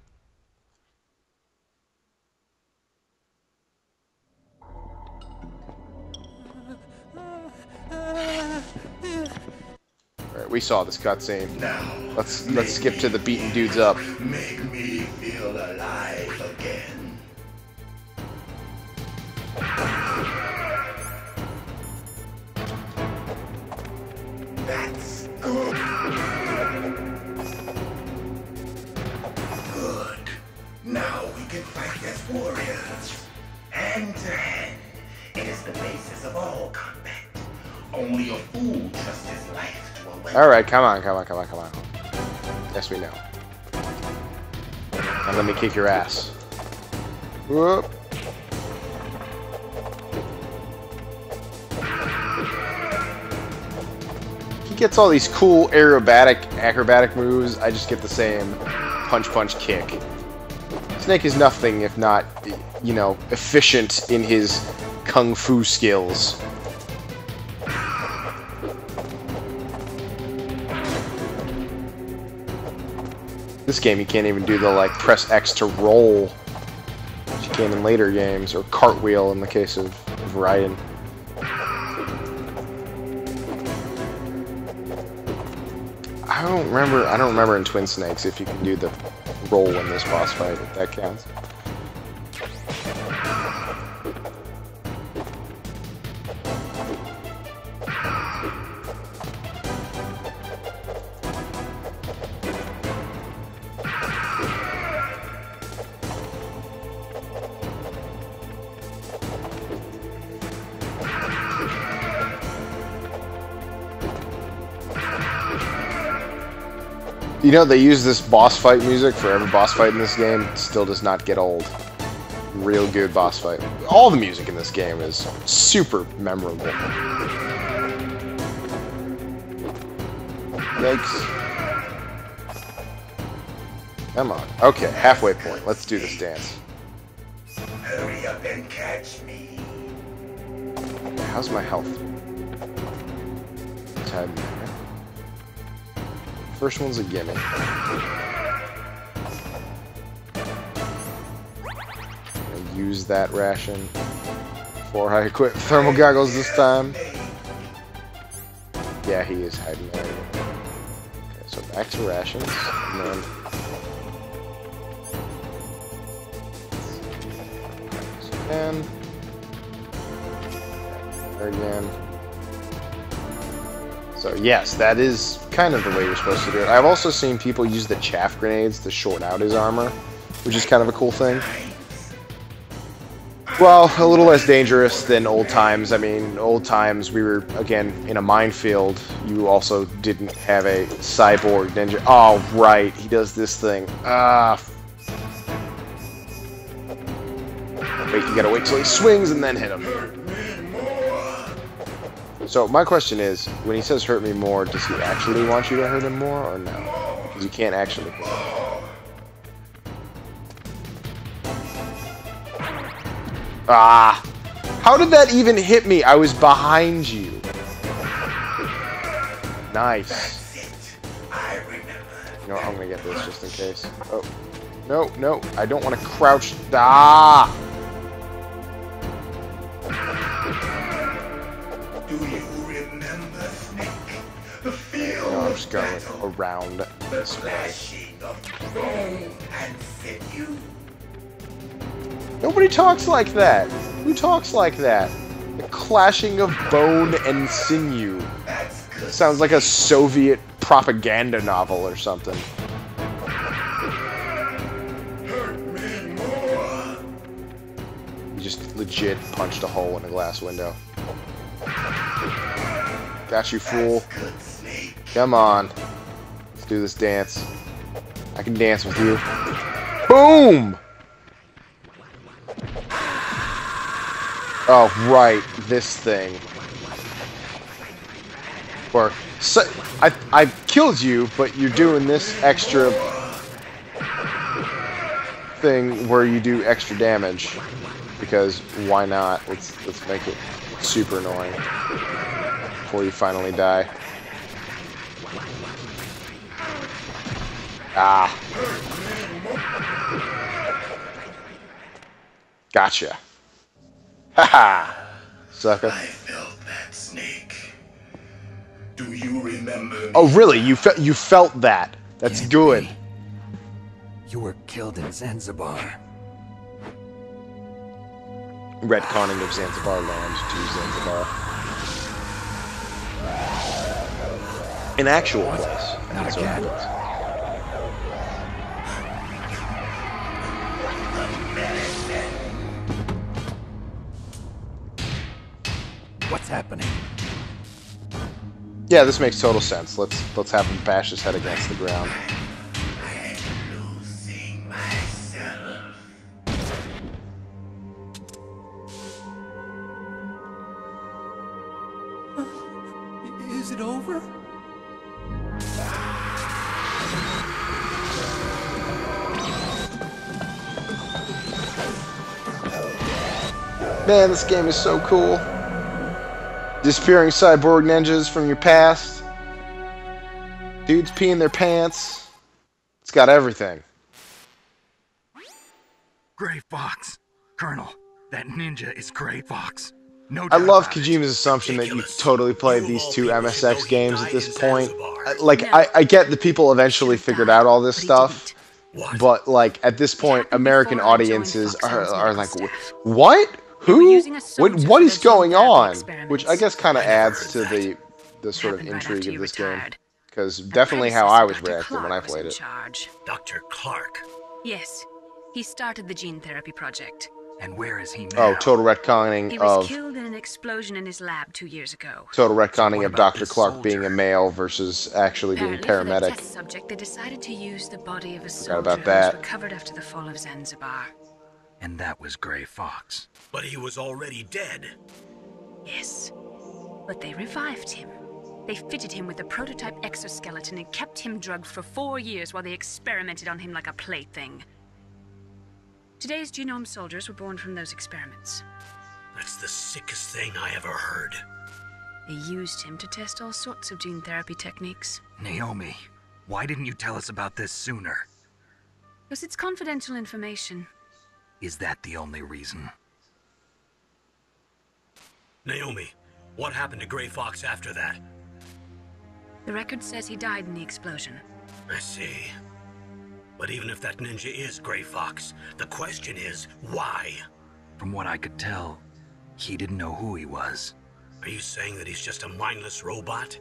Speaker 1: Alright, we saw this cutscene. Let's skip to the beating dudes up.
Speaker 7: Make me feel alive again. That's good. Good. Now we can fight as warriors. Hand to hand. It is the basis of all combat. Only a fool trusts his life to a weapon.
Speaker 1: Alright, come on. Yes, we know. Now let me kick your ass. Whoop. He gets all these cool acrobatic moves. I just get the same punch kick. Snake is nothing if not, you know, efficient in his kung fu skills. This game, you can't even do the, like, press X to roll, which you can in later games, or cartwheel in the case of Raiden. I don't remember in Twin Snakes if you can do the roll in this boss fight, if that counts. You know, they use this boss fight music for every boss fight in this game. It still does not get old. Real good boss fight. All the music in this game is super memorable. Yikes. Come on. Okay, halfway point. Let's do this dance.
Speaker 7: Hurry up and catch me.
Speaker 1: How's my health? Tab. First one's a gimme. I'll use that ration before I equip thermal goggles this time. Yeah, he is hiding there. Okay, so back to rations. And then again. There again. So yes, that is kind of the way you're supposed to do it. I've also seen people use the chaff grenades to short out his armor, which is kind of a cool thing. Well, a little less dangerous than old times. I mean, old times we were, again, in a minefield. You also didn't have a cyborg ninja. Oh, right, he does this thing. Wait, you gotta wait till he swings and then hit him. So, my question is, when he says hurt me more, does he actually want you to hurt him more, or no? Because you can't actually hit him. Ah! How did that even hit me? I was behind you. Nice. You know what, I'm gonna get this just in case. Oh. No, no, I don't want to crouch. Ah!
Speaker 7: Do you remember, Snake? The field
Speaker 1: no, I'm just going around this way.
Speaker 7: clashing of bone and sinew.
Speaker 1: Nobody talks like that. Who talks like that? The clashing of bone and sinew. Sounds like a Soviet propaganda novel or something. You just legit punched a hole in a glass window. Got you, fool. Come on. Let's do this dance. I can dance with you. Boom! Oh, right, this thing. Or, so, I killed you, but you're doing this extra thing where you do extra damage. Because why not? Let's make it super annoying before you finally die. Ah. Gotcha. Haha. Sucker.
Speaker 7: I felt that, Snake. Do you remember me?
Speaker 1: Oh, really? You felt that? That's good.
Speaker 5: You were killed in Zanzibar.
Speaker 1: Retconning of Zanzibar land to Zanzibar. An actual place.
Speaker 5: Not again. What's happening?
Speaker 1: Yeah, this makes total sense. Let's have him bash his head against the ground.
Speaker 10: Is it over?
Speaker 1: Man, this game is so cool. Disappearing cyborg ninjas from your past. Dudes peeing their pants. It's got everything.
Speaker 3: Gray Fox. Colonel, that ninja is Gray Fox. No
Speaker 1: I
Speaker 3: doubt
Speaker 1: love
Speaker 3: about it.
Speaker 1: Kojima's assumption that you totally played these two MSX games at this point. Like, I get that people eventually figured out all this stuff, but, like, at this point, American audiences are like, what? Who? What is going on? Which I guess kind of adds to the sort of intrigue of this game. Because definitely how I was reacting when I played it.
Speaker 2: Dr. Clark.
Speaker 6: Yes, he started the gene therapy project.
Speaker 3: And where is he now?
Speaker 1: Oh, total retconning
Speaker 6: He was
Speaker 1: of
Speaker 6: killed in an explosion in his lab 2 years ago.
Speaker 1: total retconning of Dr. Clark being a male versus actually being
Speaker 6: Apparently, for their
Speaker 1: paramedic.
Speaker 6: test subject, they decided to use the body of a
Speaker 1: Forgot
Speaker 6: soldier
Speaker 1: about
Speaker 6: who
Speaker 1: that.
Speaker 6: was recovered after the fall of Zanzibar.
Speaker 3: And that was Gray Fox.
Speaker 2: But he was already dead.
Speaker 6: Yes, but they revived him. They fitted him with a prototype exoskeleton and kept him drugged for 4 years while they experimented on him like a plaything. Today's genome soldiers were born from those experiments.
Speaker 2: That's the sickest thing I ever heard.
Speaker 6: They used him to test all sorts of gene therapy techniques.
Speaker 3: Naomi, why didn't you tell us about this sooner?
Speaker 6: Because it's confidential information.
Speaker 3: Is that the only reason?
Speaker 2: Naomi, what happened to Gray Fox after that?
Speaker 6: The record says he died in the explosion.
Speaker 2: I see. But even if that ninja is Gray Fox, the question is, why?
Speaker 3: From what I could tell, he didn't know who he was.
Speaker 2: Are you saying that he's just a mindless robot?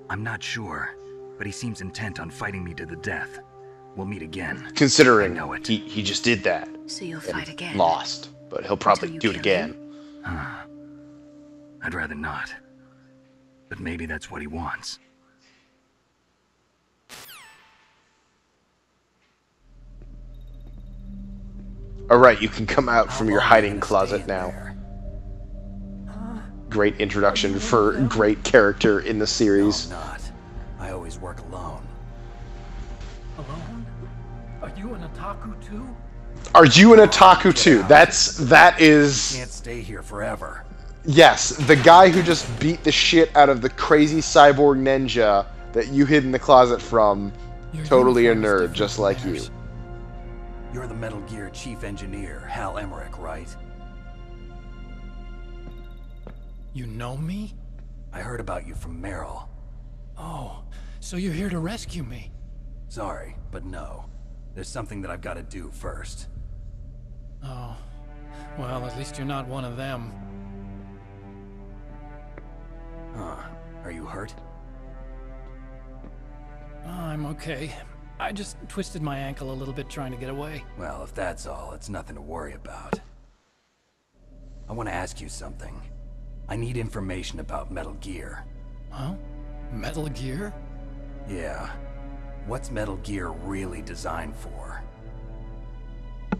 Speaker 3: I'm not sure, but he seems intent on fighting me to the death. We'll meet again.
Speaker 1: Considering
Speaker 3: I know it.
Speaker 1: he just did that.
Speaker 6: So you'll
Speaker 1: and
Speaker 6: fight again?
Speaker 1: Lost, but he'll probably
Speaker 6: Until you
Speaker 1: do it
Speaker 6: kill
Speaker 1: again.
Speaker 3: Huh. I'd rather not. But maybe that's what he wants.
Speaker 1: Alright, you can come out from your hiding closet now. Great introduction for great character in the series.
Speaker 5: No, I'm not. I always work alone.
Speaker 13: Alone? Are you an otaku too?
Speaker 1: Are you an otaku too? That is...
Speaker 5: Can't stay here forever.
Speaker 1: Yes, the guy who just beat the shit out of the crazy cyborg ninja that you hid in the closet from, totally a nerd, just like you.
Speaker 5: You're the Metal Gear chief engineer, Hal Emmerich, right?
Speaker 13: You know me?
Speaker 5: I heard about you from Meryl.
Speaker 13: Oh, so you're here to rescue me?
Speaker 5: Sorry, but no. There's something that I've got to do first.
Speaker 13: Oh, well, at least you're not one of them.
Speaker 5: Huh. Are you hurt?
Speaker 13: I'm okay. I just twisted my ankle a little bit trying to get away.
Speaker 5: Well, if that's all, it's nothing to worry about. I want to ask you something. I need information about Metal Gear.
Speaker 13: Huh? Metal Gear?
Speaker 5: Yeah. What's Metal Gear really designed for?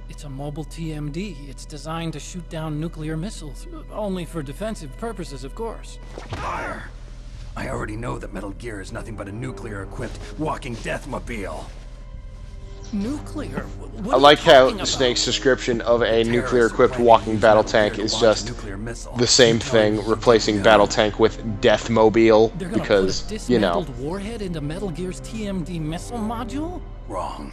Speaker 13: It's a mobile TMD. It's designed to shoot down nuclear missiles. Only for defensive purposes, of course.
Speaker 5: Liar. I already know that Metal Gear is nothing but a nuclear-equipped walking deathmobile.
Speaker 13: Nuclear? What
Speaker 1: I like how Snake's description of a nuclear-equipped walking battle tank is just the same thing, replacing battle tank with deathmobile, because, you know.
Speaker 13: Dismantled warhead into Metal Gear's TMD missile module?
Speaker 5: Wrong.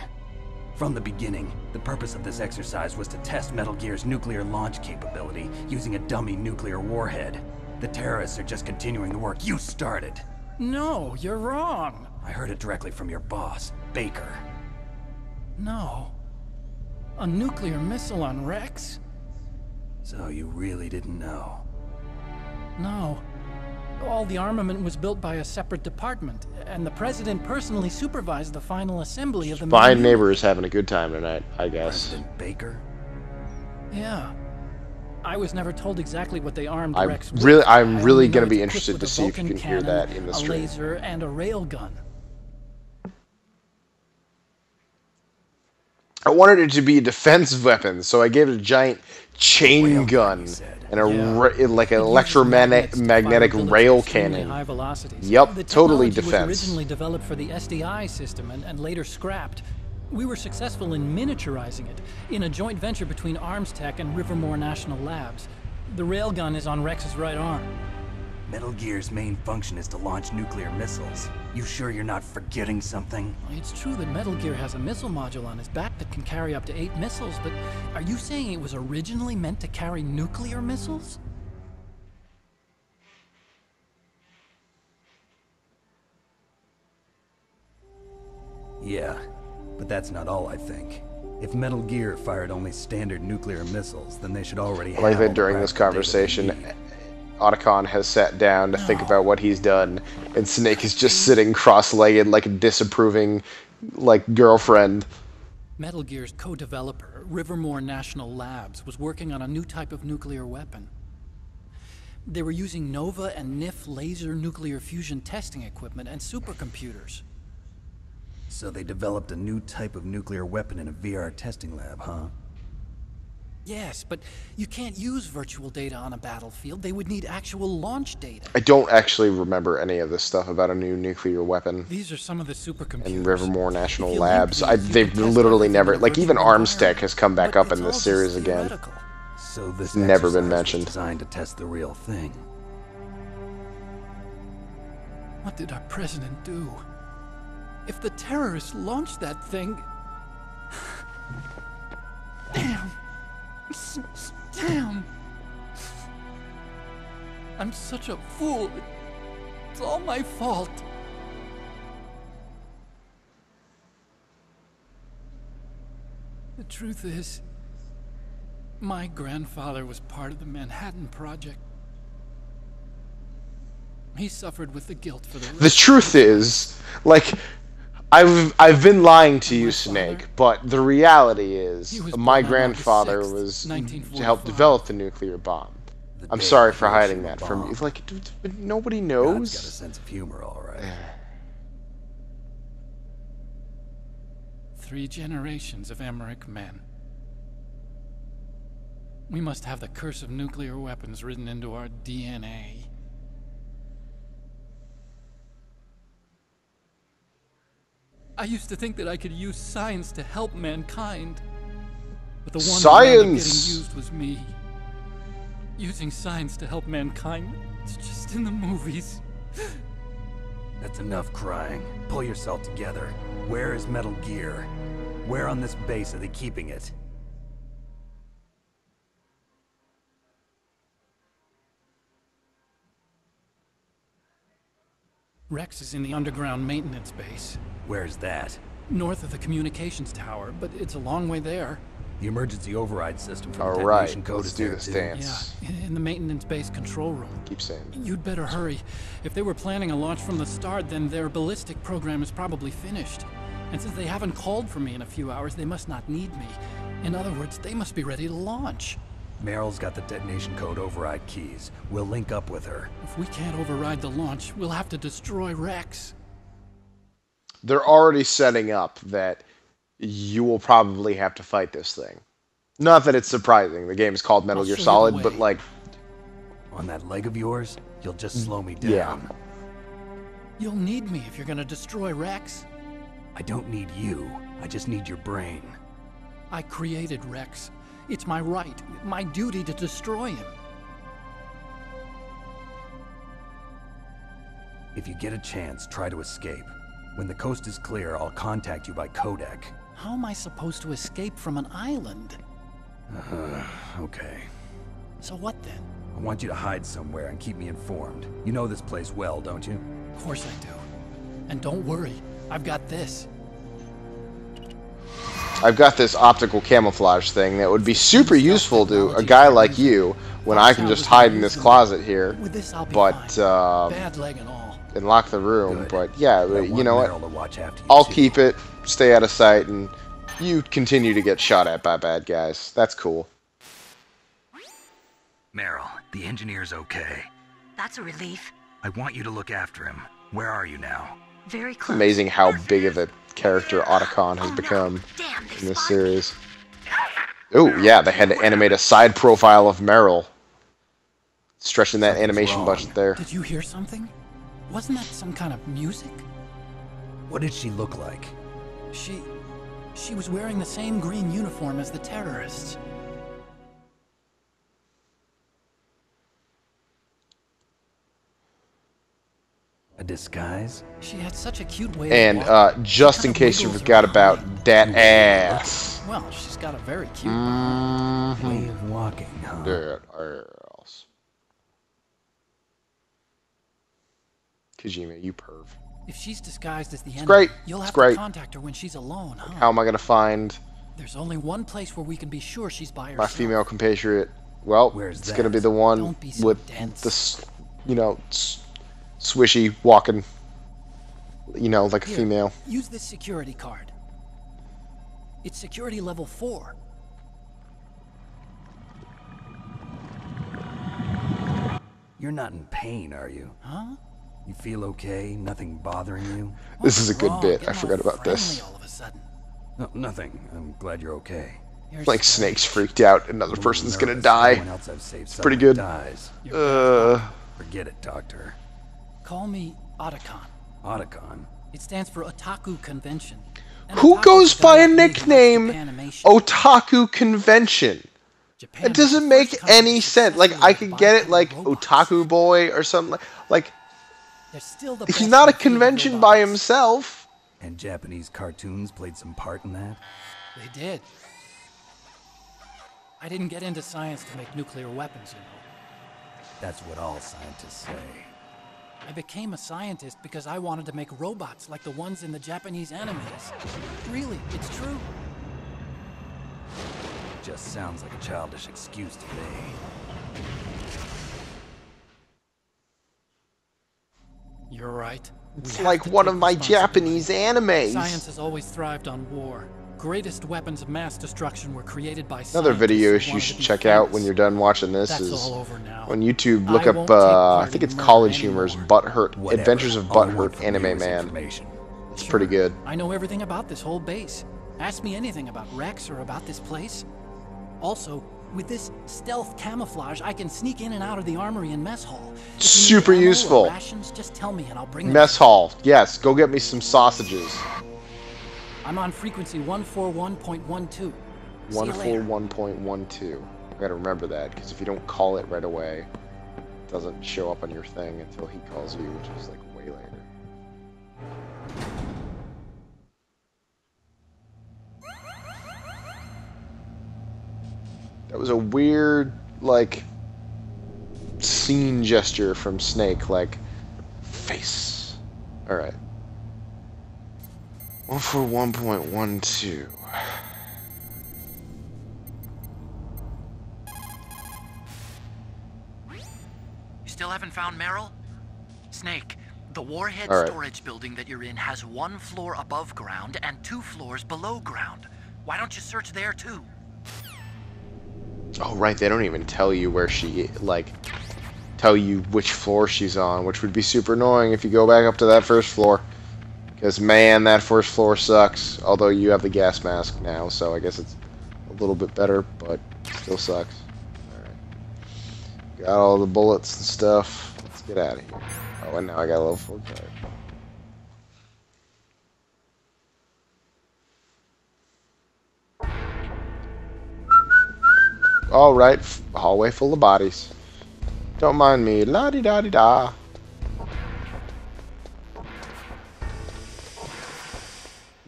Speaker 5: From the beginning, the purpose of this exercise was to test Metal Gear's nuclear launch capability using a dummy nuclear warhead. The terrorists are just continuing the work you started.
Speaker 13: No, you're wrong.
Speaker 5: I heard it directly from your boss, Baker.
Speaker 13: No. A nuclear missile on Rex?
Speaker 5: So you really didn't know?
Speaker 13: No. All the armament was built by a separate department, and the president personally supervised the final assembly of the...
Speaker 1: My neighbor is having a good time tonight, I guess.
Speaker 5: President Baker?
Speaker 13: Yeah. I was never told exactly what they armed Rex with.
Speaker 1: I'm really going to be interested to see if you can hear that in the stream.
Speaker 13: A laser and a railgun.
Speaker 1: I wanted it to be a defense weapon, so I gave it a giant chain gun and like an electromagnetic rail cannon. Yep, totally defense.
Speaker 13: Was originally developed for the SDI system and later scrapped. We were successful in miniaturizing it in a joint venture between ArmsTech and Rivermore National Labs. The railgun is on Rex's right arm.
Speaker 5: Metal Gear's main function is to launch nuclear missiles. You sure you're not forgetting something?
Speaker 13: It's true that Metal Gear has a missile module on his back that can carry up to 8 missiles, but are you saying it was originally meant to carry nuclear missiles?
Speaker 5: Yeah, but that's not all I think. If Metal Gear fired only standard nuclear missiles, then they should already have...
Speaker 1: Like that during this conversation, Otacon has sat down to think about what he's done, and Snake is just sitting cross-legged like a disapproving, like, girlfriend.
Speaker 13: Metal Gear's co-developer, Rivermore National Labs, was working on a new type of nuclear weapon. They were using NOVA and NIF laser nuclear fusion testing equipment and supercomputers.
Speaker 5: So they developed a new type of nuclear weapon in a VR testing lab, huh?
Speaker 13: Yes, but you can't use virtual data on a battlefield. They would need actual launch data.
Speaker 1: I don't actually remember any of this stuff about a new nuclear weapon.
Speaker 13: These are some of the supercomputers.
Speaker 1: In Rivermore National Labs. They've literally never... Like, even ArmsTech has come back up in this series again.
Speaker 5: So this
Speaker 1: never been mentioned.
Speaker 5: Was designed to test the real thing.
Speaker 13: What did our president do? If the terrorists launched that thing... Damn! Damn! I'm such a fool. It's all my fault. The truth is, my grandfather was part of the Manhattan Project. He suffered with the guilt for
Speaker 1: the truth is, like, I've been lying to you, Snake, but the reality is my grandfather was to help develop the nuclear bomb. I'm sorry for hiding that from you. Like, nobody knows.
Speaker 5: God's got a sense of humor, all right.
Speaker 13: 3 generations of Emmerich men. We must have the curse of nuclear weapons written into our DNA. I used to think that I could use science to help mankind. But the one getting used was me. Using science to help mankind, it's just in the movies.
Speaker 5: That's enough crying. Pull yourself together. Where is Metal Gear? Where on this base are they keeping it?
Speaker 13: Rex is in the underground maintenance base.
Speaker 5: Where's that?
Speaker 13: North of the communications tower, but it's a long way there.
Speaker 5: The emergency override system for the detonation code is there, too.
Speaker 13: Yeah, in the maintenance base control room.
Speaker 1: Keep saying.
Speaker 13: You'd better hurry. If they were planning a launch from the start, then their ballistic program is probably finished. And since they haven't called for me in a few hours, they must not need me. In other words, they must be ready to launch.
Speaker 5: Meryl's got the detonation code override keys. We'll link up with her.
Speaker 13: If we can't override the launch, we'll have to destroy Rex.
Speaker 1: They're already setting up that you will probably have to fight this thing. Not that it's surprising. The game is called Metal Gear Solid, but like...
Speaker 5: On that leg of yours, you'll just slow me down.
Speaker 1: Yeah.
Speaker 13: You'll need me if you're gonna destroy Rex.
Speaker 5: I don't need you. I just need your brain.
Speaker 13: I created Rex. It's my right, my duty to destroy him.
Speaker 5: If you get a chance, try to escape. When the coast is clear, I'll contact you by codec.
Speaker 13: How am I supposed to escape from an island?
Speaker 5: Okay.
Speaker 13: So what then?
Speaker 5: I want you to hide somewhere and keep me informed. You know this place well, don't you?
Speaker 13: Of course I do. And don't worry, I've got this.
Speaker 1: I've got this optical camouflage thing that would be super useful to a guy like you when I can just hide in this closet here, but
Speaker 13: Bad leg and all.
Speaker 1: and lock the room.
Speaker 5: Good.
Speaker 1: But yeah, you know
Speaker 5: Meryl to
Speaker 1: what?
Speaker 5: watch after you
Speaker 1: I'll
Speaker 5: too.
Speaker 1: keep it, stay out of sight, and you continue to get shot at by bad guys. That's cool.
Speaker 3: Meryl, the engineer's okay.
Speaker 4: That's a relief.
Speaker 3: I want you to look after him. Where are you now?
Speaker 4: Very
Speaker 1: It's
Speaker 4: close.
Speaker 1: amazing how big of a character Otacon has become
Speaker 4: Damn, they
Speaker 1: in this
Speaker 4: spotted me.
Speaker 1: series. Oh, yeah, they had to animate a side profile of Meryl. Stretching that animation
Speaker 5: wrong.
Speaker 1: budget there.
Speaker 13: Did you hear something? Wasn't that some kind of music?
Speaker 5: What did she look like?
Speaker 13: She was wearing the same green uniform as the terrorists.
Speaker 5: A disguise?
Speaker 13: She had such a cute way
Speaker 1: And
Speaker 13: of walking.
Speaker 1: just in
Speaker 13: She
Speaker 1: case
Speaker 13: kinda
Speaker 1: you
Speaker 13: wiggles
Speaker 1: forgot
Speaker 13: her
Speaker 1: about
Speaker 13: behind.
Speaker 1: that ass.
Speaker 13: Well, she's got a very cute
Speaker 5: Way of walking, huh?
Speaker 1: That ass. Kojima, you perv.
Speaker 13: If she's disguised as the enemy,
Speaker 1: great.
Speaker 13: you'll
Speaker 1: It's
Speaker 13: have
Speaker 1: great.
Speaker 13: to contact her when she's alone, huh?
Speaker 1: How am I gonna find
Speaker 13: There's only one place where we can be sure she's by herself.
Speaker 1: my female compatriot? Well,
Speaker 5: Where's
Speaker 1: it's
Speaker 5: that?
Speaker 1: gonna be the one
Speaker 13: Don't be so
Speaker 1: with
Speaker 13: dense.
Speaker 1: the, swishy walking, like a
Speaker 13: Here,
Speaker 1: female.
Speaker 13: Use this security card. It's security level 4.
Speaker 5: You're not in pain, are you?
Speaker 13: Huh?
Speaker 5: You feel okay? Nothing bothering you?
Speaker 1: This is a good
Speaker 13: Wrong,
Speaker 1: bit. I
Speaker 13: getting
Speaker 1: forgot
Speaker 13: all
Speaker 1: about this.
Speaker 13: friendly all of a sudden.
Speaker 5: No, nothing. I'm glad you're okay.
Speaker 13: You're
Speaker 1: Like
Speaker 13: so-
Speaker 1: Snake's freaked out. Another person's gonna
Speaker 5: Nervous.
Speaker 1: die.
Speaker 5: Everyone else I've saved
Speaker 1: Pretty
Speaker 5: suddenly
Speaker 1: good.
Speaker 5: Dies. Forget it, Doctor.
Speaker 13: Call me Otacon.
Speaker 5: Otacon.
Speaker 13: It stands for Otaku Convention. And
Speaker 1: Who
Speaker 13: Otaku's
Speaker 1: goes
Speaker 13: the
Speaker 1: by
Speaker 13: guy
Speaker 1: a
Speaker 13: who leads
Speaker 1: nickname
Speaker 13: Japanimation.
Speaker 1: Otaku Convention?
Speaker 13: Japan
Speaker 1: It
Speaker 13: was the
Speaker 1: doesn't make
Speaker 13: first country
Speaker 1: any
Speaker 13: to
Speaker 1: sense. Like, I
Speaker 13: successfully
Speaker 1: could get it like
Speaker 13: bipedal robots.
Speaker 1: Otaku Boy or something. Like
Speaker 13: They're still the
Speaker 1: he's
Speaker 13: best
Speaker 1: not a
Speaker 13: in the field of
Speaker 1: convention by
Speaker 13: robotics.
Speaker 1: himself.
Speaker 5: And Japanese cartoons played some part in that?
Speaker 13: They did. I didn't get into science to make nuclear weapons, you know.
Speaker 5: That's what all scientists say.
Speaker 13: I became a scientist because I wanted to make robots like the ones in the Japanese animes. Really, it's true.
Speaker 5: Just sounds like a childish excuse to me.
Speaker 13: You're right.
Speaker 1: It's
Speaker 13: We
Speaker 1: like
Speaker 13: have to
Speaker 1: one
Speaker 13: take
Speaker 1: of my
Speaker 13: responsibility.
Speaker 1: Japanese animes.
Speaker 13: Science has always thrived on war. Greatest weapons of mass destruction were created by
Speaker 1: Another
Speaker 13: scientists
Speaker 1: video
Speaker 13: who
Speaker 1: you
Speaker 13: wanted
Speaker 1: should
Speaker 13: to be
Speaker 1: check out when
Speaker 13: famous.
Speaker 1: you're done watching this
Speaker 13: That's
Speaker 1: is
Speaker 13: all over now.
Speaker 1: on YouTube. Look
Speaker 13: I
Speaker 1: up,
Speaker 13: won't take part
Speaker 1: I think
Speaker 13: in
Speaker 1: it's
Speaker 13: murder
Speaker 1: College Humor's
Speaker 13: anymore.
Speaker 1: Butthurt
Speaker 5: Whatever.
Speaker 1: Adventures of
Speaker 5: All I want
Speaker 1: Butthurt
Speaker 5: from
Speaker 1: Anime
Speaker 5: you is
Speaker 1: Man.
Speaker 5: information.
Speaker 1: It's pretty good.
Speaker 13: I know everything about this whole base. Ask me anything about Rex or about this place. Also, with this stealth camouflage, I can sneak in and out of the armory and mess hall. If you need
Speaker 1: Super
Speaker 13: ammo or
Speaker 1: useful.
Speaker 13: Rations, just tell me and I'll bring them.
Speaker 1: Mess hall. Yes, go get me some sausages.
Speaker 13: I'm on frequency 141.12. See you later.
Speaker 1: 141.12. I gotta remember that, because if you don't call it right away, it doesn't show up on your thing until he calls you, which is like way later. That was a weird, like, scene gesture from Snake, like, face. Alright. 141.12.
Speaker 14: You still haven't found Meryl? Snake, the warhead
Speaker 1: All right.
Speaker 14: storage building that you're in has 1 floor above ground and 2 floors below ground. Why don't you search there too?
Speaker 1: Oh, right, they don't even tell you where she, like, tell you which floor she's on, which would be super annoying if you go back up to that first floor. Because, man, that first floor sucks. Although you have the gas mask now, so I guess it's a little bit better, but still sucks. Alright. Got all the bullets and stuff. Let's get out of here. Oh, and now I got a level 4 card. Alright, hallway full of bodies. Don't mind me. La-di-da-di-da.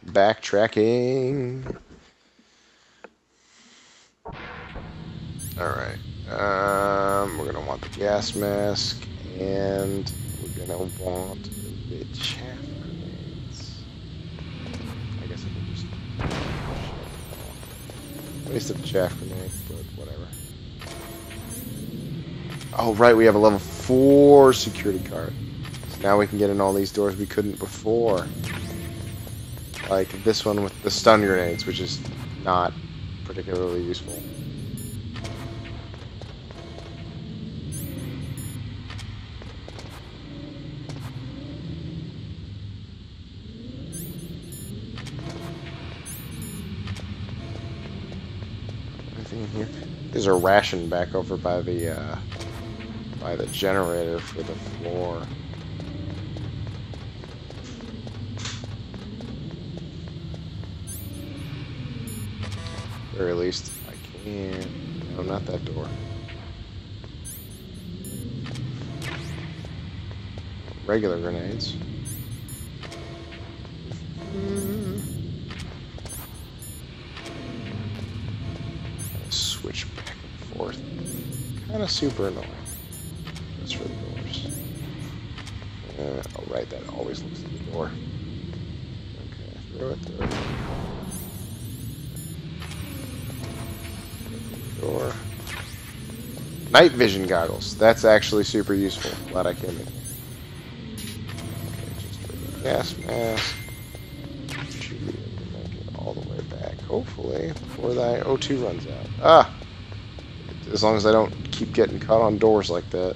Speaker 1: Backtracking. Alright. We're gonna want the gas mask, and we're gonna want the chaff grenades. I guess I can just wasted the chaff grenade, but whatever. Oh right, we have a level 4 security card. So now we can get in all these doors we couldn't before. Like this one with the stun grenades, which is not particularly useful. Anything in here? There's a ration back over by the generator for the floor. Or at least I can. No, not that door. Regular grenades. Switch back and forth. Kind of super annoying. That's for the doors. Oh, right, that always looks like the door. Okay, throw it, throw it. Door. Night vision goggles. That's actually super useful. Glad I came in here. Okay, just for the gas mask. Should be able to make it all the way back, hopefully, before the O2 runs out. Ah! As long as I don't keep getting caught on doors like that.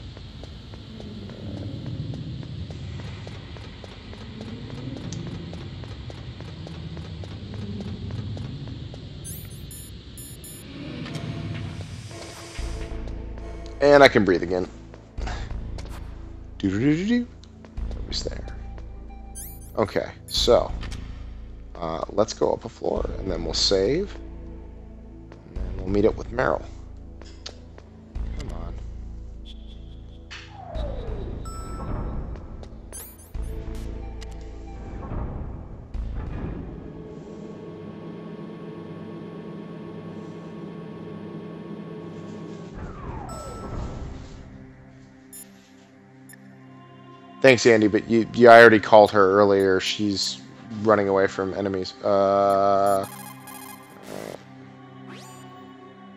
Speaker 1: And I can breathe again. Do-do-do-do-do. Nobody's there. Okay, so let's go up a floor, and then we'll save, and then we'll meet up with Meryl. Come on. Thanks, Andy, but I already called her earlier. She's running away from enemies.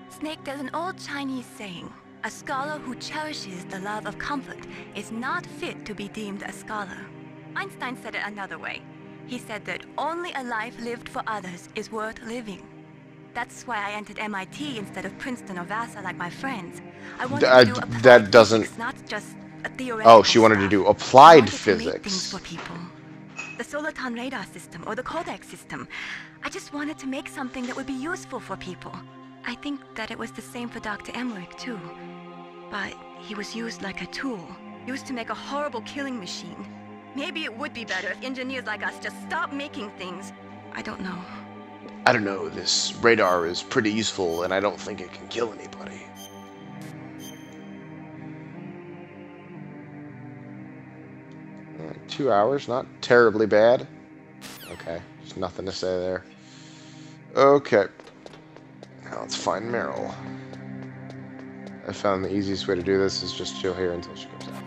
Speaker 12: Snake, there's an old Chinese saying, a scholar who cherishes the love of comfort is not fit to be deemed a scholar. Einstein said it another way. He said that only a life lived for others is worth living. That's why I entered MIT instead of Princeton or Vassar like my friends. I wanted to do applied physics, not just a theoretical
Speaker 1: Oh, she wanted to do applied physics.
Speaker 12: To make things for people. The Soliton radar system or the Codex system. I just wanted to make something that would be useful for people. I think that it was the same for Dr. Emmerich too. But he was used like a tool, used to make a horrible killing machine. Maybe it would be better if engineers like us just stopped making things. I don't know.
Speaker 1: I don't know, this radar is pretty useful, and I don't think it can kill anybody. 2 hours, not terribly bad. Okay, there's nothing to say there. Okay. Now let's find Meryl. I found the easiest way to do this is just chill here until she comes out.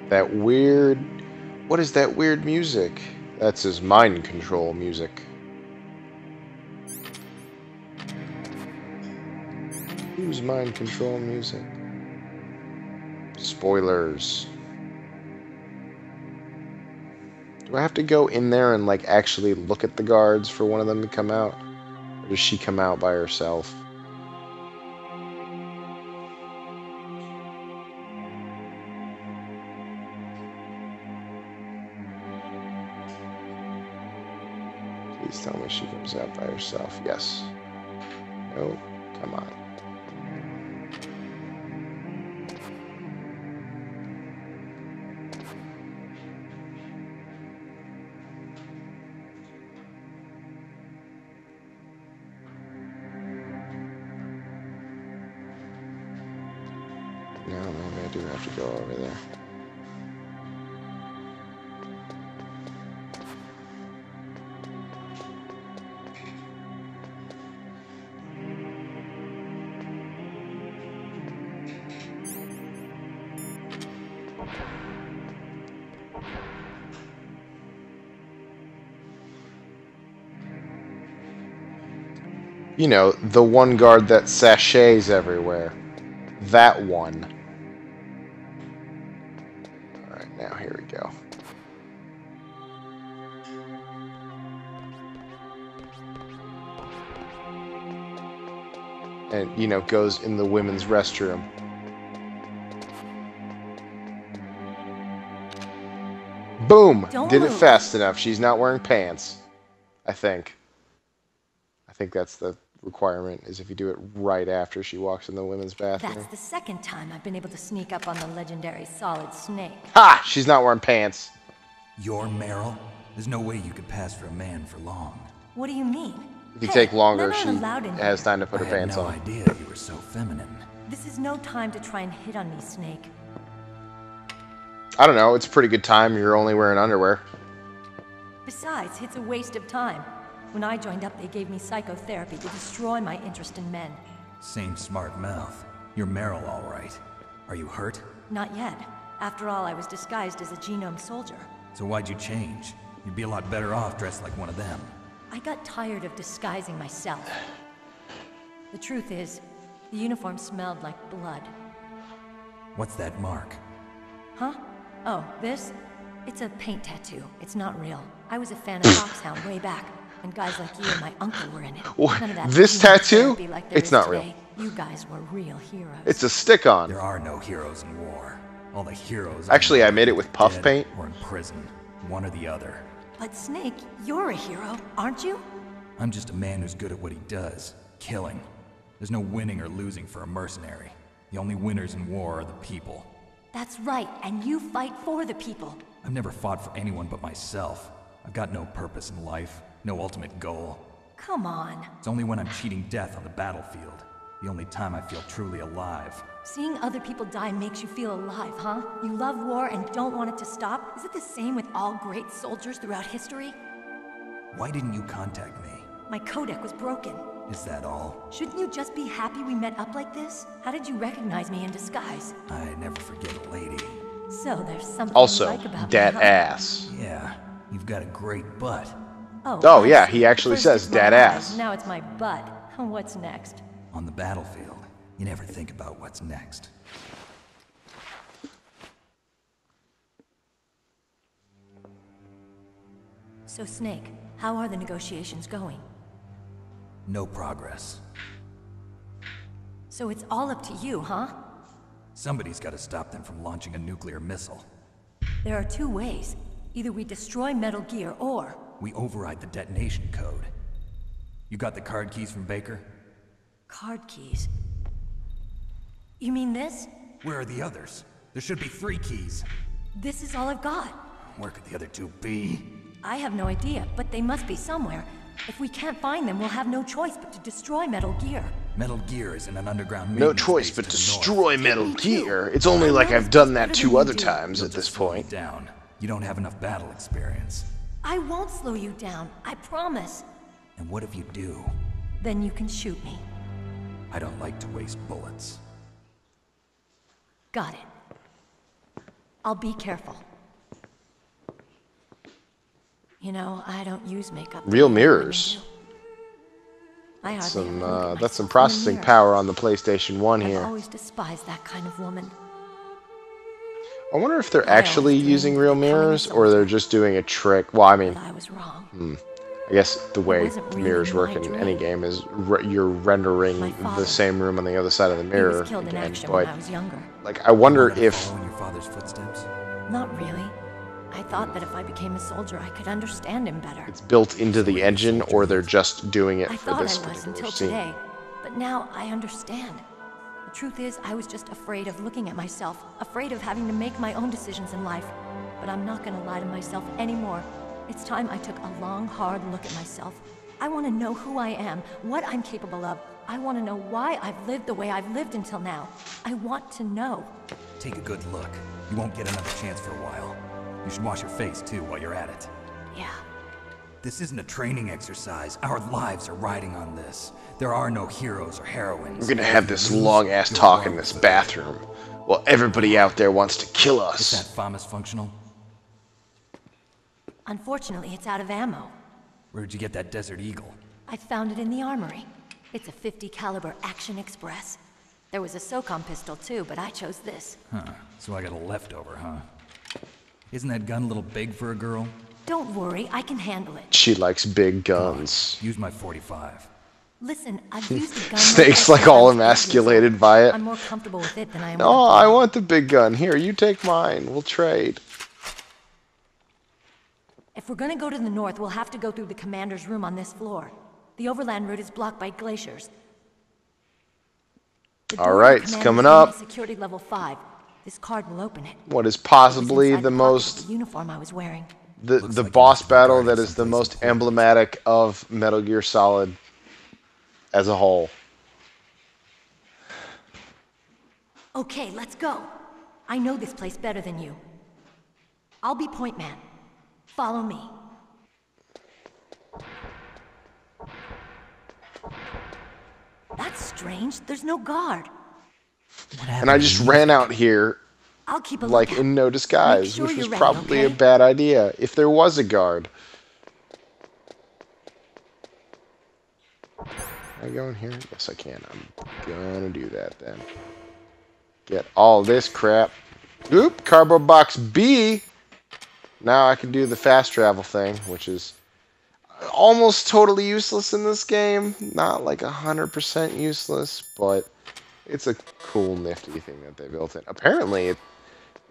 Speaker 1: That weird... What is that weird music? That's his mind control music. Who's mind control music? Spoilers. Do I have to go in there and like actually look at the guards for one of them to come out? Or does she come out by herself? Please tell me she comes out by herself. Yes. No. Come on. No, maybe I do have to go over there. You know, the one guard that sachets everywhere. That one. Alright, now here we go. And, you know, goes in the women's restroom. Boom! Did it fast enough. She's not wearing pants. I think. I think that's the requirement, is if you do it right after she walks in the women's bathroom.
Speaker 15: That's the second time I've been able to sneak up on the legendary Solid Snake.
Speaker 1: Ha! She's not wearing pants.
Speaker 5: You're Meryl? There's no way you could pass for a man for long.
Speaker 15: What do you mean?
Speaker 1: If you take longer, she has time to put her pants on.
Speaker 5: I had no idea you were so feminine.
Speaker 15: This is no time to try and hit on me, Snake.
Speaker 1: I don't know, it's a pretty good time. You're only wearing underwear.
Speaker 15: Besides, it's a waste of time. When I joined up, they gave me psychotherapy to destroy my interest in men.
Speaker 5: Same smart mouth. You're Meryl, all right. Are you hurt?
Speaker 15: Not yet. After all, I was disguised as a genome soldier.
Speaker 5: So why'd you change? You'd be a lot better off dressed like one of them.
Speaker 15: I got tired of disguising myself. The truth is, the uniform smelled like blood.
Speaker 5: What's that mark?
Speaker 15: Huh? Oh, this? It's a paint tattoo. It's not real. I was a fan of Foxhound way back. And guys like you and my uncle were in it. None of that
Speaker 1: this tattoo?
Speaker 15: Like
Speaker 1: it's not
Speaker 15: today.
Speaker 1: real.
Speaker 15: You guys were real heroes.
Speaker 1: It's a stick-on.
Speaker 5: There are no heroes in war. All the heroes.
Speaker 1: Actually, I made it with puff paint.
Speaker 5: Or in prison, one or the other.
Speaker 15: But Snake, you're a hero, aren't you?
Speaker 5: I'm just a man who's good at what he does, killing. There's no winning or losing for a mercenary. The only winners in war are the people.
Speaker 15: That's right, and you fight for the people.
Speaker 5: I've never fought for anyone but myself. I've got no purpose in life, no ultimate goal.
Speaker 15: Come on.
Speaker 5: It's only when I'm cheating death on the battlefield. The only time I feel truly alive.
Speaker 15: Seeing other people die makes you feel alive, huh? You love war and don't want it to stop? Is it the same with all great soldiers throughout history?
Speaker 5: Why didn't you contact me?
Speaker 15: My codec was broken.
Speaker 5: Is that all?
Speaker 15: Shouldn't you just be happy we met up like this? How did you recognize me in disguise?
Speaker 5: I never forget a lady.
Speaker 15: So there's something
Speaker 1: also,
Speaker 15: you like about
Speaker 1: dat
Speaker 15: me, huh?
Speaker 1: ass.
Speaker 5: Yeah, you've got a great butt.
Speaker 1: Oh yeah, he actually says dat ass.
Speaker 15: Now it's my butt. What's next?
Speaker 5: On the battlefield, you never think about what's next.
Speaker 15: So Snake, how are the negotiations going?
Speaker 5: No progress.
Speaker 15: So it's all up to you, huh?
Speaker 5: Somebody's got to stop them from launching a nuclear missile.
Speaker 15: There are two ways. Either we destroy Metal Gear, or...
Speaker 5: we override the detonation code. You got the card keys from Baker?
Speaker 15: Card keys? You mean this?
Speaker 5: Where are the others? There should be 3 keys.
Speaker 15: This is all I've got.
Speaker 5: Where could the other 2 be?
Speaker 15: I have no idea, but they must be somewhere. If we can't find them, we'll have no choice but to destroy Metal Gear.
Speaker 5: Metal Gear is in an underground
Speaker 1: no choice but destroy Metal Gear. It's only like I've done that 2 other times at this point.
Speaker 5: Down. You don't have enough battle experience.
Speaker 15: I won't slow you down, I promise.
Speaker 5: And what if you do?
Speaker 15: Then you can shoot me.
Speaker 5: I don't like to waste bullets.
Speaker 15: Got it. I'll be careful. You know, I don't use makeup.
Speaker 1: Real mirrors.
Speaker 15: That's
Speaker 1: some processing power on the PlayStation 1 here.
Speaker 15: I've always despised that kind of woman.
Speaker 1: I wonder if they're actually using real mirrors, or they're just doing a trick. Well, I mean,
Speaker 15: I was wrong.
Speaker 1: I guess the way mirrors work in any game is you're rendering the same room on the other side of the mirror again. But, like, I wonder if...
Speaker 5: Following your father's footsteps?
Speaker 15: Not really. I thought that if I became a soldier, I could understand him better.
Speaker 1: It's built into the engine, or they're just doing it
Speaker 15: I
Speaker 1: for
Speaker 15: thought
Speaker 1: this
Speaker 15: I was
Speaker 1: particular
Speaker 15: until
Speaker 1: scene.
Speaker 15: today, but now I understand. The truth is, I was just afraid of looking at myself, afraid of having to make my own decisions in life. But I'm not gonna lie to myself anymore. It's time I took a long, hard look at myself. I want to know who I am, what I'm capable of. I want to know why I've lived the way I've lived until now. I want to know.
Speaker 5: Take a good look. You won't get another chance for a while. You should wash your face, too, while you're at it.
Speaker 15: Yeah.
Speaker 5: This isn't a training exercise. Our lives are riding on this. There are no heroes or heroines.
Speaker 1: We're gonna have this long-ass talk in this bathroom. Well, everybody out there wants to kill us.
Speaker 5: Is that FAMAS functional?
Speaker 15: Unfortunately, it's out of ammo.
Speaker 5: Where'd you get that Desert Eagle?
Speaker 15: I found it in the armory. It's a .50 caliber Action Express. There was a SOCOM pistol too, but I chose this.
Speaker 5: Huh. So I got a leftover, huh? Isn't that gun a little big for a girl?
Speaker 15: Don't worry, I can handle it.
Speaker 1: She likes big guns.
Speaker 5: Use my .45.
Speaker 15: Listen, I've used a gun.
Speaker 1: Snake's like all emasculated by it.
Speaker 15: I'm more comfortable with it than I am.
Speaker 1: No, I want the big gun. Here, you take mine. We'll trade.
Speaker 15: If we're gonna go to the north, we'll have to go through the commander's room on this floor. The overland route is blocked by glaciers.
Speaker 1: Alright, it's coming up.
Speaker 15: Security level 5. This card will open it.
Speaker 1: What is possibly the most...
Speaker 15: The uniform I was wearing.
Speaker 1: The boss battle that is the most emblematic of Metal Gear Solid as a whole.
Speaker 15: Okay, let's go. I know this place better than you. I'll be point man. Follow me. That's strange. There's no guard.
Speaker 1: And I just ran out here
Speaker 15: I'll keep a
Speaker 1: like
Speaker 15: lookout.
Speaker 1: in no disguise,
Speaker 15: Sure
Speaker 1: which was
Speaker 15: ready,
Speaker 1: probably
Speaker 15: okay?
Speaker 1: a bad idea if there was a guard. Can I go in here? Yes, I can. I'm gonna do that then. Get all this crap. Oop, cardboard box B. Now I can do the fast travel thing, which is almost totally useless in this game. Not like 100% useless, but it's a cool, nifty thing that they built in. Apparently,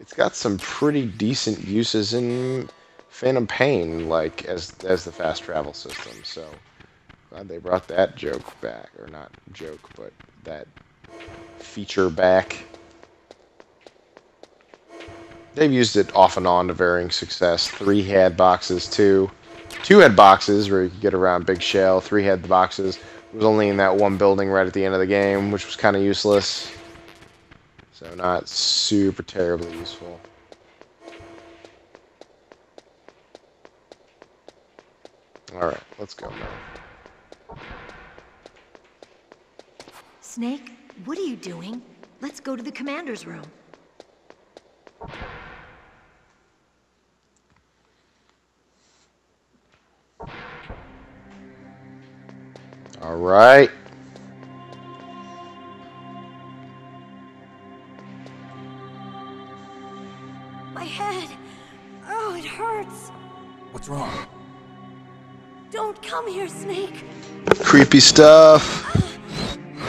Speaker 1: it's got some pretty decent uses in Phantom Pain, like as the fast travel system. So glad they brought that joke back, or not joke, but that feature back. They've used it off and on to varying success. 3 had boxes too. 2 had boxes where you could get around Big Shell. 3 had the boxes. It was only in that one building right at the end of the game, which was kind of useless. So not super terribly useful. Alright, let's go now.
Speaker 15: Snake, what are you doing? Let's go to the commander's room.
Speaker 1: All right.
Speaker 15: My head. Oh, it hurts.
Speaker 5: What's wrong?
Speaker 15: Don't come here, Snake.
Speaker 1: Creepy stuff.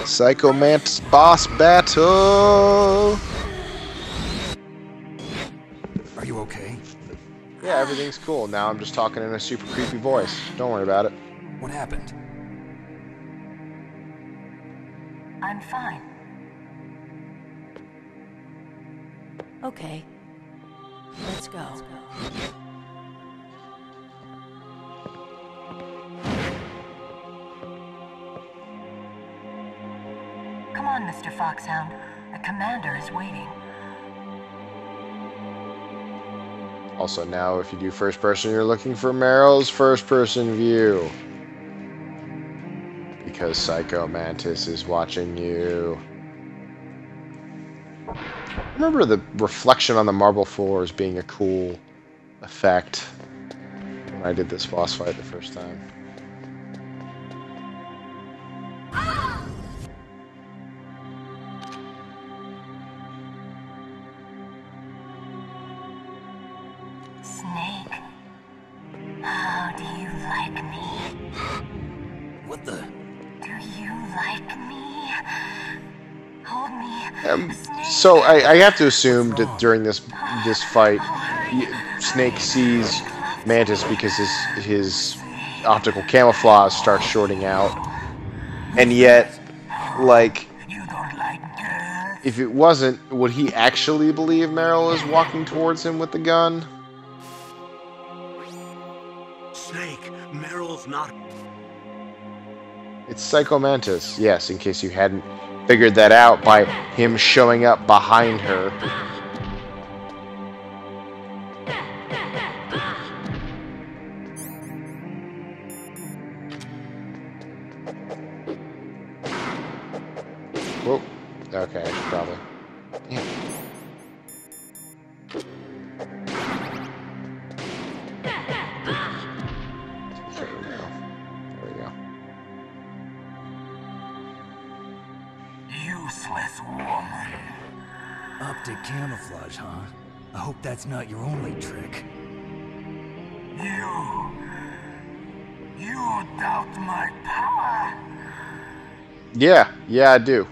Speaker 1: Psycho Mantis boss battle.
Speaker 5: Are you okay?
Speaker 1: Yeah, everything's cool. Now I'm just talking in a super creepy voice. Don't worry about it.
Speaker 5: What happened?
Speaker 4: I'm fine.
Speaker 15: Okay. Let's go.
Speaker 4: Come on, Mr. Foxhound. The commander is waiting.
Speaker 1: Also, now if you do first person, you're looking for Meryl's first person view. Because Psycho Mantis is watching you. I remember the reflection on the marble floors being a cool effect when I did this boss fight the first time.
Speaker 4: Snake, how do you like me?
Speaker 5: What the?
Speaker 4: Do you like me? Hold me.
Speaker 1: So I have to assume that during this fight, Snake sees Mantis because his optical camouflage starts shorting out, and yet, like, if it wasn't, would he actually believe Meryl is walking towards him with the gun?
Speaker 2: Snake, Meryl's not...
Speaker 1: It's Psycho Mantis, yes, in case you hadn't figured that out by him showing up behind her. Whoa. Okay, probably. Yeah. There we go.
Speaker 5: Useless woman. Optic camouflage, huh? I hope that's not your only trick. You doubt my power?
Speaker 1: Yeah, I do.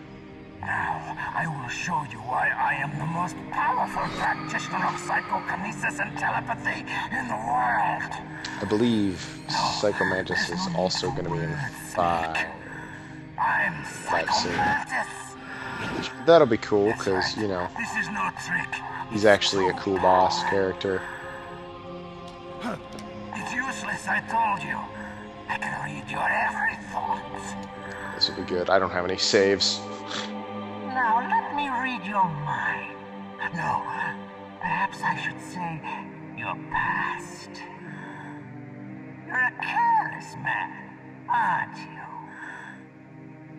Speaker 5: Now, I will show you why I am the most powerful practitioner of psychokinesis and telepathy in the world.
Speaker 1: I believe Psycho Mantis is also going to be in 5 soon. That'll be cool, because, you know, he's actually a cool boss character.
Speaker 5: It's useless, I told you. I can read your every thought.
Speaker 1: This will be good. I don't have any saves.
Speaker 5: Now let me read your mind. No, perhaps I should say your past. You're a careless man, aren't you?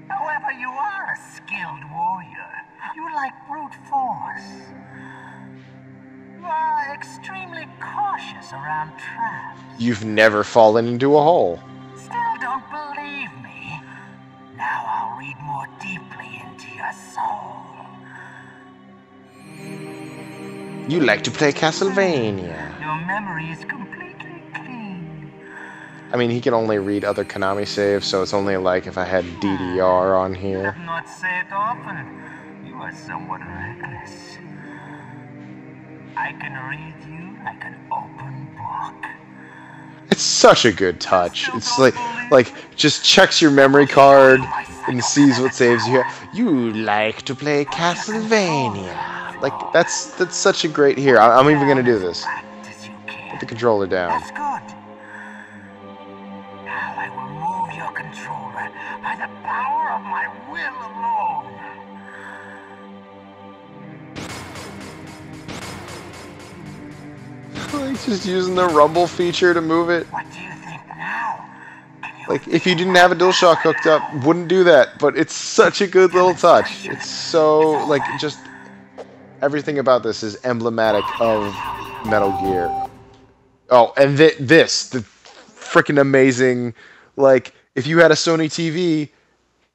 Speaker 5: However, you are a skilled warrior. You like brute force. You are extremely cautious around traps.
Speaker 1: You've never fallen into a hole.
Speaker 5: Still don't believe me? Now I'll read more deeply into your soul.
Speaker 1: You like to play Castlevania.
Speaker 5: Your memory is completely clean.
Speaker 1: I mean, he can only read other Konami saves, so it's only like if I had DDR on
Speaker 5: You
Speaker 1: here.
Speaker 5: have not said often. You are somewhat reckless. I can read you like an open book.
Speaker 1: It's such a good touch. It's like just checks your memory card and sees what saves you have. You like to play Castlevania. Like, that's such a great here. I'm even gonna do this. Put the controller down.
Speaker 5: That's good. Now I will move your controller by the power of my will alone.
Speaker 1: Like, just using the rumble feature to move it.
Speaker 5: What do you think now?
Speaker 1: Like, if you didn't have a DualShock hooked up, wouldn't do that. But it's such a good little touch. It's so, like, just everything about this is emblematic of Metal Gear. Oh, and the freaking amazing, like, if you had a Sony TV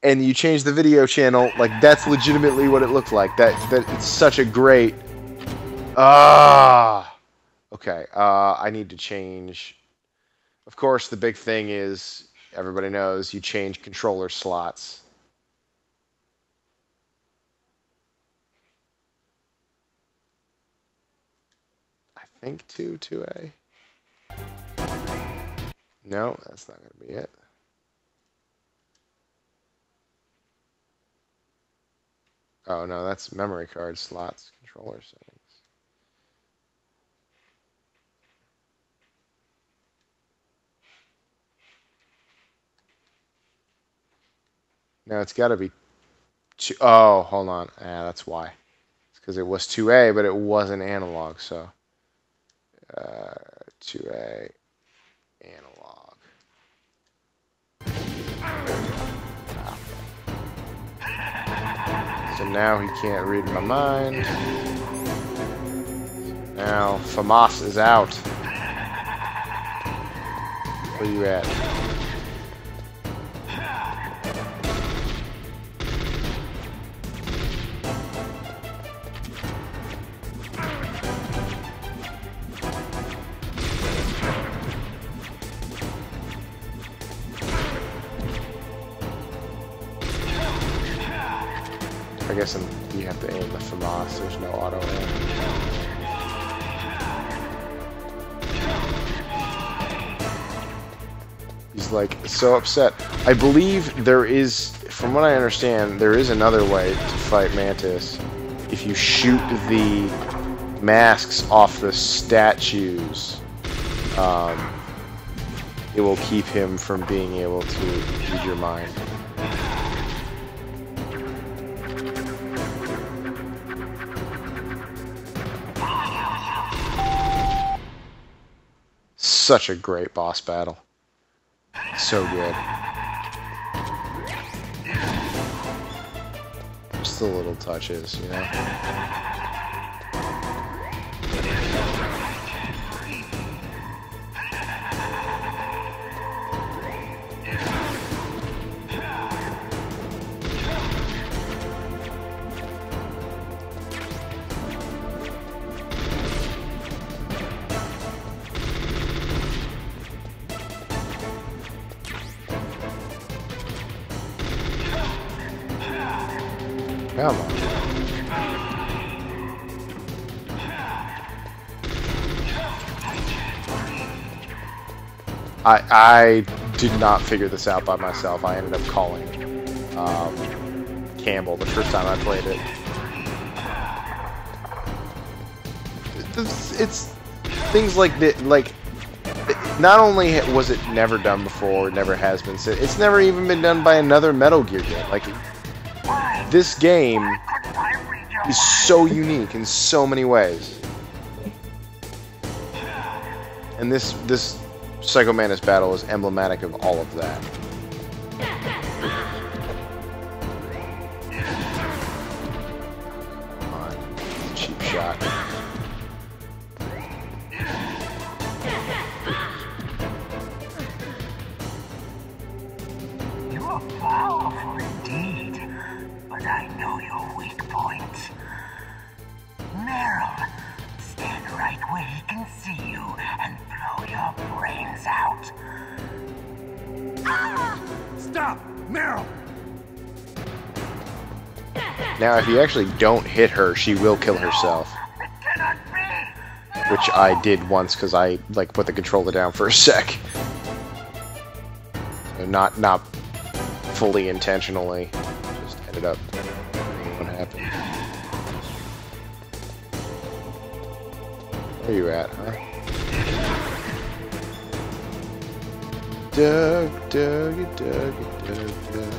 Speaker 1: and you changed the video channel, like, that's legitimately what it looked like. That it's such a great... Okay, I need to change... Of course, the big thing is, everybody knows, you change controller slots. I think 2A. No, that's not going to be it. Oh, no, that's memory card slots, controller settings. No, it's got to be 2. Oh, hold on. Yeah, that's why. It's because it was 2A, but it wasn't analog, so 2A analog. So now he can't read my mind. Now FAMAS is out. Where you at? I guess you have to aim the FAMAS, there's no auto aim. He's like so upset. I believe there is, from what I understand, there is another way to fight Mantis. If you shoot the masks off the statues, it will keep him from being able to read your mind. Such a great boss battle. So good. Just the little touches, you know? Come on. I did not figure this out by myself. I ended up calling Campbell the first time I played it. It's things like that. Like, not only was it never done before, never has been. It's never even been done by another Metal Gear game. Like, this game is so unique in so many ways. And this Psycho Mantis battle is emblematic of all of that. Come on, cheap shot.
Speaker 16: You are powerful indeed, but I know your weak point. Meryl, stand right where he can see you and blow your brains out. Ah!
Speaker 10: Stop! Meryl!
Speaker 1: Now, if you actually don't hit her, she will kill herself. Which I did once because I like put the controller down for a sec. Not fully intentionally. Just ended up what happened. Where you at, huh? Doug, Doug, Doug, Doug, Doug.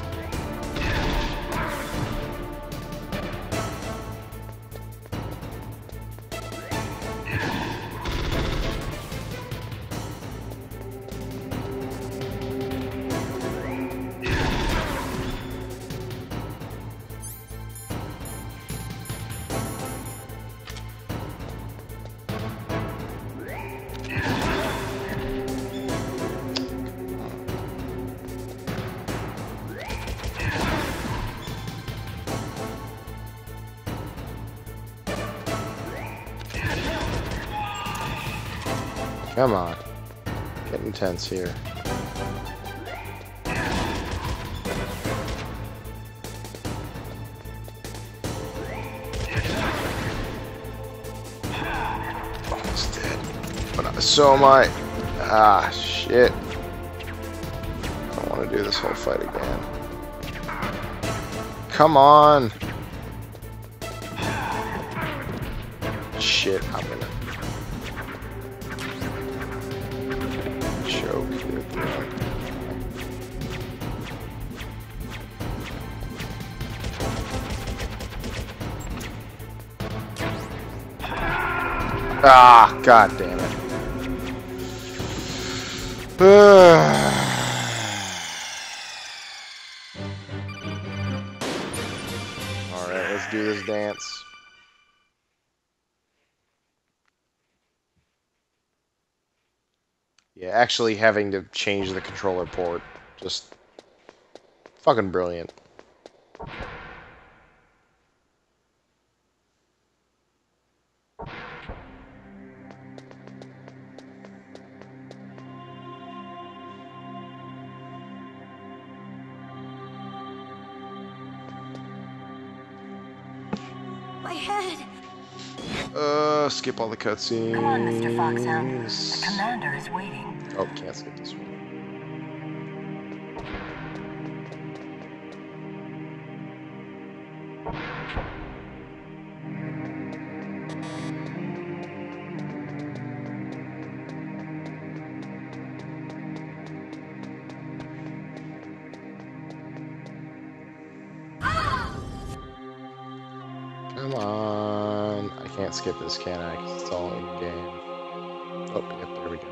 Speaker 1: Come on. Get intense here. Almost dead. But so am I. Ah, shit. I don't want to do this whole fight again. Come on. Shit, I'm gonna choke with that. Ah, god damn it. Alright, let's do this dance. Yeah, actually having to change the controller port, just fucking brilliant.
Speaker 15: My head!
Speaker 1: Skip all the cutscenes.
Speaker 16: Come on, Mr. Foxhound. The commander is waiting.
Speaker 1: Oh, can't skip this one. can't skip this, can I? 'Cause it's all in game. Oh, yep, there we go.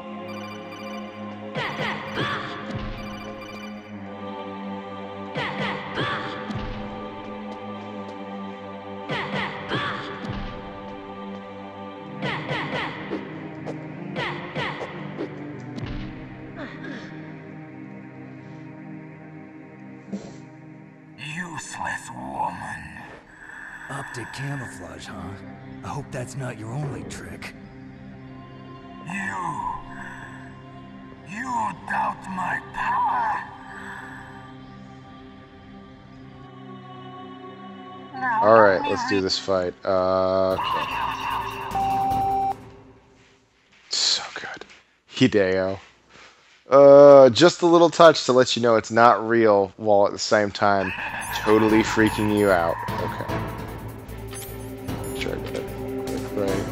Speaker 16: Useless woman.
Speaker 5: Optic camouflage, huh? I hope that's not your only trick.
Speaker 16: You doubt my power?
Speaker 1: Alright, let's do this fight. Okay. So good. Hideo. Just a little touch to let you know it's not real, while at the same time totally freaking you out. Okay. Try to get it quick, right?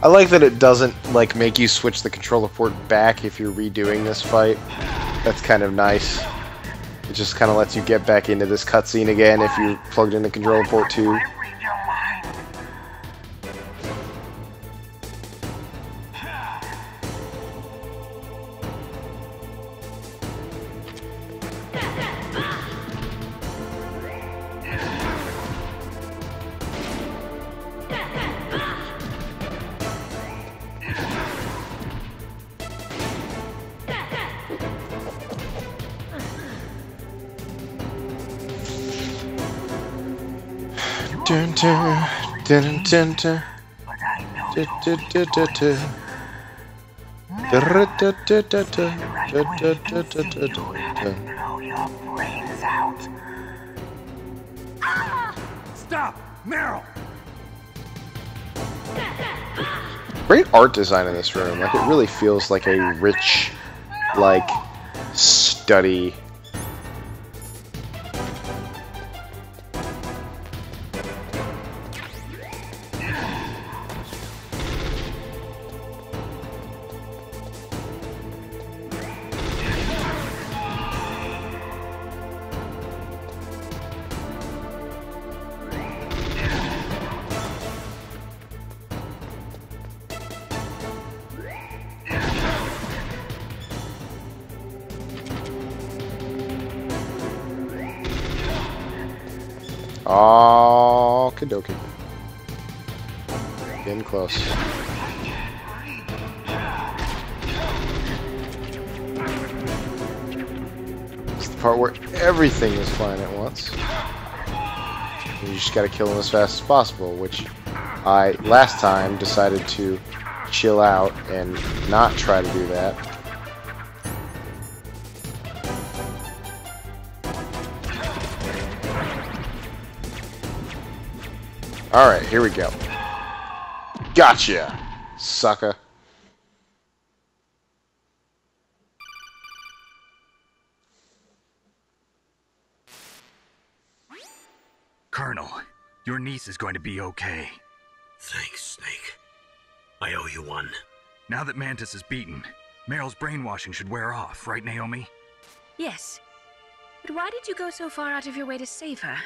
Speaker 1: I like that it doesn't like make you switch the controller port back if you're redoing this fight. That's kind of nice. It just kind of lets you get back into this cutscene again if you plugged in the controller port too. Dun, dun, dun, dun, dun. Dun, dun, dun, dun, dun. Dun, dun, dun, dun, dun, dun, dun, dun, dun, dun.
Speaker 16: Blow your brains out.
Speaker 5: Stop! Meryl!
Speaker 1: Great art design in this room. Like, it really feels like a rich, like, study. Oh, Kadoki. Getting close. It's the part where everything is flying at once. You just gotta kill them as fast as possible, which I, last time, decided to chill out and not try to do that. Alright, here we go. Gotcha, sucker.
Speaker 3: Colonel, your niece is going to be okay.
Speaker 2: Thanks, Snake. I owe you one.
Speaker 3: Now that Mantis is beaten, Meryl's brainwashing should wear off, right, Naomi?
Speaker 6: Yes. But why did you go so far out of your way to save her?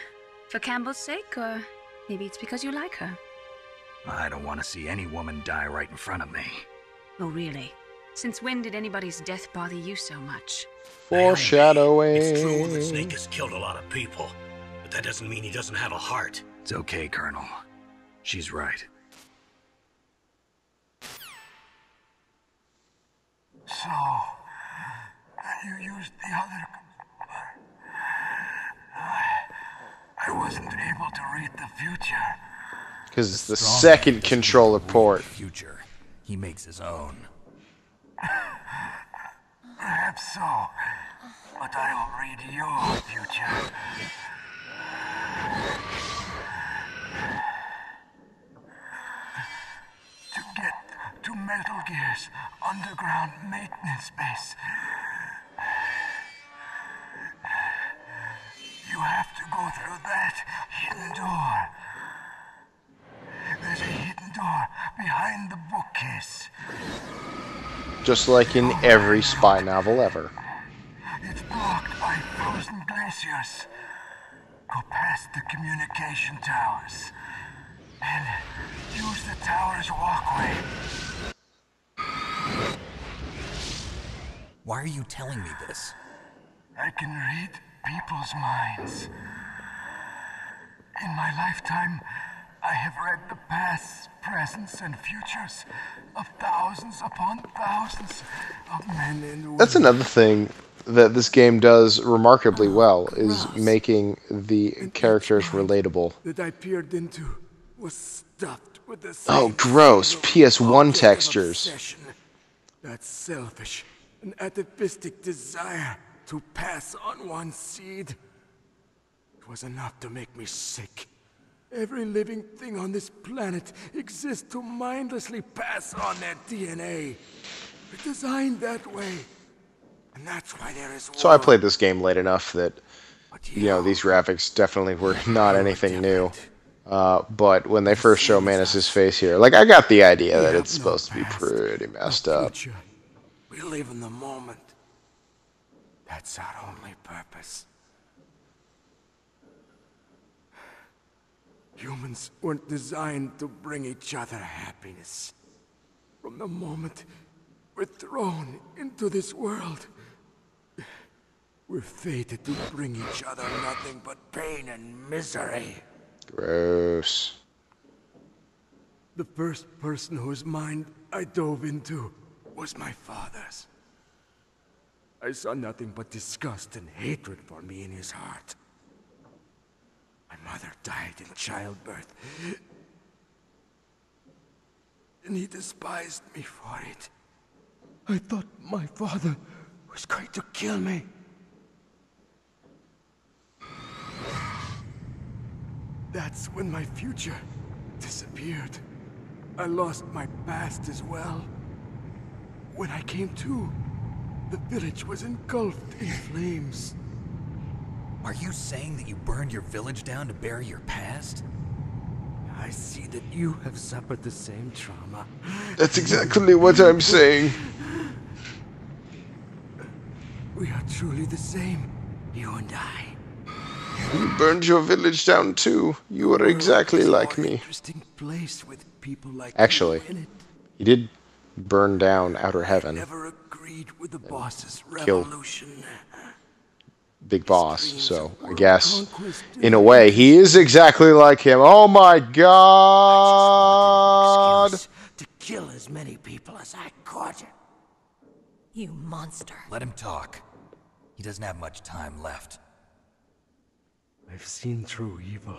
Speaker 6: For Campbell's sake, or maybe it's because you like her?
Speaker 3: I don't want to see any woman die right in front of me.
Speaker 6: Oh, really? Since when did anybody's death bother you so much?
Speaker 1: Foreshadowing.
Speaker 2: It's true that Snake has killed a lot of people, but that doesn't mean he doesn't have a heart.
Speaker 3: It's okay, Colonel. She's right.
Speaker 16: So, you used the other... I wasn't able to read the future.
Speaker 1: Because it's the second controller port.
Speaker 5: Future. He makes his own.
Speaker 16: Perhaps so, but I'll read your future. To get to Metal Gear's underground maintenance base, you have to go through that hidden door. There's a hidden door behind the bookcase.
Speaker 1: Just like in every spy novel ever.
Speaker 16: It's blocked by frozen glaciers. Go past the communication towers. And use the tower's walkway.
Speaker 5: Why are you telling me this?
Speaker 16: I can read people's minds. In my lifetime, I have read the pasts, presents, and futures of thousands upon thousands of men and women.
Speaker 1: That's another thing that this game does remarkably well, is making the characters relatable.
Speaker 16: That I peered into was stuffed with the
Speaker 1: Oh, gross. PS1 textures.
Speaker 16: obsession, that selfish and atavistic desire to pass on one seed. It was enough to make me sick. Every living thing on this planet exists to mindlessly pass on their DNA. They're designed that way. And that's why there is war.
Speaker 1: So I played this game late enough that, you know, these graphics definitely were not anything new. But when they first show Manus' face here, like, I got the idea that it's supposed to be pretty messed up.
Speaker 16: We live in the moment. That's our only purpose. Humans weren't designed to bring each other happiness. From the moment we're thrown into this world, we're fated to bring each other nothing but pain and misery.
Speaker 1: Gross.
Speaker 16: The first person whose mind I dove into was my father's. I saw nothing but disgust and hatred for me in his heart. My mother died in childbirth, and he despised me for it. I thought my father was going to kill me. That's when my future disappeared. I lost my past as well. When I came to, the village was engulfed in flames.
Speaker 5: Are you saying that you burned your village down to bury your past?
Speaker 16: I see that you have suffered the same trauma.
Speaker 1: That's exactly what I'm saying.
Speaker 16: We are truly the same, you and I.
Speaker 1: You burned your village down too. You are exactly like me.
Speaker 16: Interesting place with people like
Speaker 1: Actually,
Speaker 16: you in it.
Speaker 1: he did burn down Outer Heaven.
Speaker 16: Never agreed with the boss's
Speaker 1: Killed
Speaker 16: revolution.
Speaker 1: Big Boss, so I guess in a way he is exactly like him. Oh my god!
Speaker 16: To kill as many people as I could.
Speaker 15: You monster.
Speaker 5: Let him talk. He doesn't have much time left.
Speaker 16: I've seen true evil.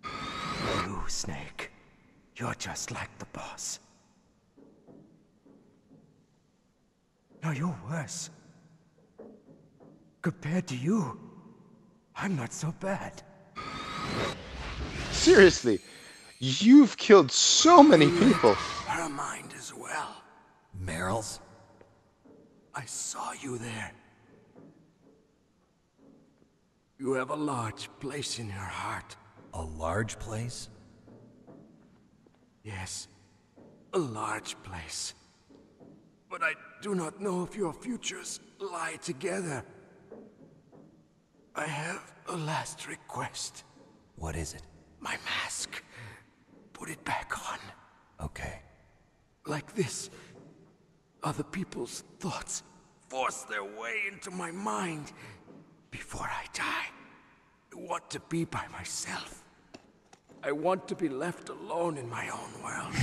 Speaker 16: You, Snake. You're just like the boss. No, you're worse. Compared to you, I'm not so bad.
Speaker 1: Seriously, you've killed so many people.
Speaker 16: Her mind as well.
Speaker 5: Meryl's?
Speaker 16: I saw you there. You have a large place in her heart.
Speaker 5: A large place?
Speaker 16: Yes, a large place. But I do not know if your futures lie together. I have a last request.
Speaker 5: What is it?
Speaker 16: My mask. Put it back on.
Speaker 5: Okay.
Speaker 16: Like this, other people's thoughts force their way into my mind. Before I die, I want to be by myself. I want to be left alone in my own world.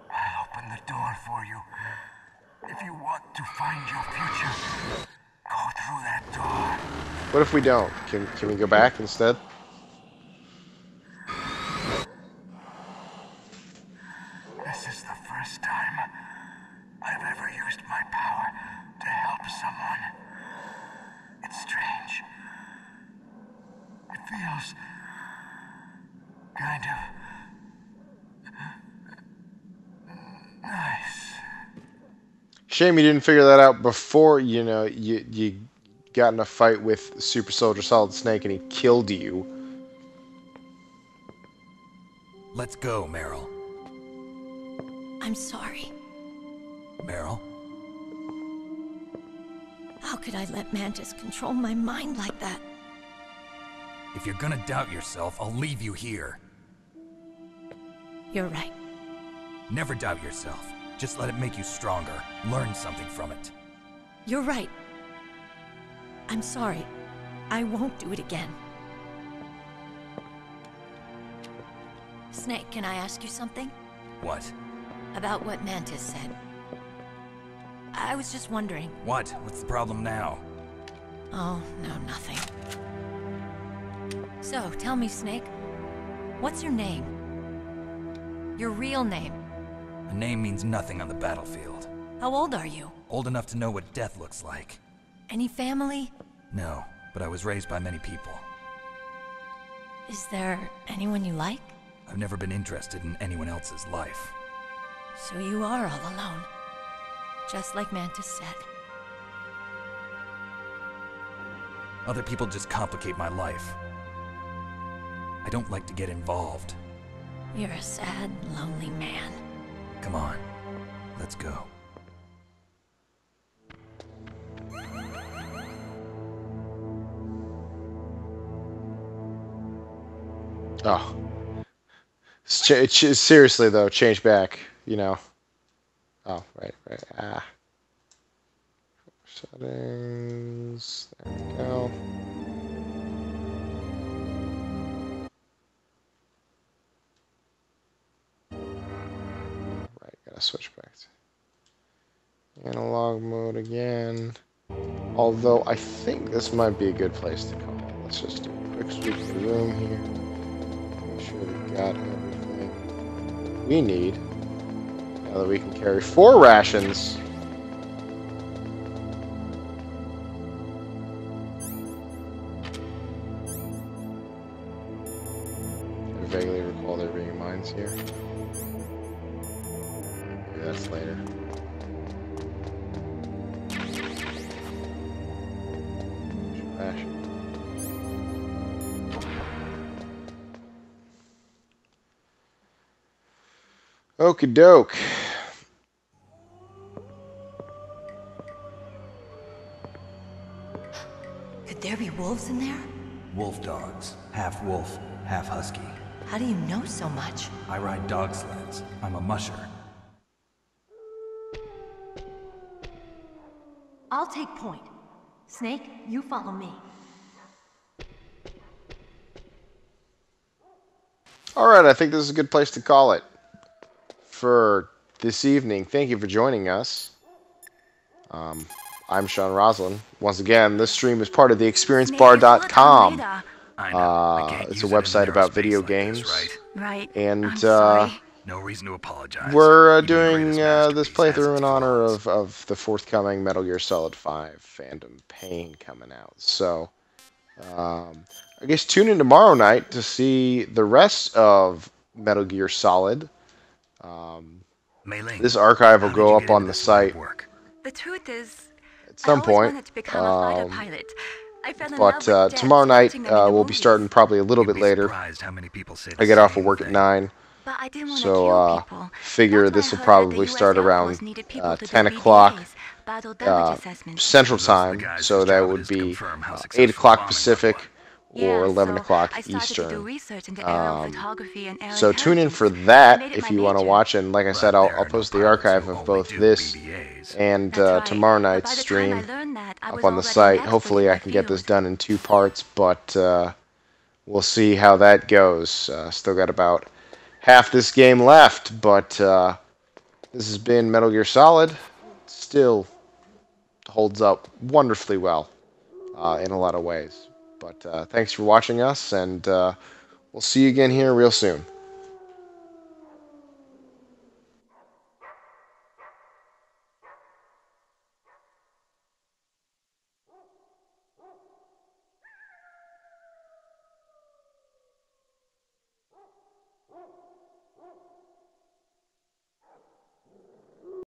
Speaker 7: I'll open the door for you. If you want to find your future, go through that door.
Speaker 1: What if we don't? Can we go back instead?
Speaker 7: This is the first time I've ever used my power to help someone. It's strange. It feels kind of nice.
Speaker 1: Shame you didn't figure that out before, you know, you got in a fight with Super Soldier Solid Snake and he killed you.
Speaker 5: Let's go, Meryl.
Speaker 15: I'm sorry.
Speaker 5: Meryl?
Speaker 15: How could I let Mantis control my mind like that?
Speaker 5: If you're gonna doubt yourself, I'll leave you here.
Speaker 15: You're right.
Speaker 5: Never doubt yourself. Just let it make you stronger. Learn something from it.
Speaker 15: You're right. I'm sorry. I won't do it again. Snake, can I ask you something?
Speaker 5: What?
Speaker 15: About what Mantis said. I was just wondering.
Speaker 5: What? What's the problem now?
Speaker 15: Oh, no, nothing. So, tell me, Snake. What's your name? Your real name?
Speaker 5: A name means nothing on the battlefield.
Speaker 15: How old are you?
Speaker 5: Old enough to know what death looks like.
Speaker 15: Any family?
Speaker 5: No, but I was raised by many people.
Speaker 15: Is there anyone you like?
Speaker 5: I've never been interested in anyone else's life.
Speaker 15: So you are all alone. Just like Mantis said.
Speaker 5: Other people just complicate my life. I don't like to get involved.
Speaker 15: You're a sad, lonely man.
Speaker 5: Come on, let's go.
Speaker 1: Oh. Seriously, though, change back, you know. Oh, right. Ah. Settings. There we go. Right, gotta switch back to analog mode again. Although, I think this might be a good place to call. Let's just do a quick sweep of the room here. Make sure we got everything we need. Now that we can carry 4 rations. I vaguely recall there being mines here. Maybe that's later. Ration. Okie doke.
Speaker 15: Could there be wolves in there?
Speaker 5: Wolf dogs. Half wolf, half husky.
Speaker 15: How do you know so much?
Speaker 5: I ride dog sleds. I'm a musher.
Speaker 15: I'll take point. Snake, you follow me.
Speaker 1: Alright, I think this is a good place to call it for this evening. Thank you for joining us. I'm Sean Roslin. Once again, this stream is part of the ExperienceBar.com. It's a website about video games.
Speaker 12: Right.
Speaker 1: And
Speaker 3: no reason to apologize.
Speaker 1: We're doing this playthrough in honor of the forthcoming Metal Gear Solid 5 Phantom Pain coming out. So, I guess tune in tomorrow night to see the rest of Metal Gear Solid. This archive will go up on the site
Speaker 12: The truth is,
Speaker 1: at some point. But tomorrow night we'll be starting probably a little bit later. I get off of work at 9. So figure this will probably start around 10 o'clock Central Time. So that would be 8 o'clock Pacific or 11 o'clock
Speaker 12: I started to do
Speaker 1: Eastern.
Speaker 12: research into aerial photography and aerial
Speaker 1: So tune in
Speaker 12: intelligence.
Speaker 1: for
Speaker 12: I
Speaker 1: that
Speaker 12: made it
Speaker 1: if
Speaker 12: my
Speaker 1: you want to
Speaker 12: major.
Speaker 1: watch. And like I said, I'll post the archive of both this and tomorrow night's stream up on the site. Hopefully I can get this done in 2 parts, but we'll see how that goes. Still got about half this game left, but this has been Metal Gear Solid. Still holds up wonderfully well in a lot of ways. But thanks for watching us, and we'll see you again here real soon.